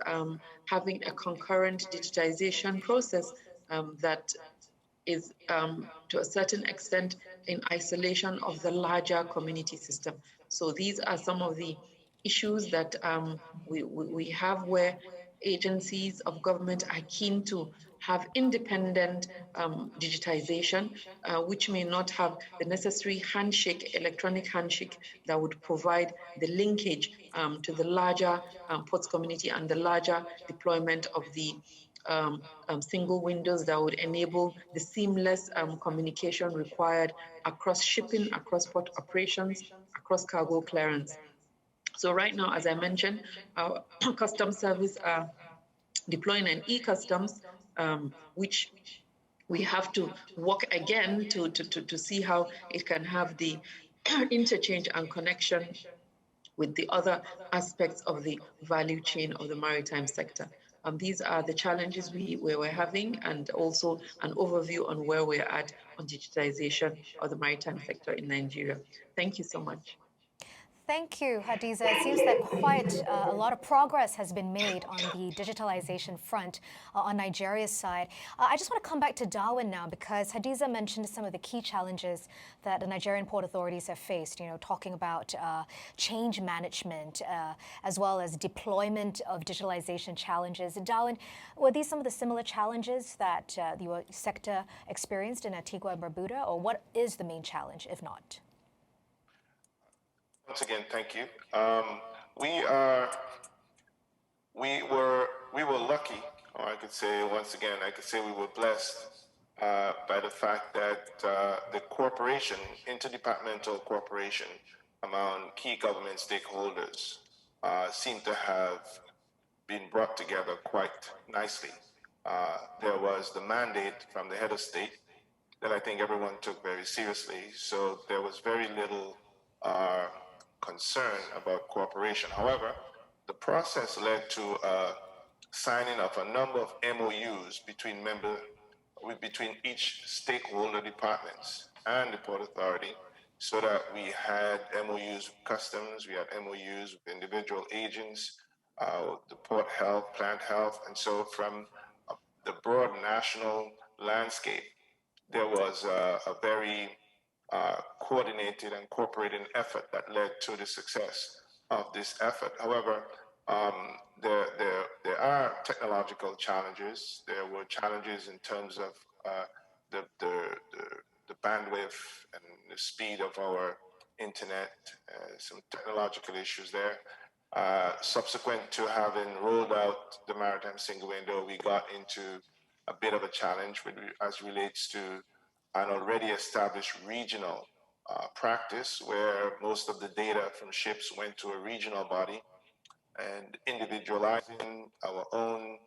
having a concurrent digitization process that is to a certain extent in isolation of the larger community system. So these are some of the issues that we have where agencies of government are keen to have independent digitization, which may not have the necessary handshake, electronic handshake that would provide the linkage to the larger ports community and the larger deployment of the single windows that would enable the seamless communication required across shipping, across port operations, across cargo clearance. So right now, as I mentioned, our customs service are deploying an e-customs, which we have to work again to see how it can have the interchange and connection with the other aspects of the value chain of the maritime sector. These are the challenges we're having, and also an overview on where we're at on digitization of the maritime sector in Nigeria. Thank you so much. Thank you, Hadiza. It seems that quite a lot of progress has been made on the digitalization front on Nigeria's side. I just want to come back to Darwin now, because Hadiza mentioned some of the key challenges that the Nigerian port authorities have faced, talking about change management as well as deployment of digitalization challenges. Darwin, were these some of the similar challenges that your sector experienced in Antigua and Barbuda, or what is the main challenge, if not? Once again, thank you. We were lucky, or I could say once again, we were blessed by the fact that the cooperation, interdepartmental cooperation among key government stakeholders seemed to have been brought together quite nicely. There was the mandate from the head of state that I think everyone took very seriously, so there was very little concern about cooperation. However, the process led to signing of a number of MOUs between each stakeholder departments and the Port Authority, so that we had MOUs with customs, we had MOUs with individual agents, the port health, plant health, and so from the broad national landscape, there was a very coordinated and cooperating effort that led to the success of this effort. However, there are technological challenges. There were challenges in terms of the bandwidth and the speed of our internet, some technological issues there. Subsequent to having rolled out the maritime single window, we got into a bit of a challenge as relates to an already established regional practice where most of the data from ships went to a regional body, and individualizing our own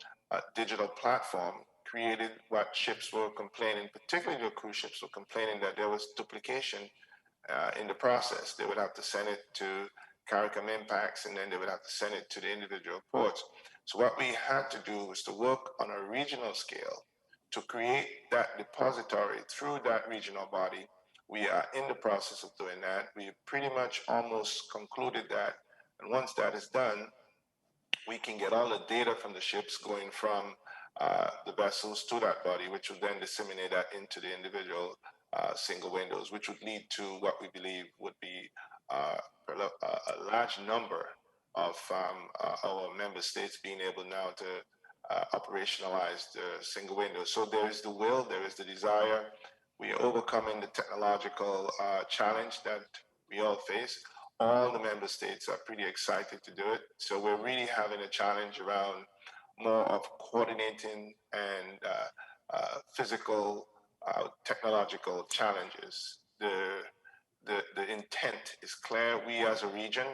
digital platform created what ships were complaining, particularly the cruise ships were complaining that there was duplication in the process. They would have to send it to CARICOM impacts, and then they would have to send it to the individual ports. So what we had to do was to work on a regional scale to create that depository through that regional body. We are in the process of doing that. We pretty much almost concluded that. And once that is done, we can get all the data from the ships going from the vessels to that body, which will then disseminate that into the individual single windows, which would lead to what we believe would be a large number of our member states being able now to operationalize the single window. So there is the will, there is the desire. We are overcoming the technological challenge that we all face. All the member states are pretty excited to do it. So we're really having a challenge around more of coordinating and physical, technological challenges. The intent is clear. We as a region,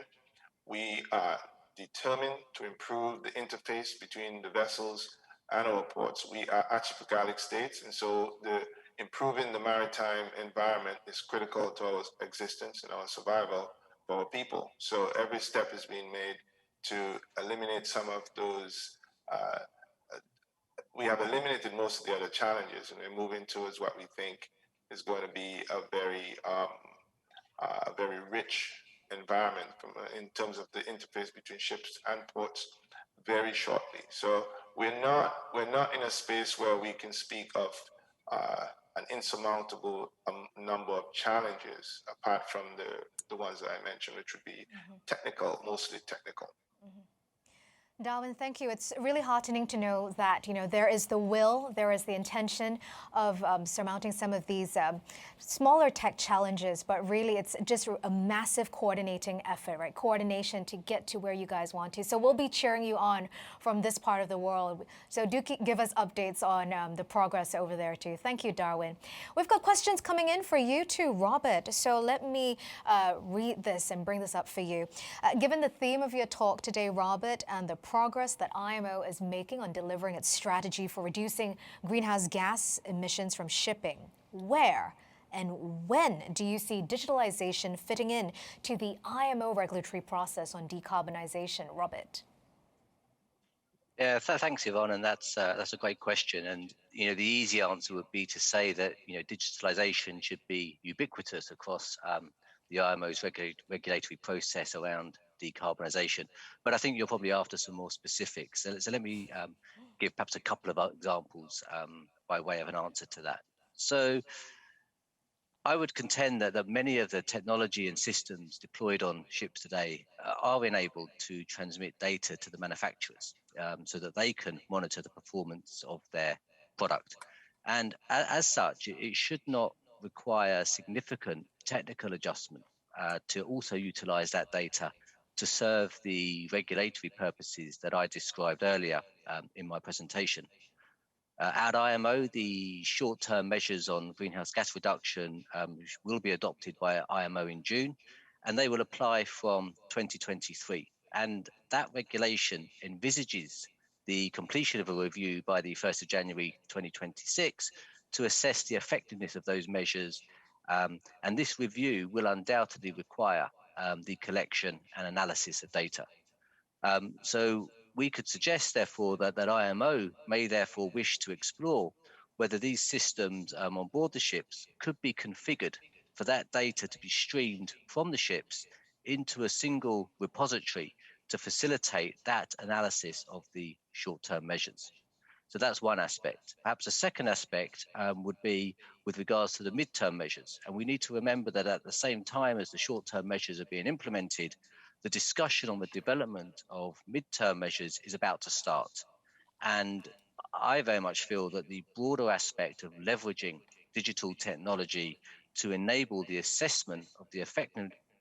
we are determined to improve the interface between the vessels and our ports. We are archipelagic states, and so improving the maritime environment is critical to our existence and our survival for our people. So every step is being made to eliminate some of those. We have eliminated most of the other challenges, and we're moving towards what we think is going to be a very rich environment in terms of the interface between ships and ports very shortly. So we're not in a space where we can speak of an insurmountable number of challenges apart from the ones that I mentioned, which would be technical, mostly technical. Darwin, thank you. It's really heartening to know that, there is the will, there is the intention of surmounting some of these smaller tech challenges, but really it's just a massive coordinating effort, right? Coordination to get to where you guys want to. So we'll be cheering you on from this part of the world. So do give us updates on the progress over there too. Thank you, Darwin. We've got questions coming in for you too, Robert. So let me read this and bring this up for you. Given the theme of your talk today, Robert, and the progress that IMO is making on delivering its strategy for reducing greenhouse gas emissions from shipping, where and when do you see digitalization fitting in to the IMO regulatory process on decarbonization, Robert? Yeah, thanks, Yvonne, and that's a great question. And the easy answer would be to say that digitalization should be ubiquitous across the IMO's regulatory process around decarbonisation. But I think you're probably after some more specifics. So let me give perhaps a couple of examples by way of an answer to that. So I would contend that many of the technology and systems deployed on ships today are enabled to transmit data to the manufacturers so that they can monitor the performance of their product. And as such, it should not require significant technical adjustment to also utilize that data to serve the regulatory purposes that I described earlier in my presentation. At IMO, the short-term measures on greenhouse gas reduction will be adopted by IMO in June, and they will apply from 2023. And that regulation envisages the completion of a review by the 1st of January 2026 to assess the effectiveness of those measures. And this review will undoubtedly require the collection and analysis of data. So we could suggest, therefore, that IMO may therefore wish to explore whether these systems on board the ships could be configured for that data to be streamed from the ships into a single repository to facilitate that analysis of the short-term measures. So that's one aspect. Perhaps a second aspect would be with regards to the mid-term measures. And we need to remember that at the same time as the short-term measures are being implemented, the discussion on the development of mid-term measures is about to start. And I very much feel that the broader aspect of leveraging digital technology to enable the assessment of the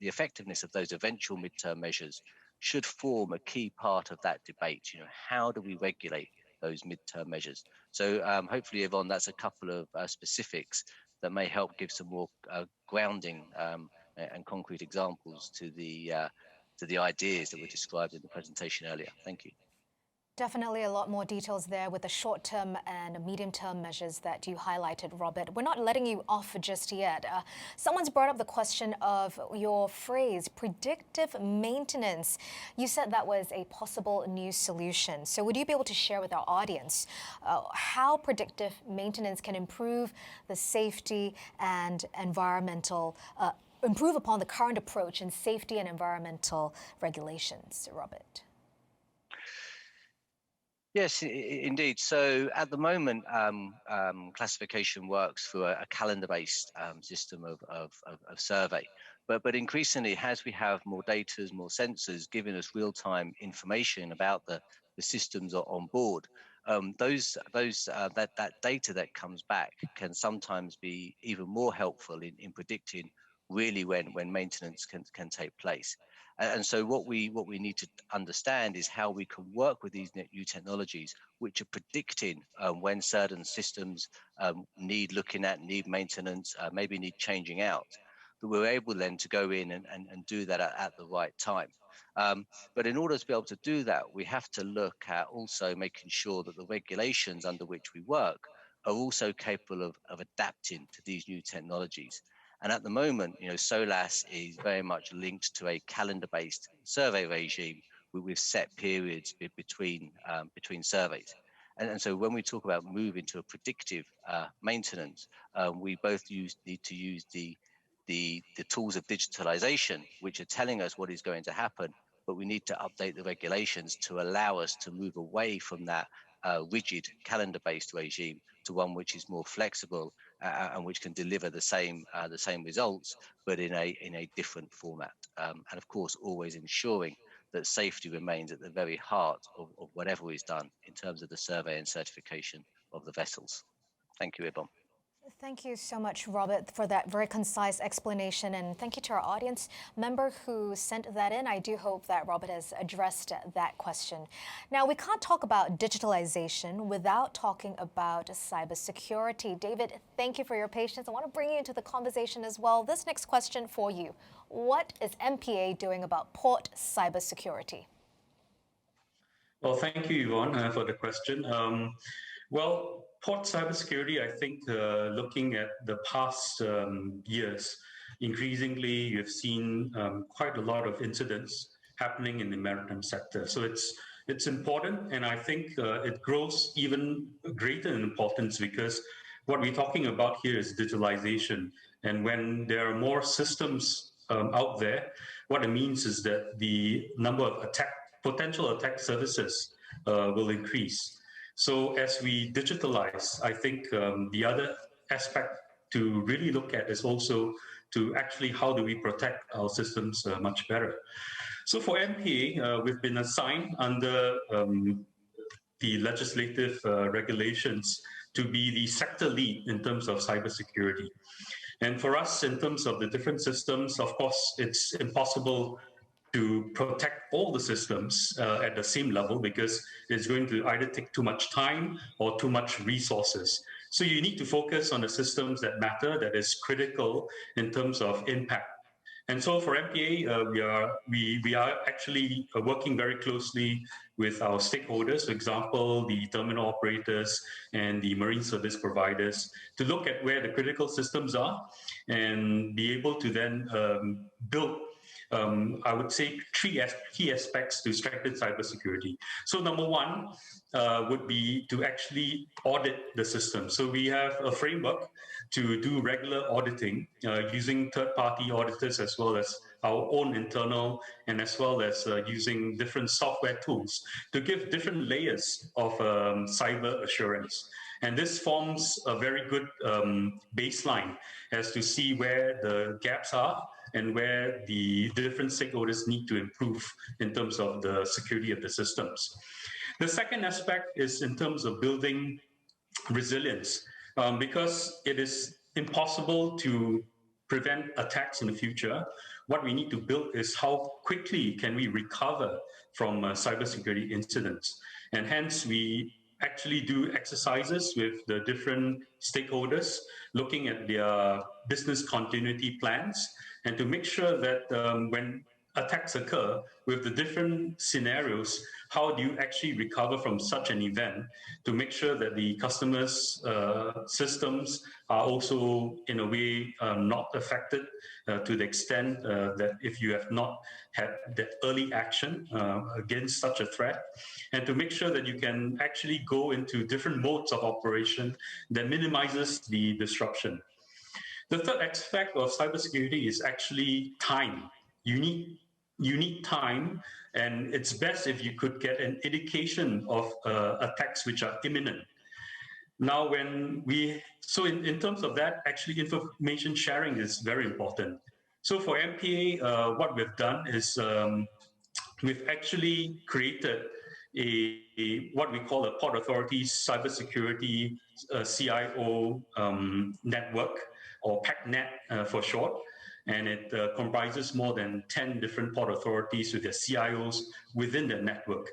effectiveness of those eventual mid-term measures should form a key part of that debate. How do we regulate those mid-term measures? So hopefully, Yvonne, that's a couple of specifics that may help give some more grounding and concrete examples to the ideas that were described in the presentation earlier. Thank you. Definitely a lot more details there with the short-term and medium-term measures that you highlighted, Robert. We're not letting you off just yet. Someone's brought up the question of your phrase, predictive maintenance. You said that was a possible new solution. So would you be able to share with our audience how predictive maintenance can improve the safety and environmental, improve upon the current approach in safety and environmental regulations, Robert? Yes, indeed. So at the moment, classification works through a calendar-based system of survey. But increasingly, as we have more data, more sensors giving us real-time information about the systems on board, that data that comes back can sometimes be even more helpful in predicting really when maintenance can take place. And so what we need to understand is how we can work with these new technologies, which are predicting when certain systems need looking at, need maintenance, maybe need changing out, that we're able then to go in and do that at the right time. But in order to be able to do that, we have to look at also making sure that the regulations under which we work are also capable of adapting to these new technologies. And at the moment, SOLAS is very much linked to a calendar-based survey regime with set periods between surveys. And so when we talk about moving to a predictive maintenance, we both need to use the tools of digitalization, which are telling us what is going to happen, but we need to update the regulations to allow us to move away from that rigid calendar-based regime to one which is more flexible and which can deliver the same results, but in a different format. And of course, always ensuring that safety remains at the very heart of whatever is done in terms of the survey and certification of the vessels. Thank you, Yvonne. Thank you so much, Robert, for that very concise explanation. And thank you to our audience member who sent that in. I do hope that Robert has addressed that question. Now, we can't talk about digitalization without talking about cybersecurity. David, thank you for your patience. I want to bring you into the conversation as well. This next question for you. What is MPA doing about port cybersecurity? Well, thank you, Yvonne, for the question. Well, port cybersecurity, I think looking at the past years, increasingly you've seen quite a lot of incidents happening in the maritime sector. So it's important, and I think it grows even greater in importance because what we're talking about here is digitalization. And when there are more systems out there, what it means is that the number of potential attack services will increase. So as we digitalize, I think the other aspect to really look at is also to actually how do we protect our systems much better. So for MPA, we've been assigned under the legislative regulations to be the sector lead in terms of cybersecurity. And for us, in terms of the different systems, of course, it's impossible to protect all the systems at the same level because it's going to either take too much time or too much resources. So you need to focus on the systems that matter, that is critical in terms of impact. And so for MPA, we are actually working very closely with our stakeholders, for example, the terminal operators and the marine service providers, to look at where the critical systems are and be able to then build I would say three key aspects to strengthen cybersecurity. So number one would be to actually audit the system. So we have a framework to do regular auditing using third-party auditors as well as our own internal and as well as using different software tools to give different layers of cyber assurance. And this forms a very good baseline as to see where the gaps are and where the different stakeholders need to improve in terms of the security of the systems. The second aspect is in terms of building resilience, because it is impossible to prevent attacks in the future. What we need to build is how quickly can we recover from cybersecurity incidents. And hence we actually do exercises with the different stakeholders, looking at their business continuity plans, and to make sure that when attacks occur with the different scenarios, how do you actually recover from such an event to make sure that the customers' systems are also in a way not affected to the extent that if you have not had that early action against such a threat, and to make sure that you can actually go into different modes of operation that minimizes the disruption. The third aspect of cybersecurity is actually time. You need time, and it's best if you could get an indication of attacks which are imminent. Now, in terms of that, actually information sharing is very important. So for MPA, what we've done is we've actually created what we call a Port Authority Cybersecurity CIO network, or PACnet for short. And it comprises more than 10 different port authorities with their CIOs within the network.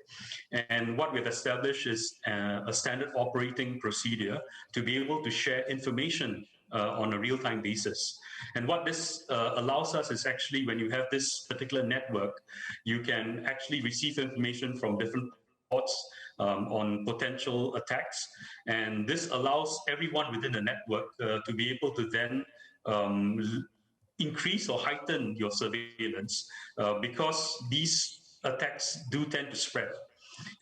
And what we've established is a standard operating procedure to be able to share information on a real-time basis. And what this allows us is actually, when you have this particular network, you can actually receive information from different ports on potential attacks. And this allows everyone within the network to be able to then increase or heighten your surveillance because these attacks do tend to spread.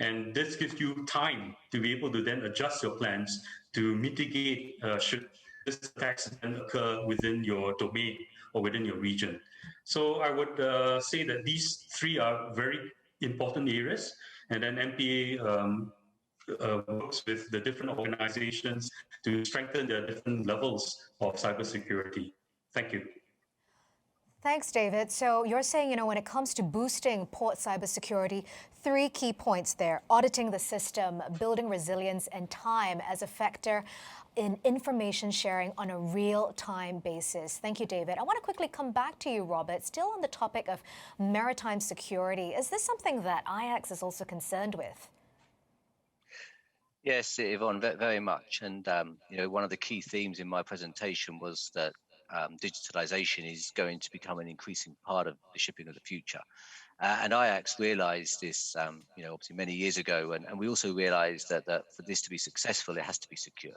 And this gives you time to be able to then adjust your plans to mitigate should this attacks then occur within your domain or within your region. So I would say that these three are very important areas. And then MPA works with the different organizations to strengthen their different levels of cybersecurity. Thank you. Thanks, David. So you're saying, when it comes to boosting port cybersecurity, three key points there: auditing the system, building resilience, and time as a factor in information sharing on a real-time basis. Thank you, David. I want to quickly come back to you, Robert, still on the topic of maritime security. Is this something that IACS is also concerned with? Yes, Yvonne, very much. And, one of the key themes in my presentation was that digitalization is going to become an increasing part of the shipping of the future. And IACS realized this, obviously many years ago. And we also realized that for this to be successful, it has to be secure.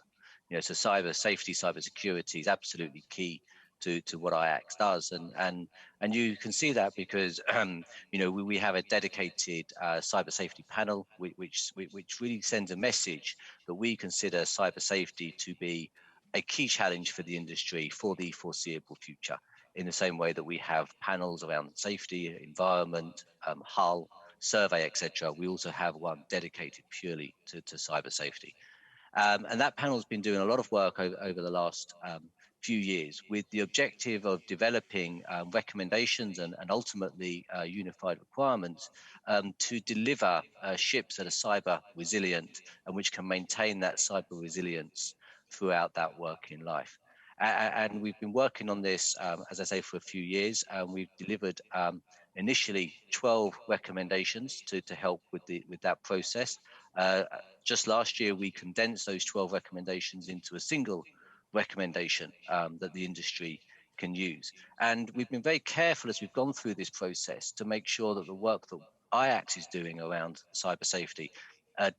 So cyber safety, cyber security is absolutely key to what IACS does. And you can see that because, we have a dedicated cyber safety panel, which really sends a message that we consider cyber safety to be a key challenge for the industry for the foreseeable future. In the same way that we have panels around safety, environment, hull, survey, etc., we also have one dedicated purely to cyber safety. And that panel has been doing a lot of work over the last few years with the objective of developing recommendations and ultimately unified requirements to deliver ships that are cyber resilient and which can maintain that cyber resilience throughout that working life. And we've been working on this, as I say, for a few years, and we've delivered initially 12 recommendations to help with that process. Just last year, we condensed those 12 recommendations into a single recommendation that the industry can use. And we've been very careful as we've gone through this process to make sure that the work that IACS is doing around cyber safety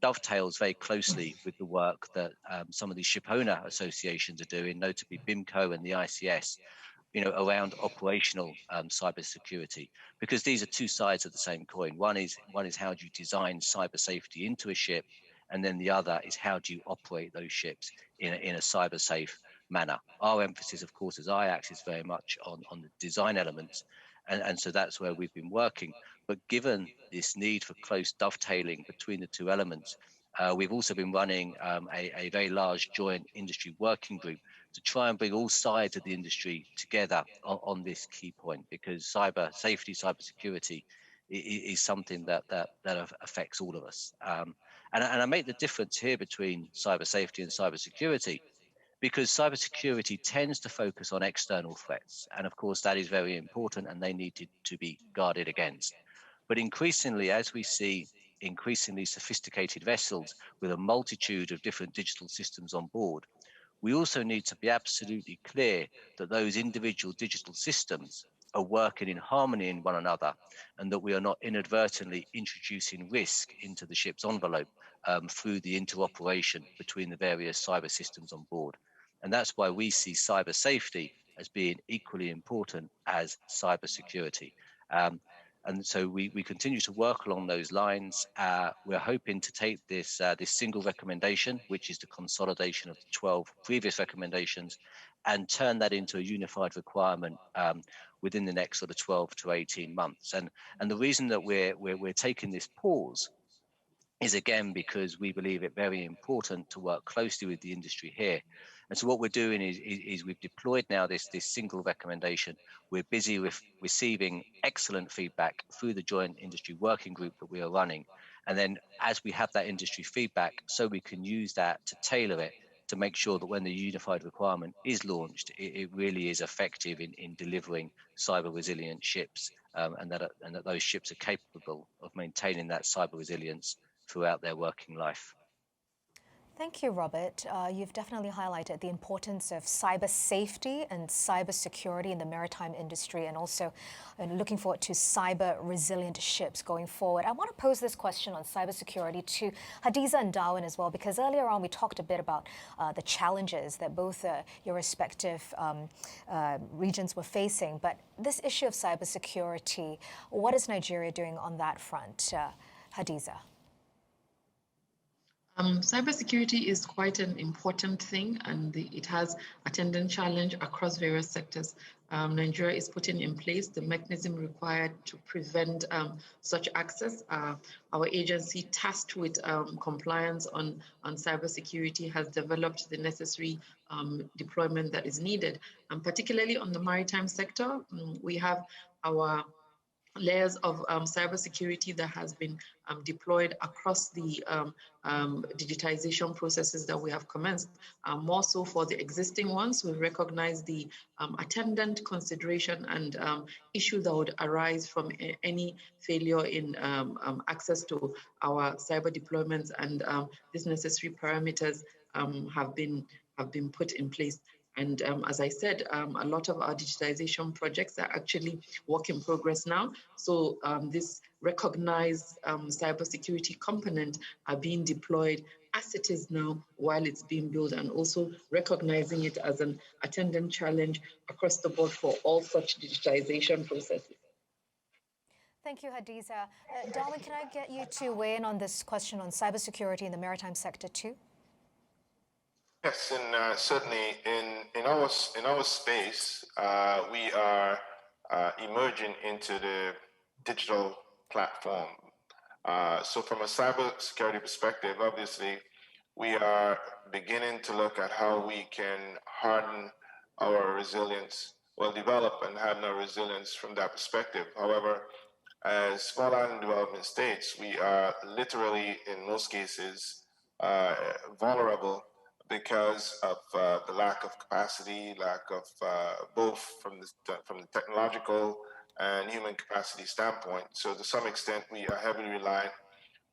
dovetails very closely with the work that some of these ship owner associations are doing, notably BIMCO and the ICS, around operational cybersecurity, because these are two sides of the same coin. One is how do you design cyber safety into a ship, and then the other is how do you operate those ships in a cyber safe manner. Our emphasis, of course, as IACS is very much on the design elements, and so that's where we've been working. But given this need for close dovetailing between the two elements, we've also been running a very large joint industry working group to try and bring all sides of the industry together on this key point, because cyber safety, cyber security is something that affects all of us. And I make the difference here between cyber safety and cyber security, because cybersecurity tends to focus on external threats. And of course, that is very important and they need to be guarded against. But increasingly, as we see increasingly sophisticated vessels with a multitude of different digital systems on board, we also need to be absolutely clear that those individual digital systems are working in harmony in one another, and that we are not inadvertently introducing risk into the ship's envelope through the interoperation between the various cyber systems on board. And that's why we see cyber safety as being equally important as cyber security. And so we continue to work along those lines. We're hoping to take this single recommendation, which is the consolidation of the 12 previous recommendations, and turn that into a unified requirement within the next sort of 12 to 18 months. And the reason that we're taking this pause is, again, because we believe it very important to work closely with the industry here. And so what we're doing is we've deployed now this single recommendation. We're busy with receiving excellent feedback through the joint industry working group that we are running. And then as we have that industry feedback, so we can use that to tailor it to make sure that when the unified requirement is launched, it really is effective in delivering cyber resilient ships, and that those ships are capable of maintaining that cyber resilience throughout their working life. Thank you, Robert. You've definitely highlighted the importance of cyber safety and cyber security in the maritime industry, and also looking forward to cyber resilient ships going forward. I want to pose this question on cybersecurity to Hadiza and Darwin as well, because earlier on we talked a bit about the challenges that both your respective regions were facing. But this issue of cybersecurity, what is Nigeria doing on that front? Hadiza. Cybersecurity is quite an important thing, and it has attendant challenge across various sectors. Nigeria is putting in place the mechanism required to prevent such access. Our agency tasked with compliance on cybersecurity has developed the necessary deployment that is needed. And particularly on the maritime sector, we have our layers of cybersecurity that has been deployed across the digitization processes that we have commenced. More so for the existing ones, we recognize the attendant consideration and issue that would arise from any failure in access to our cyber deployments, and these necessary parameters have been put in place. And as I said, a lot of our digitization projects are actually work in progress now. So this recognized cybersecurity component are being deployed as it is now while it's being built, and also recognizing it as an attendant challenge across the board for all such digitization processes. Thank you, Hadiza. Darwin, can I get you to weigh in on this question on cybersecurity in the maritime sector too? Yes, and certainly in our space, we are emerging into the digital platform. So from a cybersecurity perspective, obviously, we are beginning to look at how we can harden our resilience, well, develop and harden our resilience from that perspective. However, as small island development states, we are literally, in most cases, vulnerable because of the lack of capacity, lack of both from the technological and human capacity standpoint. So to some extent, we are heavily reliant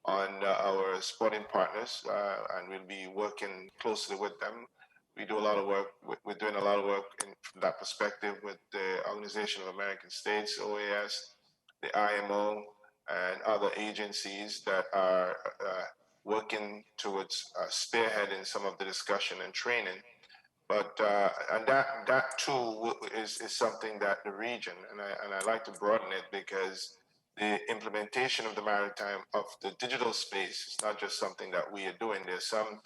on our sporting partners, and we'll be working closely with them. We do a lot of work. We're doing a lot of work from that perspective with the Organization of American States, OAS, the IMO, and other agencies that are working towards spearheading some of the discussion and training. But and that too is something that the region, and I like to broaden it, because the implementation of the digital space is not just something that we are doing. There's some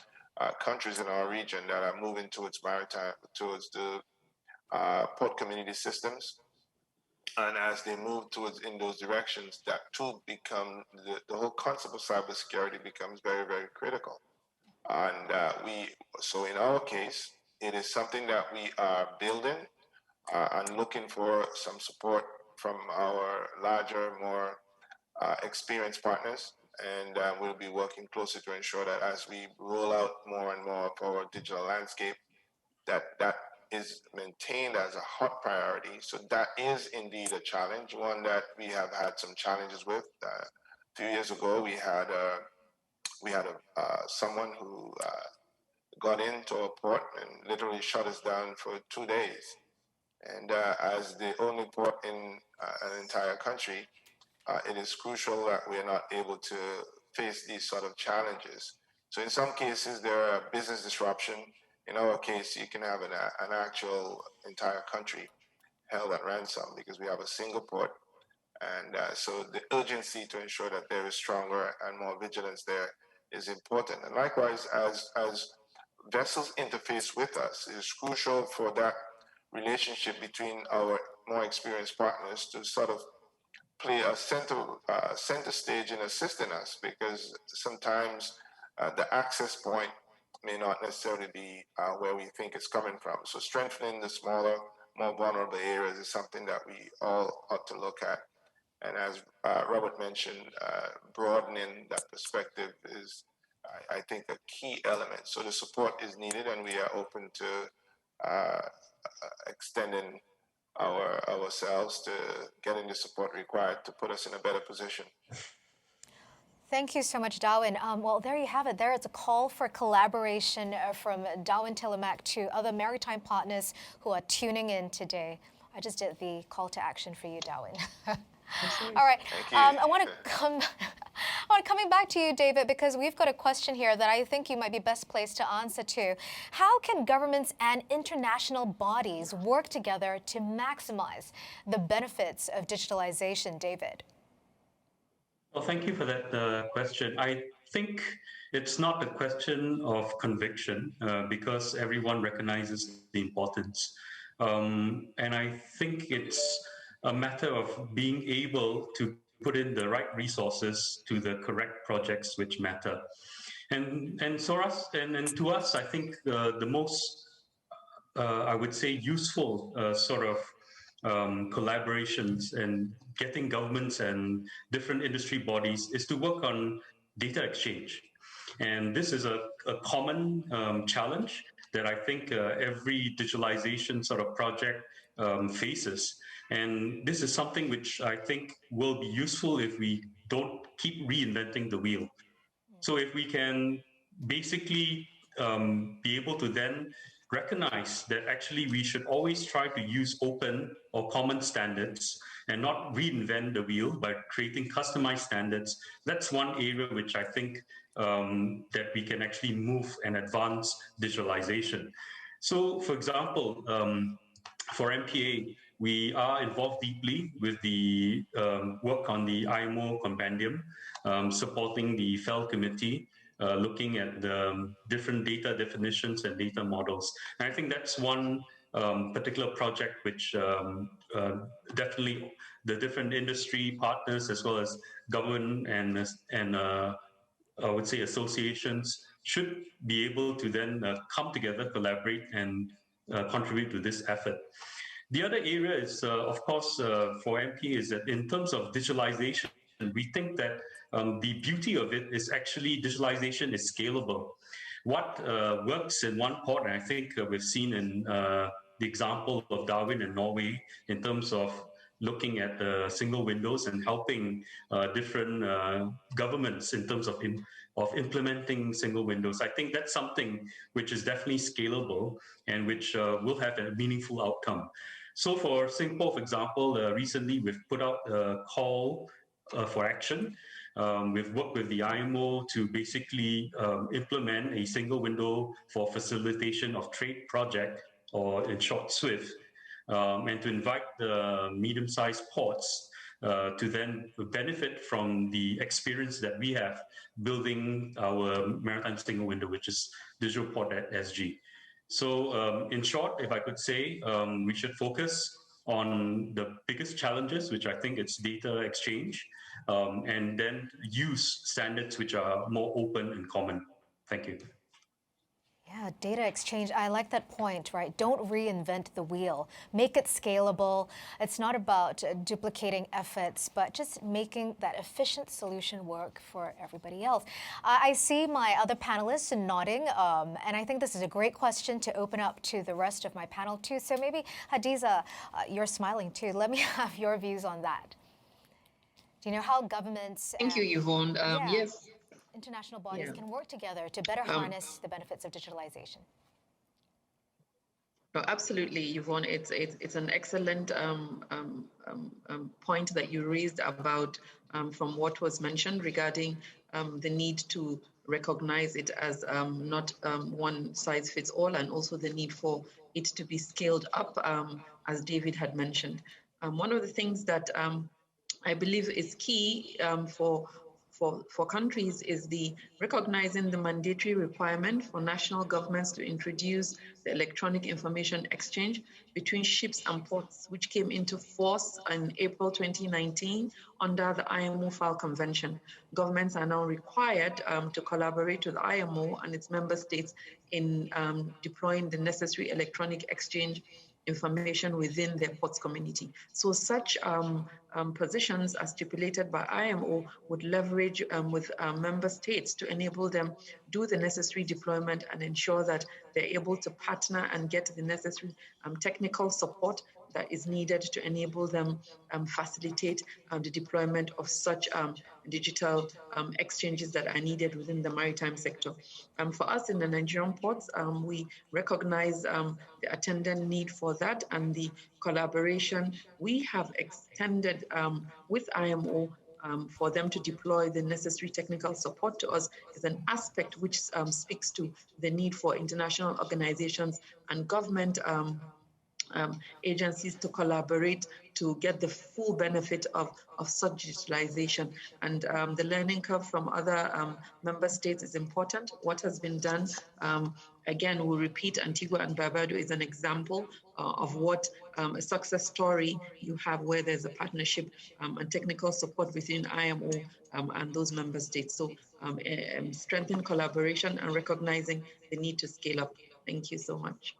countries in our region that are moving towards the port community systems. And as they move towards in those directions, that too become the whole concept of cybersecurity becomes very, very critical. And so in our case, it is something that we are building and looking for some support from our larger, more experienced partners. And we'll be working closely to ensure that as we roll out more and more of our digital landscape, that is maintained as a hot priority. So that is indeed a challenge, one that we have had some challenges with. A few years ago, we had someone who got into a port and literally shut us down for 2 days. And as the only port in an entire country, it is crucial that we are not able to face these sort of challenges. So in some cases, there are business disruption. In our case, you can have an actual entire country held at ransom because we have a single port. And so the urgency to ensure that there is stronger and more vigilance there is important. And likewise, as vessels interface with us, it is crucial for that relationship between our more experienced partners to sort of play a center stage in assisting us, because sometimes the access point may not necessarily be where we think it's coming from. So strengthening the smaller, more vulnerable areas is something that we all ought to look at. And as Robert mentioned, broadening that perspective is, I think, a key element. So the support is needed, and we are open to extending ourselves to getting the support required to put us in a better position. Thank you so much, Darwin. Well, there you have it. There is a call for collaboration from Darwin Tillemack to other maritime partners who are tuning in today. I just did the call to action for you, Darwin. All right. I want to coming back to you, David, because we've got a question here that I think you might be best placed to answer to. How can governments and international bodies work together to maximize the benefits of digitalization, David? Well, thank you for that question. I think it's not a question of conviction because everyone recognizes the importance. And I think it's a matter of being able to put in the right resources to the correct projects which matter. And to us, I think the most, I would say, useful sort of collaborations and getting governments and different industry bodies is to work on data exchange. And this is a common challenge that I think every digitalization sort of project faces. And this is something which I think will be useful if we don't keep reinventing the wheel. So if we can basically be able to then recognize that actually we should always try to use open or common standards and not reinvent the wheel by creating customized standards, that's one area which I think that we can actually move and advance digitalization. So, for example, for MPA, we are involved deeply with the work on the IMO compendium, supporting the FEL committee, looking at the different data definitions and data models. And I think that's one particular project which definitely the different industry partners as well as government and I would say associations should be able to then come together, collaborate, and contribute to this effort. The other area is, of course, for MP is that in terms of digitalization, we think that the beauty of it is actually digitalization is scalable. What works in one port, and I think we've seen in the example of Darwin and Norway in terms of looking at single windows and helping different governments in terms of implementing single windows. I think that's something which is definitely scalable and which will have a meaningful outcome. So for Singapore, for example, recently we've put out a call for action. We've worked with the IMO to basically implement a single window for facilitation of trade project, or in short, SWIFT, and to invite the medium-sized ports to then benefit from the experience that we have building our maritime single window, which is digitalport.sg. So in short, if I could say, we should focus on the biggest challenges, which I think it's data exchange, and then use standards which are more open and common. Thank you. Yeah, data exchange. I like that point, right? Don't reinvent the wheel. Make it scalable. It's not about duplicating efforts, but just making that efficient solution work for everybody else. I see my other panelists nodding, and I think this is a great question to open up to the rest of my panel too. So maybe, Hadiza, you're smiling too. Let me have your views on that. Do you know how governments... Thank you, Yvonne. Yes. International bodies can work together to better harness the benefits of digitalization? No, absolutely, Yvonne. It's an excellent point that you raised about from what was mentioned regarding the need to recognize it as not one size fits all, and also the need for it to be scaled up, as David had mentioned. One of the things that I believe is key for countries is the recognizing the mandatory requirement for national governments to introduce the electronic information exchange between ships and ports, which came into force in April 2019 under the IMO FAL Convention. Governments are now required to collaborate with IMO and its member states in deploying the necessary electronic exchange information within their ports community. So such positions as stipulated by IMO would leverage with member states to enable them do the necessary deployment and ensure that they're able to partner and get the necessary technical support that is needed to enable them facilitate the deployment of such digital exchanges that are needed within the maritime sector. For us in the Nigerian ports, we recognize the attendant need for that and the collaboration we have extended with IMO for them to deploy the necessary technical support to us is an aspect which speaks to the need for international organizations and government agencies to collaborate to get the full benefit of such digitalization. And the learning curve from other member states is important. What has been done, again, we'll repeat, Antigua and Barbados is an example of what a success story you have where there's a partnership and technical support within IMO and those member states. So strengthen collaboration and recognizing the need to scale up. Thank you so much.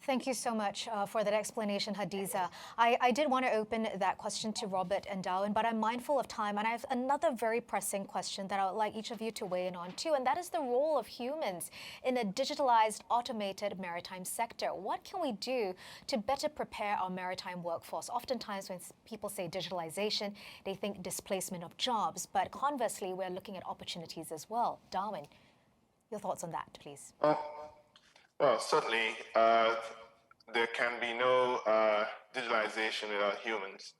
Thank you so much for that explanation, Hadiza. I did want to open that question to Robert and Darwin, but I'm mindful of time, and I have another very pressing question that I would like each of you to weigh in on too, and that is the role of humans in a digitalized, automated maritime sector. What can we do to better prepare our maritime workforce? Oftentimes when people say digitalization, they think displacement of jobs, but conversely, we're looking at opportunities as well. Darwin, your thoughts on that, please. Well, certainly, there can be no digitalization without humans.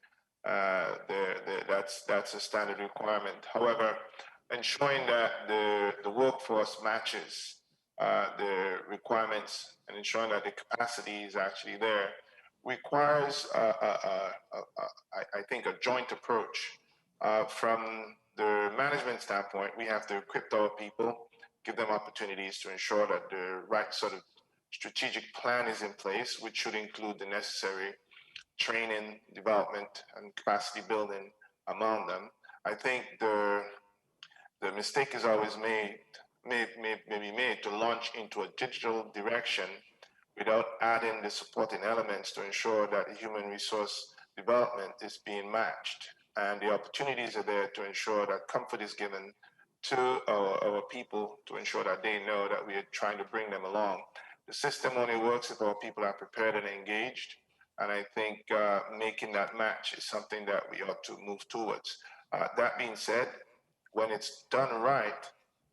That's a standard requirement. However, ensuring that the workforce matches the requirements and ensuring that the capacity is actually there requires, I think, a joint approach. From the management standpoint, we have to equip our people, give them opportunities to ensure that the right sort of strategic plan is in place, which should include the necessary training, development, and capacity building among them. I think the mistake is always may be made to launch into a digital direction without adding the supporting elements to ensure that the human resource development is being matched and the opportunities are there to ensure that comfort is given to our people to ensure that they know that we are trying to bring them along. The system only works if our people are prepared and engaged. And I think making that match is something that we ought to move towards. That being said, when it's done right,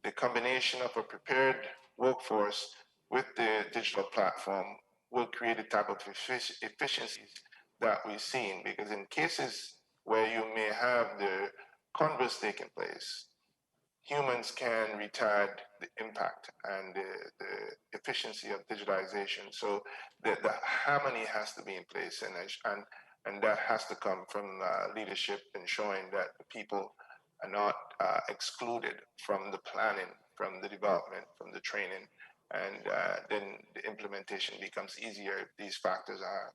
the combination of a prepared workforce with the digital platform will create a type of efficiencies that we've seen. Because in cases where you may have the converse taking place, humans can retard the impact and the efficiency of digitalization. So the harmony has to be in place, and that has to come from leadership, ensuring that the people are not excluded from the planning, from the development, from the training, and then the implementation becomes easier if these factors are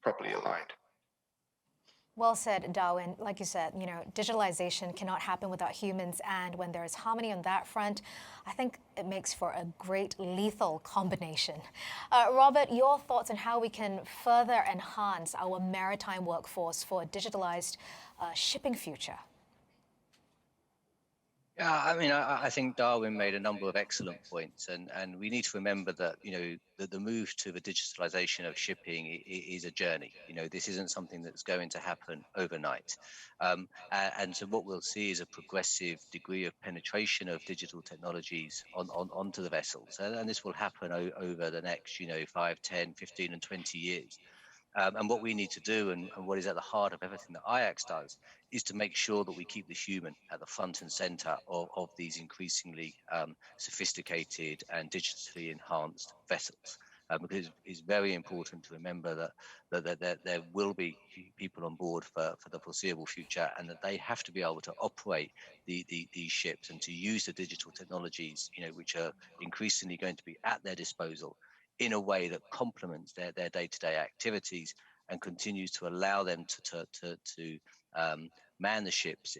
properly aligned. Well said, Darwin. Like you said, digitalization cannot happen without humans, and when there is harmony on that front, I think it makes for a great lethal combination. Robert, your thoughts on how we can further enhance our maritime workforce for a digitalized shipping future? Yeah, I mean, I think Darwin made a number of excellent points, and we need to remember that that the move to the digitalization of shipping is a journey. This isn't something that's going to happen overnight, and so what we'll see is a progressive degree of penetration of digital technologies onto the vessels, and this will happen over the next 5, 10, 15, and 20 years. And what we need to do, and what is at the heart of everything that IAX does, is to make sure that we keep the human at the front and center of these increasingly sophisticated and digitally enhanced vessels. Because it's very important to remember that there will be people on board for the foreseeable future, and that they have to be able to operate these ships and to use the digital technologies, which are increasingly going to be at their disposal, in a way that complements their day-to-day activities and continues to allow them to man the ships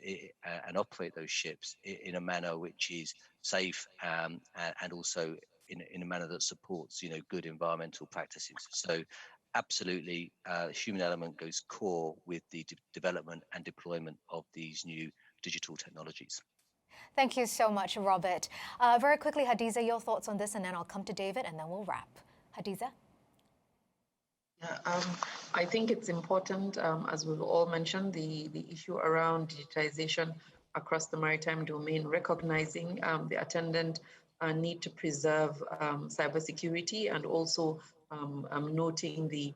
and operate those ships in a manner which is safe and also in a manner that supports good environmental practices. So absolutely, the human element goes core with the development and deployment of these new digital technologies. Thank you so much, Robert. Very quickly, Hadiza, your thoughts on this, and then I'll come to David, and then we'll wrap. Hadiza? Yeah, I think it's important, as we've all mentioned, the issue around digitization across the maritime domain, recognizing the attendant need to preserve cybersecurity, and also noting the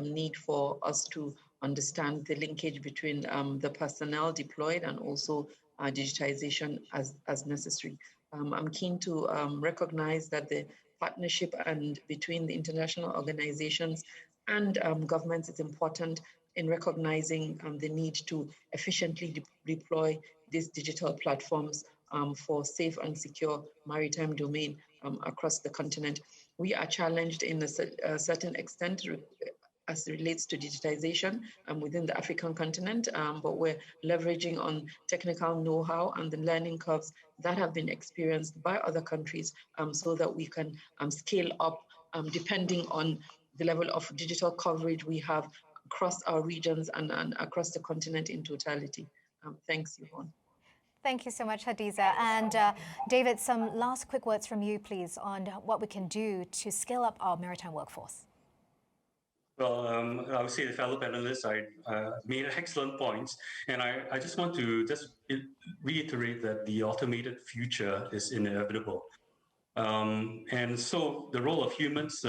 need for us to understand the linkage between the personnel deployed and also digitization as necessary. I'm keen to recognize that the partnership and between the international organizations and governments is important in recognizing the need to efficiently deploy these digital platforms for safe and secure maritime domain across the continent. We are challenged in a certain extent as it relates to digitization within the African continent, but we're leveraging on technical know-how and the learning curves that have been experienced by other countries so that we can scale up depending on the level of digital coverage we have across our regions and across the continent in totality. Thanks, Yvonne. Thank you so much, Hadiza. And David, some last quick words from you, please, on what we can do to scale up our maritime workforce. Well, I would say the fellow panelists made excellent points, and I just want to reiterate that the automated future is inevitable. And so the role of humans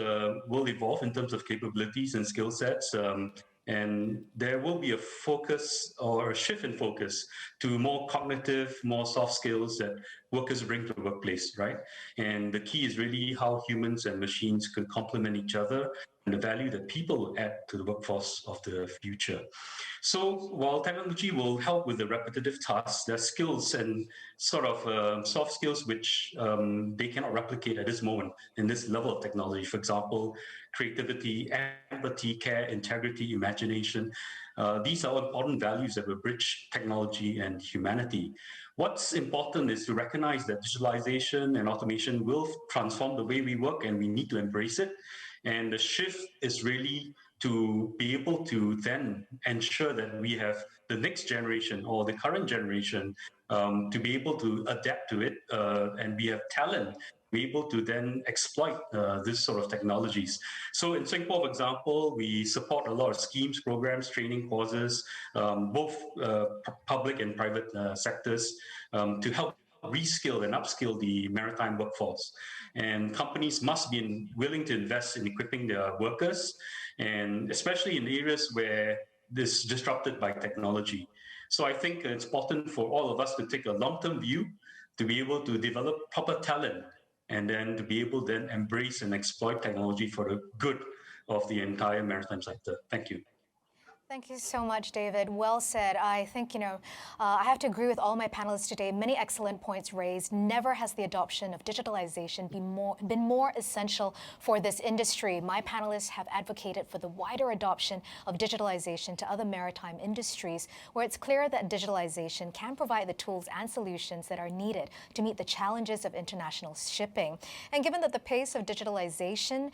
will evolve in terms of capabilities and skill sets, and there will be a focus or a shift in focus to more cognitive, more soft skills that workers bring to the workplace, right? And the key is really how humans and machines can complement each other and the value that people add to the workforce of the future. So while technology will help with the repetitive tasks, there are skills and sort of soft skills which they cannot replicate at this moment in this level of technology. For example, creativity, empathy, care, integrity, imagination. These are important values that will bridge technology and humanity. What's important is to recognize that digitalization and automation will transform the way we work, and we need to embrace it. And the shift is really to be able to then ensure that we have the next generation or the current generation to be able to adapt to it, and we have talent be able to then exploit this sort of technologies. So in Singapore, for example, we support a lot of schemes, programs, training courses, both public and private sectors, to help reskill and upskill the maritime workforce. And companies must be willing to invest in equipping their workers, and especially in areas where this is disrupted by technology. So I think it's important for all of us to take a long-term view, to be able to develop proper talent, and then to be able to then embrace and exploit technology for the good of the entire maritime sector. Thank you. Thank you so much, David. Well said. I think, I have to agree with all my panelists today. Many excellent points raised. Never has the adoption of digitalization been more essential for this industry. My panelists have advocated for the wider adoption of digitalization to other maritime industries, where it's clear that digitalization can provide the tools and solutions that are needed to meet the challenges of international shipping. And given that the pace of digitalization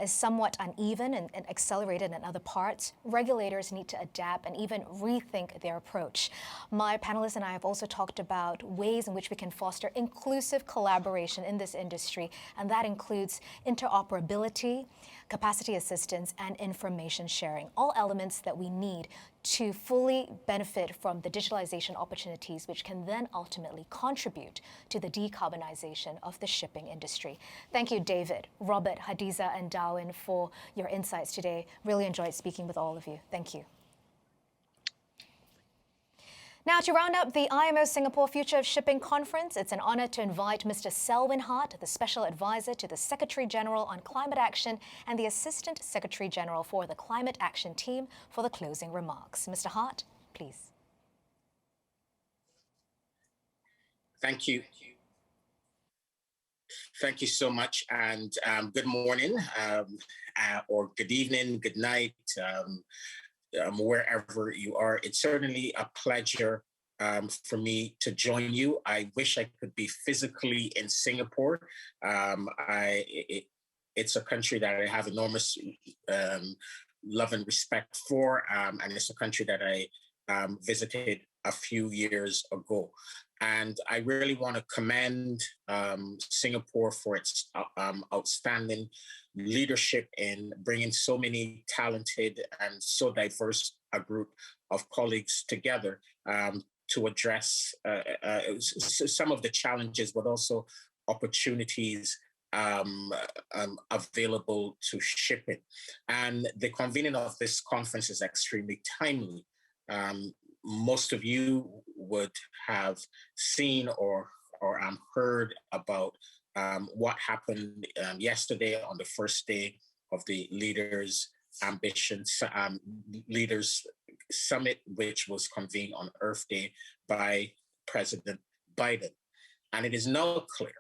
is somewhat uneven and accelerated in other parts, regulators need to adapt and even rethink their approach. My panelists and I have also talked about ways in which we can foster inclusive collaboration in this industry, and that includes interoperability, capacity assistance, and information sharing, all elements that we need to fully benefit from the digitalization opportunities, which can then ultimately contribute to the decarbonization of the shipping industry. Thank you, David, Robert, Hadiza, and Darwin, for your insights today. Really enjoyed speaking with all of you. Thank you. Now, to round up the IMO Singapore Future of Shipping Conference, it's an honor to invite Mr. Selwyn Hart, the Special Advisor to the Secretary General on Climate Action and the Assistant Secretary General for the Climate Action Team, for the closing remarks. Mr. Hart, please. Thank you. Thank you so much, and good morning, or good evening, good night, wherever you are. It's certainly a pleasure for me to join you. I wish I could be physically in Singapore. It's a country that I have enormous love and respect for, and it's a country that I visited a few years ago. And I really want to commend Singapore for its outstanding leadership in bringing so many talented and so diverse a group of colleagues together to address some of the challenges, but also opportunities available to shipping. And the convening of this conference is extremely timely. Most of you would have seen or heard about what happened yesterday on the first day of the Leaders Summit, which was convened on Earth Day by President Biden. And it is now clear,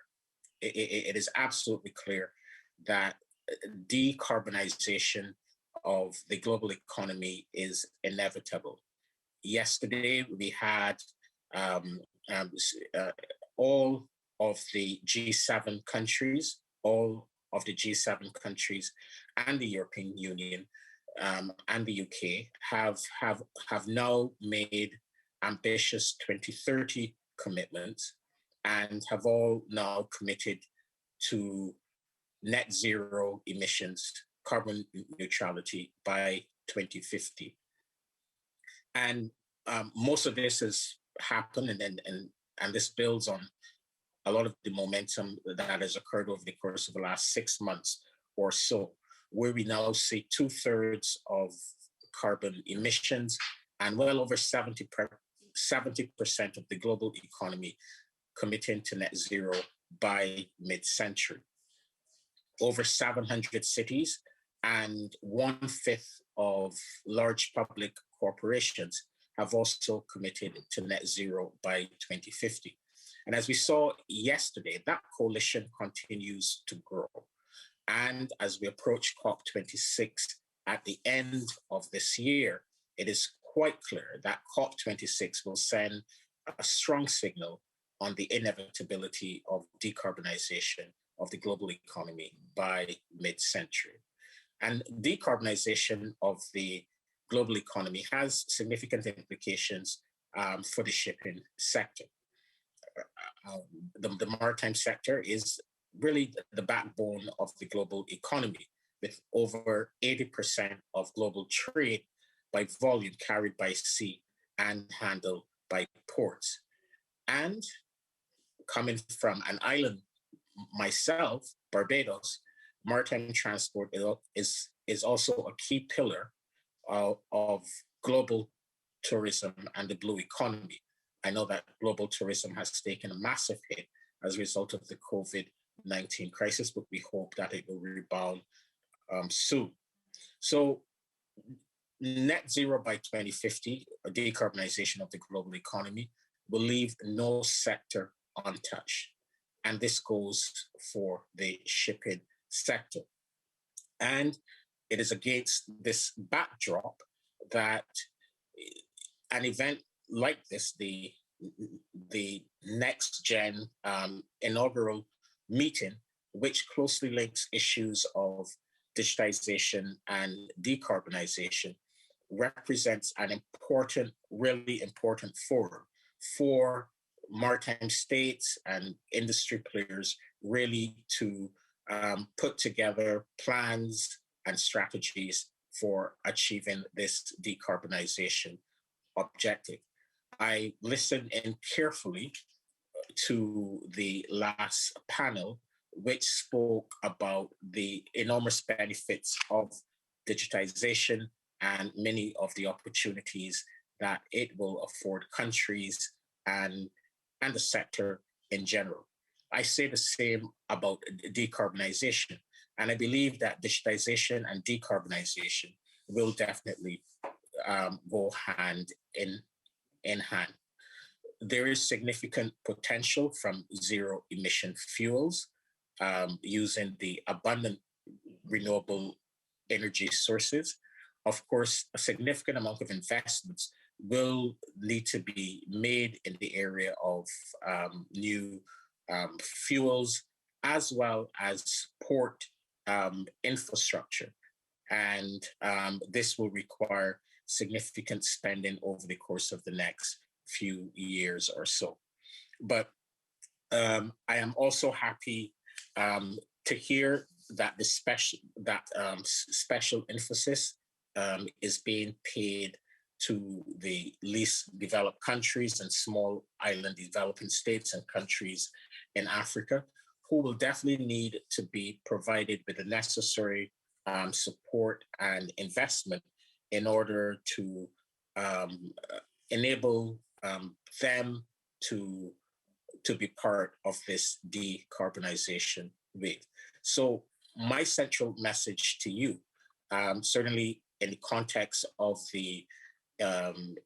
it is absolutely clear that decarbonization of the global economy is inevitable. Yesterday, we had all of the G7 countries, and the European Union and the UK have now made ambitious 2030 commitments and have all now committed to net zero emissions, carbon neutrality by 2050. And most of this has happened, and this builds on a lot of the momentum that has occurred over the course of the last 6 months or so, where we now see 2/3 of carbon emissions and well over 70% of the global economy committing to net zero by mid-century. Over 700 cities and 1/5 of large public corporations have also committed to net zero by 2050. And as we saw yesterday, that coalition continues to grow. And as we approach COP26 at the end of this year, it is quite clear that COP26 will send a strong signal on the inevitability of decarbonization of the global economy by mid-century. And decarbonization of the global economy has significant implications for the shipping sector. The maritime sector is really the backbone of the global economy, with over 80% of global trade by volume carried by sea and handled by ports. And coming from an island myself, Barbados, maritime transport is also a key pillar of global tourism and the blue economy. I know that global tourism has taken a massive hit as a result of the COVID-19 crisis, but we hope that it will rebound soon. So net zero by 2050, a decarbonization of the global economy, will leave no sector untouched. And this goes for the shipping sector. And it is against this backdrop that an event like this, the next gen inaugural meeting, which closely links issues of digitization and decarbonization, represents an important, really important forum for maritime states and industry players really to put together plans and strategies for achieving this decarbonization objective. I listened in carefully to the last panel, which spoke about the enormous benefits of digitization and many of the opportunities that it will afford countries and the sector in general. I say the same about decarbonization, and I believe that digitization and decarbonization will definitely go hand in hand. There is significant potential from zero emission fuels using the abundant renewable energy sources. Of course, a significant amount of investments will need to be made in the area of new fuels, as well as port infrastructure. And this will require significant spending over the course of the next few years or so. But I am also happy to hear that the special emphasis is being paid to the least developed countries and small island developing states and countries in Africa, who will definitely need to be provided with the necessary support and investment in order to enable them to be part of this decarbonization wave. So my central message to you, certainly in the context of the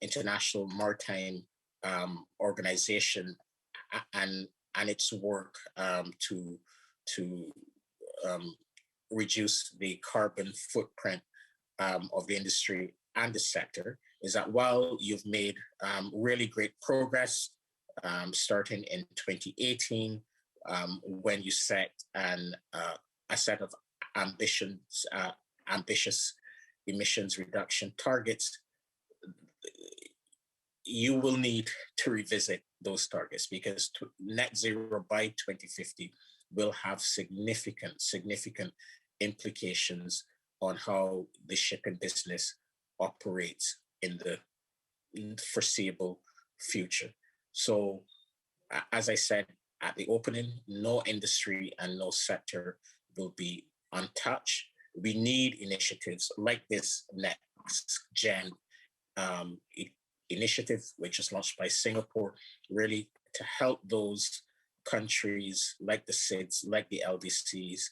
International Maritime Organization and its work to reduce the carbon footprint of the industry and the sector, is that while you've made really great progress starting in 2018, when you set a set of ambitious emissions reduction targets, you will need to revisit those targets, because net zero by 2050 will have significant implications on how the shipping business operates in the foreseeable future. So, as I said at the opening, no industry and no sector will be untouched. We need initiatives like this Next Gen initiative, which is launched by Singapore, really to help those countries like the SIDS, like the LDCs,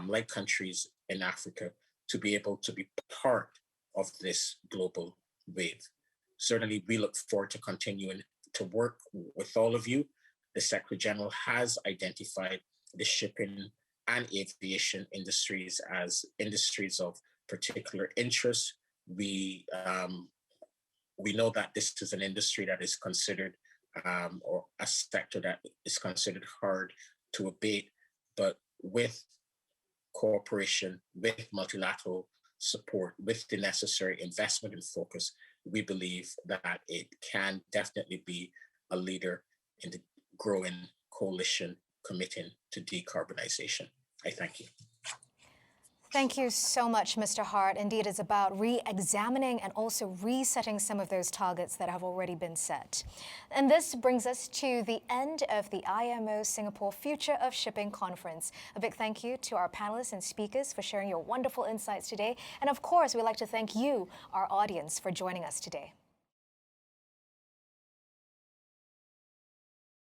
like countries in Africa, to be able to be part of this global wave. Certainly, we look forward to continuing to work with all of you. The Secretary General has identified the shipping and aviation industries as industries of particular interest. We know that this is an industry that is considered, or a sector that is considered hard to abate, but with cooperation, with multilateral support, with the necessary investment and focus, we believe that it can definitely be a leader in the growing coalition committing to decarbonization. I thank you. Thank you so much, Mr. Hart. Indeed, it's about re-examining and also resetting some of those targets that have already been set. And this brings us to the end of the IMO Singapore Future of Shipping Conference. A big thank you to our panelists and speakers for sharing your wonderful insights today. And of course, we'd like to thank you, our audience, for joining us today.